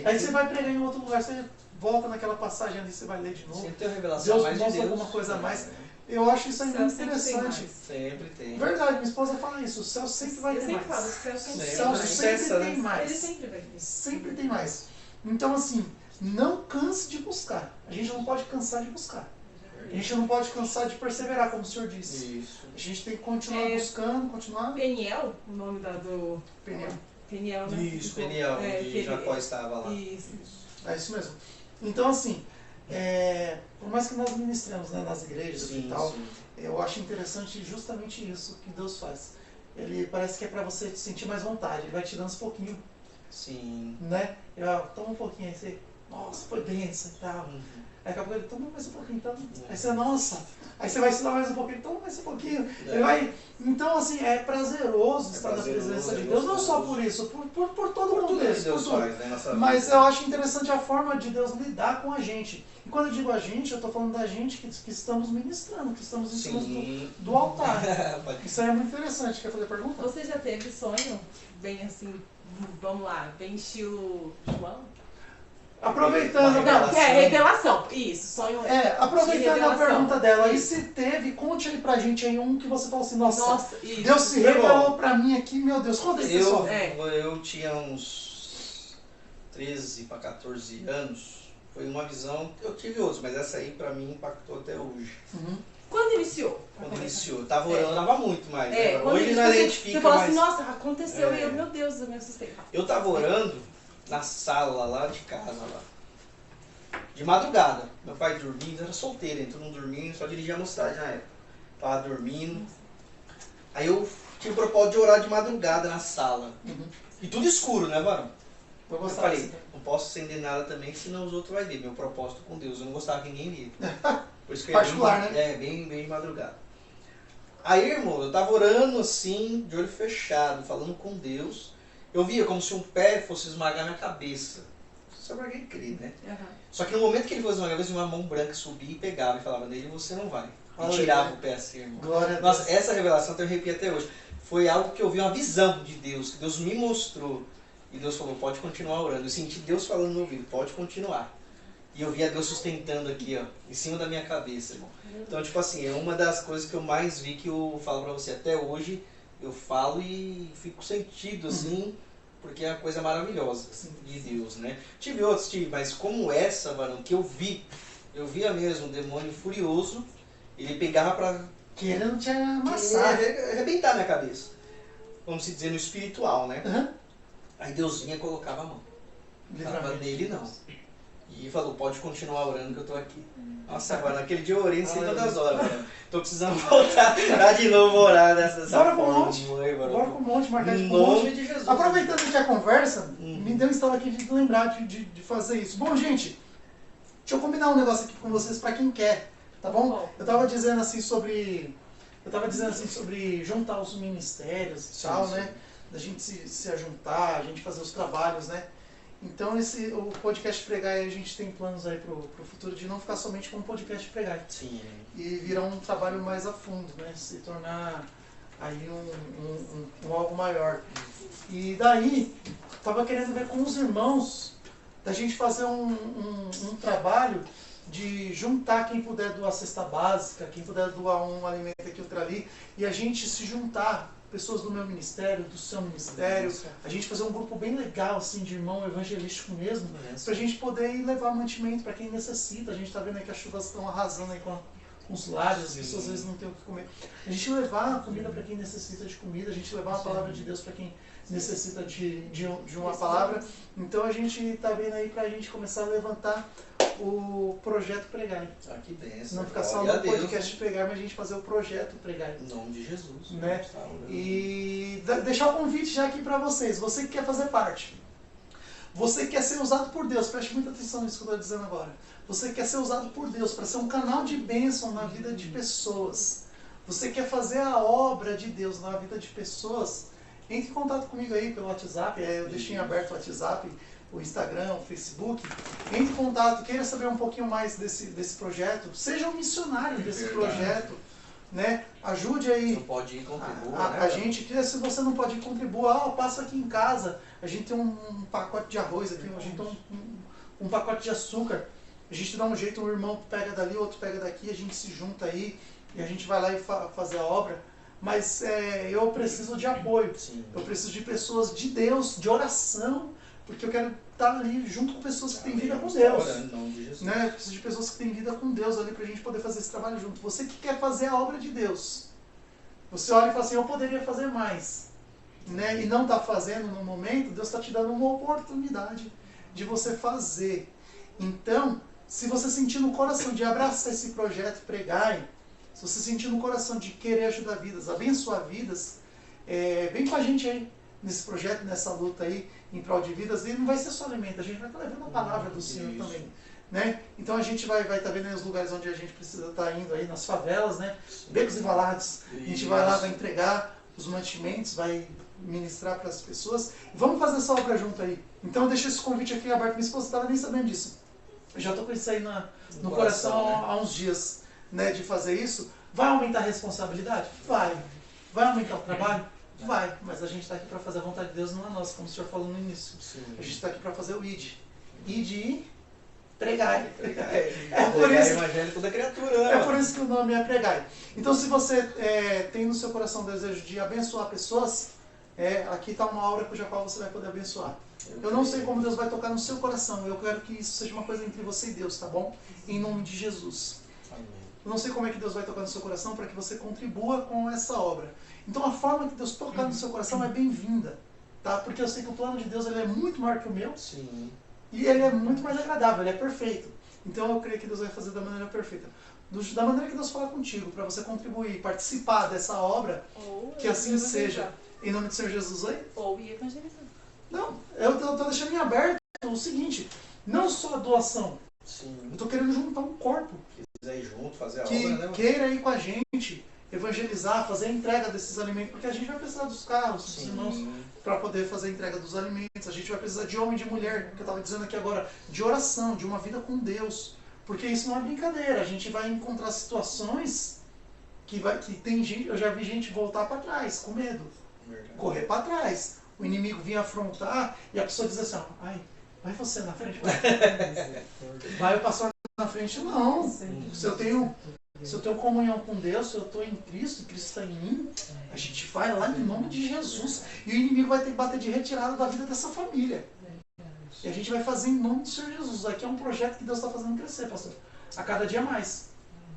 Aí você vai pregar em outro lugar, você volta naquela passagem ali, você vai ler de novo. Sempre tem uma revelação Deus mostra alguma coisa a mais. Eu acho isso aí muito interessante. Sempre tem. Verdade, minha esposa fala isso, o céu sempre vai ter mais. Eu sempre falo, o céu sempre tem mais. Ele sempre vai ter. Sempre tem mais. Então, assim, não canse de buscar. A gente não pode cansar de buscar. A gente não pode cansar de perseverar, como o senhor disse. Isso. A gente tem que continuar buscando, continuar... Peniel, o nome do... Peniel. Peniel, né? Isso, Peniel, onde Jacó estava lá. Isso. É isso mesmo. Então, assim, por mais que nós ministremos, né, nas igrejas e tal, eu acho interessante justamente isso que Deus faz. Ele parece que é para você sentir mais vontade. Ele vai te dando uns pouquinho. Sim. Né? Toma um pouquinho aí, você... Nossa, foi bênção e tal. Aí daqui a pouco ele toma mais um pouquinho, então. Aí você, nossa. Aí você vai estudar mais um pouquinho, toma mais um pouquinho. Ele vai... Então, assim, é prazeroso estar na presença de Deus. Não só por isso, por todo o contexto. Deus faz, né, nossa Mas vida. eu acho interessante a forma de Deus lidar com a gente. E quando eu digo a gente, eu estou falando da gente que estamos ministrando, que estamos em cima do altar. Isso aí é muito interessante. Quer fazer pergunta? Você já teve sonho bem assim, vamos lá, bem estilo João? Aproveitando... Não, que é revelação. Isso, sonho aproveitando a pergunta dela. E se teve, conte aí pra gente aí um que você falou assim, nossa isso. Deus se revelou pra mim aqui, meu Deus. Conta esse sonho. Eu tinha uns 13 para 14 anos. Foi uma visão, eu tive outros, mas essa aí pra mim impactou até hoje. Quando iniciou? Quando iniciou, eu tava orando, orava muito mais. Hoje a gente fica você fala mais... assim, nossa, aconteceu e eu, meu Deus, eu me assustei. Eu tava orando na sala lá de casa, lá. De madrugada. Meu pai dormindo, era solteiro, então não dormindo, só dirigia a mocidade na época. Tava dormindo. Aí eu tinha o propósito de orar de madrugada na sala. E tudo escuro, né, varão? Eu falei, não posso acender nada também, senão os outros vão ver. Meu propósito com Deus, eu não gostava que ninguém via. Por isso que particular, né? Bem de madrugada. Aí, irmão, eu tava orando assim, de olho fechado, falando com Deus. Eu via como se um pé fosse esmagar minha cabeça. Só pra quem crê, né? Só que no momento que ele fosse esmagar, uma mão branca subia e pegava e falava, nele você não vai. E tirava o pé assim, irmão. Glória a Deus. Nossa, essa revelação eu arrepio até hoje. Foi algo que eu vi, uma visão de Deus, que Deus me mostrou. E Deus falou, pode continuar orando. Eu senti Deus falando no meu ouvido, pode continuar. E eu via Deus sustentando aqui, ó, em cima da minha cabeça, irmão. Então, tipo assim, é uma das coisas que eu mais vi, que eu falo pra você até hoje. Eu falo e fico sentido, assim, porque é uma coisa maravilhosa de Deus, né? Tive outros, mas como essa, varão, que eu via mesmo um demônio furioso, ele pegava pra... Querendo te amassar. Arrebentar minha cabeça. Vamos dizer, no espiritual, né? Aí Deus vinha e colocava a mão. Falava nele, não. E falou, pode continuar orando que eu tô aqui. Nossa, agora naquele dia eu orei em cima das horas, mano. Tô precisando voltar de novo orar dessa Bora forma. pro monte. Bora pro monte, marcar de nome de Jesus. Aproveitando aqui a conversa, me deu um estalo aqui de lembrar de fazer isso. Bom, gente, deixa eu combinar um negócio aqui com vocês pra quem quer, tá bom? Eu tava dizendo assim sobre juntar os ministérios e tal, né? Da gente se ajuntar, a gente fazer os trabalhos, né? Então o podcast Pregar, a gente tem planos aí pro futuro de não ficar somente com um podcast Pregar. Sim. E virar um trabalho mais a fundo, né? Se tornar aí um algo maior. E daí, tava querendo ver com os irmãos, da gente fazer um trabalho de juntar quem puder doar cesta básica, quem puder doar um alimento aqui, outro ali, e a gente se juntar, pessoas do meu ministério, do seu ministério, a gente fazer um grupo bem legal, assim, de irmão evangelístico mesmo, pra gente poder ir levar mantimento para quem necessita. A gente tá vendo aí que as chuvas estão arrasando aí com os lares, as pessoas às vezes não têm o que comer. A gente levar comida para quem necessita de comida, a gente levar a palavra de Deus para quem necessita de uma palavra. Então a gente está vendo aí para a gente começar a levantar o projeto Pregar. Ah, que bênção. Não ficar só Glória no a Deus, podcast Pregar, mas a gente fazer o projeto Pregar. Em nome de Jesus. Né? E deixar o convite já aqui para vocês. Você que quer fazer parte. Você que quer ser usado por Deus. Preste muita atenção nisso que eu estou dizendo agora. Você que quer ser usado por Deus para ser um canal de bênção na vida de pessoas. Você quer fazer a obra de Deus na vida de pessoas. Entre em contato comigo aí pelo WhatsApp. Eu deixei aberto o WhatsApp, o Instagram, o Facebook. Entre em contato. Queira saber um pouquinho mais desse projeto. Seja um missionário desse projeto. Né? Ajude aí. Não pode ir, contribua, né? A gente, se você não pode ir, contribua. Passa aqui em casa. A gente tem um pacote de arroz aqui, a gente tem um pacote de açúcar. A gente dá um jeito, um irmão pega dali, outro pega daqui, a gente se junta aí e a gente vai lá e fazer a obra. Mas eu preciso de apoio. Sim. Eu preciso de pessoas de Deus, de oração, porque eu quero estar ali junto com pessoas que têm vida com Deus. Em nome de Jesus. Né? Eu preciso de pessoas que têm vida com Deus ali pra gente poder fazer esse trabalho junto. Você que quer fazer a obra de Deus, você olha e fala assim, eu poderia fazer mais, né? E não está fazendo no momento, Deus está te dando uma oportunidade de você fazer. Então, se você sentir no coração de abraçar esse projeto Pregai, se você sentir no coração de querer ajudar vidas, abençoar vidas, vem com a gente aí nesse projeto, nessa luta aí em prol de vidas. E não vai ser só alimento, a gente vai estar levando a palavra do Senhor também. Né? Então a gente vai estar vendo aí os lugares onde a gente precisa estar indo aí, nas favelas, né? Becos e valados. A gente vai lá, vai entregar os mantimentos, vai ministrar para as pessoas. Vamos fazer essa obra junto aí. Então eu deixo esse convite aqui aberto. Minha esposa estava nem sabendo disso. Eu já estou com isso aí no coração né? há uns dias, né, de fazer isso. Vai aumentar a responsabilidade? Vai. Vai aumentar o trabalho? Vai. Mas a gente está aqui para fazer a vontade de Deus, não é nossa, como o senhor falou no início. Sim. A gente está aqui para fazer o ID. ID e Pregai. Por isso, evangélico da criatura, né? É por isso que o nome é Pregai. Então, se você tem no seu coração o desejo de abençoar pessoas, aqui está uma aura cuja qual você vai poder abençoar. Eu não sei como Deus vai tocar no seu coração. Eu quero que isso seja uma coisa entre você e Deus, tá bom? Em nome de Jesus. Amém. Eu não sei como é que Deus vai tocar no seu coração para que você contribua com essa obra. Então, a forma que Deus tocar no seu coração é bem-vinda, tá? Porque eu sei que o plano de Deus ele é muito maior que o meu. Sim. E ele é muito mais agradável, ele é perfeito. Então eu creio que Deus vai fazer da maneira perfeita. Da maneira que Deus fala contigo, para você contribuir, participar dessa obra, Ou que assim evangelizar. seja. Em nome do Senhor Jesus aí? Ou ir evangelizar. Não, eu estou deixando em aberto o seguinte, não só a doação, Sim. eu estou querendo juntar um corpo Se quiser ir junto, fazer a que obra, né? queira ir com a gente, evangelizar, fazer a entrega desses alimentos, porque a gente vai precisar dos carros, dos irmãos, para poder fazer a entrega dos alimentos. A gente vai precisar de homem e de mulher, que eu estava dizendo aqui agora, de oração, de uma vida com Deus. Porque isso não é brincadeira. A gente vai encontrar situações que tem gente, eu já vi gente voltar para trás, com medo, Verdade. correr para trás. O inimigo vinha afrontar e a pessoa diz assim, ó, ai, vai você na frente, vai o pastor na frente. Não, se eu tenho comunhão com Deus, se eu estou em Cristo, Cristo está em mim, a gente vai lá em nome de Jesus. E o inimigo vai ter que bater de retirada da vida dessa família. E a gente vai fazer em nome do Senhor Jesus. Aqui é um projeto que Deus está fazendo crescer, pastor. A cada dia mais.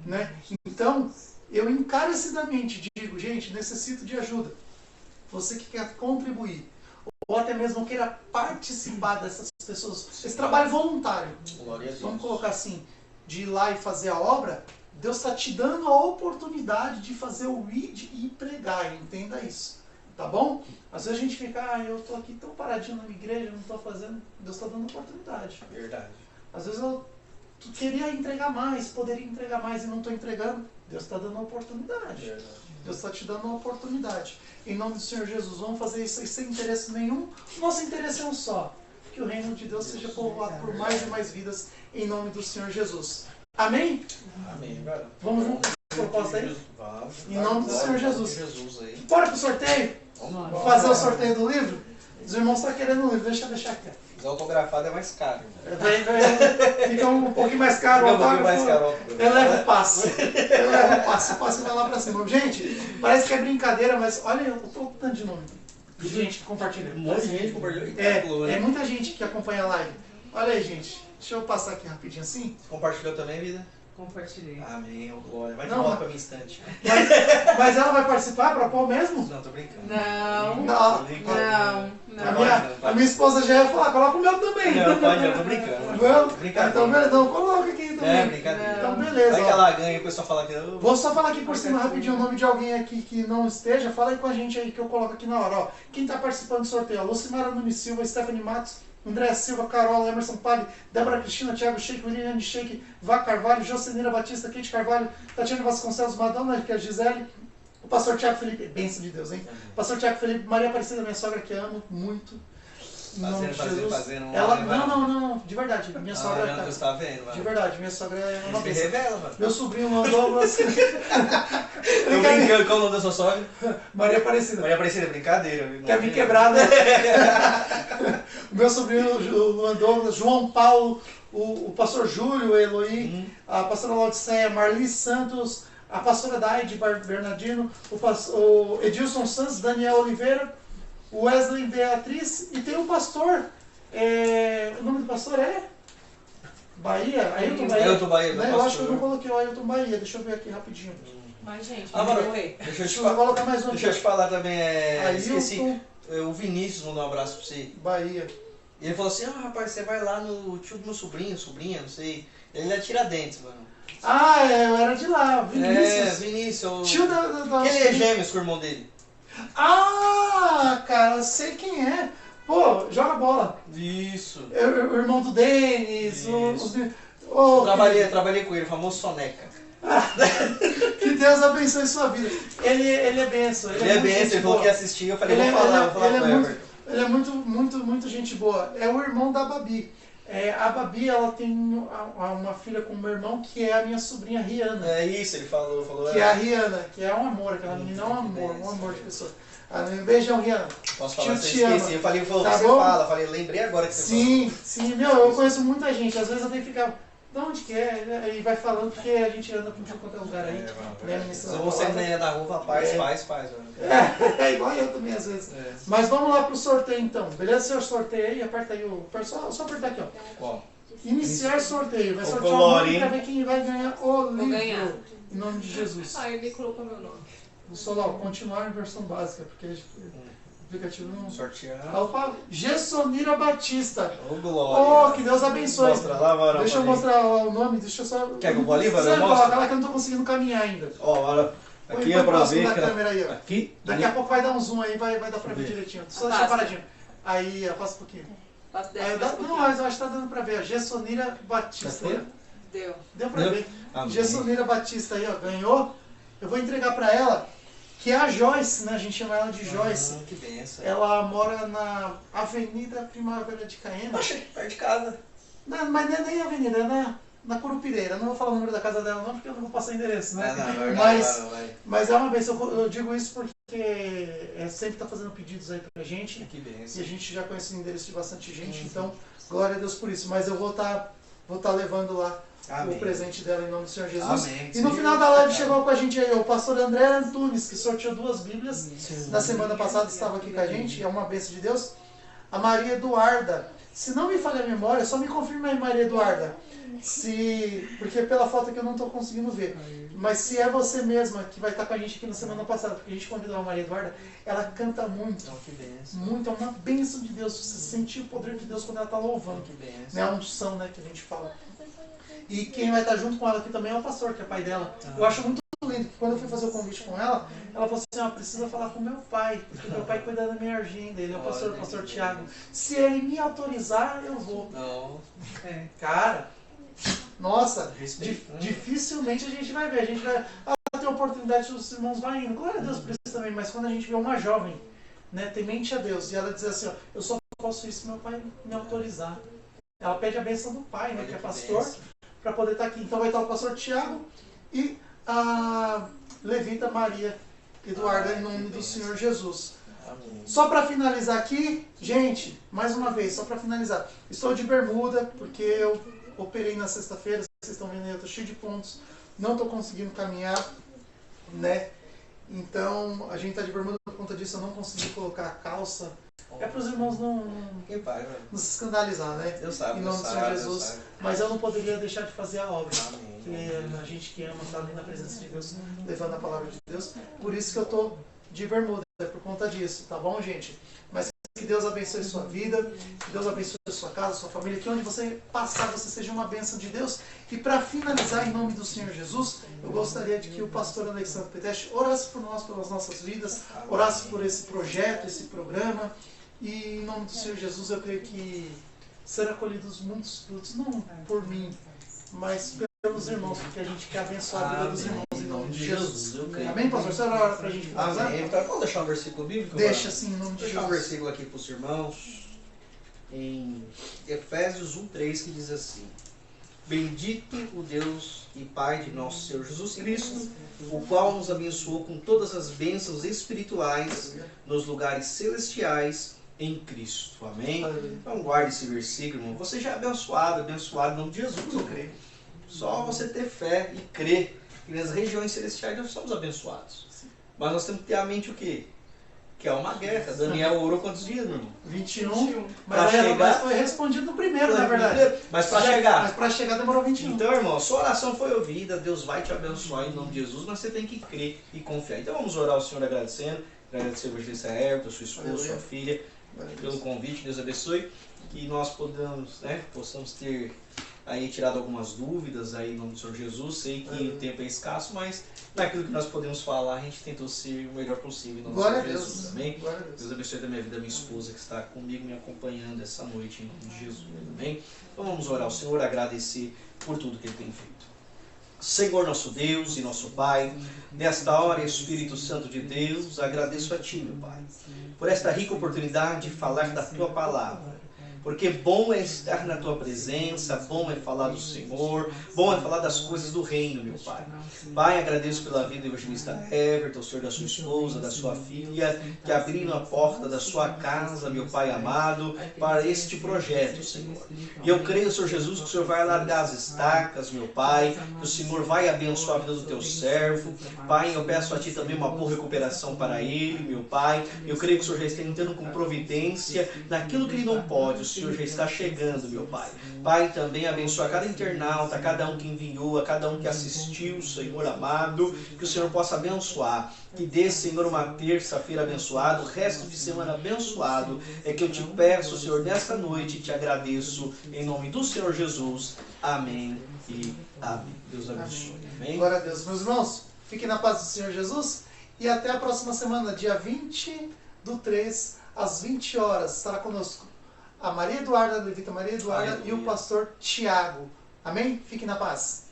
Né? Então, eu encarecidamente digo, gente, necessito de ajuda. Você que quer contribuir, ou até mesmo queira participar dessas pessoas, esse trabalho voluntário. Glória a Deus. Vamos colocar assim, de ir lá e fazer a obra, Deus está te dando a oportunidade de fazer o ID e pregar, entenda isso, tá bom? Às vezes a gente fica, eu estou aqui tão paradinho na minha igreja, não estou fazendo, Deus está dando oportunidade. Verdade. Às vezes eu queria entregar mais, poderia entregar mais e não estou entregando, Deus está dando a oportunidade. Verdade. Deus está te dando uma oportunidade. Em nome do Senhor Jesus, vamos fazer isso aí sem interesse nenhum. Nosso interesse é um só, que o reino de Deus seja povoado por mais e mais vidas, em nome do Senhor Jesus. Amém? Amém, cara. Vamos juntos com a proposta aí? Vamos. Em nome do Senhor Jesus. Jesus aí. Bora pro sorteio? Vamos Fazer o sorteio do livro? Os irmãos estão querendo o livro, deixa eu deixar aqui. Mas autografado é mais caro. Fica um pouquinho mais caro o Fica um pouquinho mais caro. Eu levo o passe. Eu levo o passe. O passe vai lá pra cima. Gente, parece que é brincadeira, mas olha, eu tô tanto de nome de gente que compartilha. Um monte de gente compartilhou. É muita gente que acompanha a live. Olha aí, gente. Deixa eu passar aqui rapidinho assim. Compartilhou também, vida? Compartilhei. Amém, ô glória. Vai de Não, volta pra minha estante. Mas ela vai participar pra pôr mesmo? Não, tô brincando. Não, Não. Tô brincando. não, A não. minha esposa já ia falar, coloca o meu também. Não, pode, eu tô brincando. Vamos? Brincadeira. Então, beleza, não, coloca aqui também. É, brincadeira. Então, beleza. Vai que Ó. ela ganha e o pessoal fala que eu... Vou só falar aqui por cima rapidinho o nome de alguém aqui que não esteja. Fala aí com a gente aí que eu coloco aqui na hora. Ó. Quem está participando do sorteio? Lucimara Nunes Silva, Stephanie Matos, André Silva, Carol, Emerson Pali, Débora Cristina, Thiago Sheik, Williane Sheik, Vá Carvalho, Jocenira Batista, Kate Carvalho, Tatiana Vasconcelos, Madonna, que é a Gisele, o pastor Tiago Felipe, bênção de Deus, hein? Pastor Tiago Felipe, Maria Aparecida, minha sogra que amo muito. Em nome de Jesus. Fazendo Ela, não, de verdade, minha sogra. Ah, você tá vendo, De mano. verdade, minha sogra é uma Me bênção. revela, mano. Meu sobrinho mandou Tô brincando, qual o nome da sua sogra? Maria Aparecida. Maria Aparecida, brincadeira. viu? Quer me quebrar, né? O meu sobrinho mandou, João Paulo, o pastor Júlio, Eloí, a pastora Laudiceia, Marli Santos, a pastora Daide Bernardino, o Edilson Santos, Daniel Oliveira, o Wesley Beatriz e tem o pastor. O nome do pastor é? Bahia? Ailton Bahia. Ailton Bahia, Né? meu Eu acho que eu não pastor. coloquei o Ailton Bahia, deixa eu ver aqui rapidinho. Mas, gente, Ah, vamos mano, morrer. deixa eu te Deixa eu falar. colocar mais um Deixa eu te aqui. falar também, esqueci. Ailton O Vinícius mandou um abraço pra você. Bahia. E ele falou assim, rapaz, você vai lá no tio do meu sobrinho, sobrinha, não sei. Ele é Tiradentes, mano. Ah, eu era de lá, É, Vinícius. Vinícius. Tio da... Ele é gêmeos com o irmão dele. Ah, cara, sei quem é. Pô, joga bola. Isso. O irmão do Denis. Isso. Oh, Trabalhei com ele, o famoso Soneca. que Deus abençoe sua vida. Ele é benção. Ele é muito benção, gente ele falou boa. que ia assistir, eu falei, Ele vou falar ele com o Everton. ele é muito gente boa. É o irmão da Babi. A Babi, ela tem uma filha com o meu irmão, que é a minha sobrinha Rihanna. É isso, ele falou. Que é a Rihanna, que é um amor, aquela menina é um amor de pessoa. Um beijão, Rihanna. Posso falar, Tio você te ama. esqueci. Eu falei, Tá você bom? fala. Eu falei, lembrei agora que você Sim, eu conheço muita gente. Às vezes eu tenho que ficar, de onde que é? Aí vai falando, porque a gente anda por tudo quanto é lugar aí. Né, Se você nem da rua, faz, mano. É igual eu também, às vezes. É. Mas vamos lá pro sorteio então. Beleza? Seu sorteio aí, aperta aí o. Só apertar aqui, ó. Qual? Iniciar sorteio. Vai Ô, sortear o Glória, nome hein? pra ver quem vai ganhar o livro. ganhar. Em nome de Jesus. Ah, ele colocou meu nome. Vou só lá, continuar em versão básica, porque o aplicativo não. Sortear. Opa, Gessonira Batista. Ô, Oh, Glória. que Deus abençoe. Mostra lá, varão. Deixa eu mostrar o nome, deixa eu só. Quer que eu vou ali, varão? Você Mostra. coloca lá que eu não tô conseguindo caminhar ainda. Ó, olha. Põe Aqui é pra próximo ver. da cara. câmera aí, ó. Aqui. Daqui a pouco vai dar um zoom aí, vai dar pra ver Deixa eu ver. direitinho. Só deixa Passa. paradinho. Aí, ó, passa um pouquinho. Faço Aí, dessa mais um não, pouquinho. mas eu acho que tá dando pra ver. A Gessonira Batista. Já foi? Deu. Deu pra Deu? ver. Amém. Gessonira Batista aí, ó, ganhou. Eu vou entregar pra ela, que é a Joyce, né? A gente chama ela de Joyce. Que benção. Ela mora na Avenida Primavera de Caena. Poxa, perto de casa. Não, mas não é nem avenida, é na Curupireira. Não vou falar o número da casa dela não, porque eu não vou passar endereço, né? Mas é uma vez, eu digo isso porque sempre está fazendo pedidos aí pra gente. Que E benção. a gente já conhece o endereço de bastante gente, então glória a Deus por isso. Mas eu vou tá levando lá Amém. o presente dela em nome do Senhor Jesus. Amém. E no final da live chegou com a gente aí o pastor André Antunes, que sorteou 2 Bíblias. Na semana passada estava aqui com a gente, é uma bênção de Deus. A Maria Eduarda. Se não me falha a memória, só me confirma aí, Maria Eduarda. Porque pela foto aqui eu não estou conseguindo ver. Mas se é você mesma que vai estar com a gente aqui na semana passada, porque a gente convidou a Maria Eduarda, ela canta muito. Então, que benção. Muito, é uma bênção de Deus. Você sentir o poder de Deus quando ela está louvando. Que benção. Né? A unção, né, que a gente fala. E quem vai estar junto com ela aqui também é o pastor, que é pai dela. Eu acho muito lindo que quando eu fui fazer o convite com ela, ela falou assim, precisa falar com meu pai, porque meu pai cuida da minha agenda, ele é o pastor Tiago. Se ele me autorizar, eu vou. Não. Cara, nossa, Respeito. dificilmente a gente vai ver. A gente vai ter oportunidade, os irmãos vão indo. Glória a Deus por isso também, mas quando a gente vê uma jovem, né, temente a Deus, e ela diz assim, eu só posso isso se meu pai me autorizar. Ela pede a bênção do pai, né, que é pastor, para poder estar aqui. Então vai estar o pastor Tiago e a levita Maria Eduarda, em nome do Senhor Jesus. Amém. Só para finalizar aqui, gente, mais uma vez, só para finalizar. Estou de bermuda, porque eu operei na sexta-feira, vocês estão vendo aí, eu estou cheio de pontos, não estou conseguindo caminhar, né? Então, a gente está de bermuda por conta disso, eu não consegui colocar a calça. É para os irmãos não Velho. se escandalizar, né? Deus sabe, Em nome Deus do Senhor sabe, Jesus. Deus sabe. Mas eu não poderia deixar de fazer a obra. Amém. a gente que ama estar ali na presença de Deus, levando a palavra de Deus. Por isso que eu tô de bermuda, é por conta disso, tá bom, gente? Mas que Deus abençoe sua vida, que Deus abençoe sua casa, sua família, que onde você passar você seja uma bênção de Deus. E para finalizar, em nome do Senhor Jesus, eu gostaria de que o pastor Alexandre Peteste orasse por nós, pelas nossas vidas, orasse por esse projeto, esse programa. E em nome do Senhor Jesus, eu creio que serão colhidos muitos frutos, não por mim, mas pelos irmãos, porque a gente quer abençoar a vida dos irmãos em nome de Jesus. Eu creio. Amém, pastor? Você ora para a gente finalizar? Amém. Então, vamos deixar um versículo bíblico? Deixa assim, em nome de Deixar um Jesus. versículo aqui para os irmãos, em Efésios 1:3, que diz assim: Bendito o Deus e Pai de nosso Senhor Jesus Cristo, o qual nos abençoou com todas as bênçãos espirituais nos lugares celestiais em Cristo. Amém? Então guarde esse versículo, irmão. Você já é abençoado em nome de Jesus. Eu creio. Só você ter fé e crer que nas regiões celestiais nós somos abençoados. Mas nós temos que ter a mente o quê? Que é uma guerra. Daniel orou quantos dias, meu irmão? 21. Pra Mas, chegar- mas foi respondido no primeiro, na verdade. Mas para chegar. Mas para chegar demorou 21. Então, irmão, sua oração foi ouvida, Deus vai te abençoar em nome de Jesus, mas você tem que crer e confiar. Então vamos orar ao Senhor agradecendo, agradecer a evangelista Herta, sua esposa, sua filha, pelo convite, Deus abençoe, que nós possamos ter aí tirado algumas dúvidas aí em nome do Senhor Jesus. Sei que o tempo é escasso, mas naquilo que nós podemos falar, a gente tentou ser o melhor possível em nome Glória a do Senhor Deus. Jesus. Amém? Glória a Deus. Deus abençoe da minha vida, da minha esposa que está comigo, me acompanhando essa noite em nome de Jesus. Amém? Então vamos orar ao Senhor, agradecer por tudo que Ele tem feito. Senhor nosso Deus e nosso Pai, nesta hora, Espírito Santo de Deus, agradeço a Ti, meu Pai, por esta rica oportunidade de falar da Tua palavra. Porque bom é estar na Tua presença, bom é falar do Senhor, bom é falar das coisas do reino, meu Pai. Pai, agradeço pela vida do evangelista Everton, o Senhor da sua esposa, da sua filha, que abriram a porta da sua casa, meu Pai amado, para este projeto, Senhor. E eu creio, Senhor Jesus, que o Senhor vai alargar as estacas, meu Pai, que o Senhor vai abençoar a vida do Teu servo. Pai, eu peço a Ti também uma boa recuperação para ele, meu Pai. Eu creio que o Senhor já está entrando com providência naquilo que ele não pode. O Senhor já está chegando, meu Pai. Pai, também abençoa cada internauta, cada um que enviou, a cada um que assistiu, Senhor amado, que o Senhor possa abençoar. Que dê, Senhor, uma terça-feira abençoada, o resto de semana abençoado. É que eu te peço, Senhor, nesta noite, te agradeço, em nome do Senhor Jesus. Amém e amém. Deus abençoe. Amém? Glória a Deus. Meus irmãos, fiquem na paz do Senhor Jesus e até a próxima semana, dia 20/3, às 20 horas. Estará conosco a Maria Eduarda, a Levita Maria Eduarda, e o pastor Tiago. Amém? Fiquem na paz.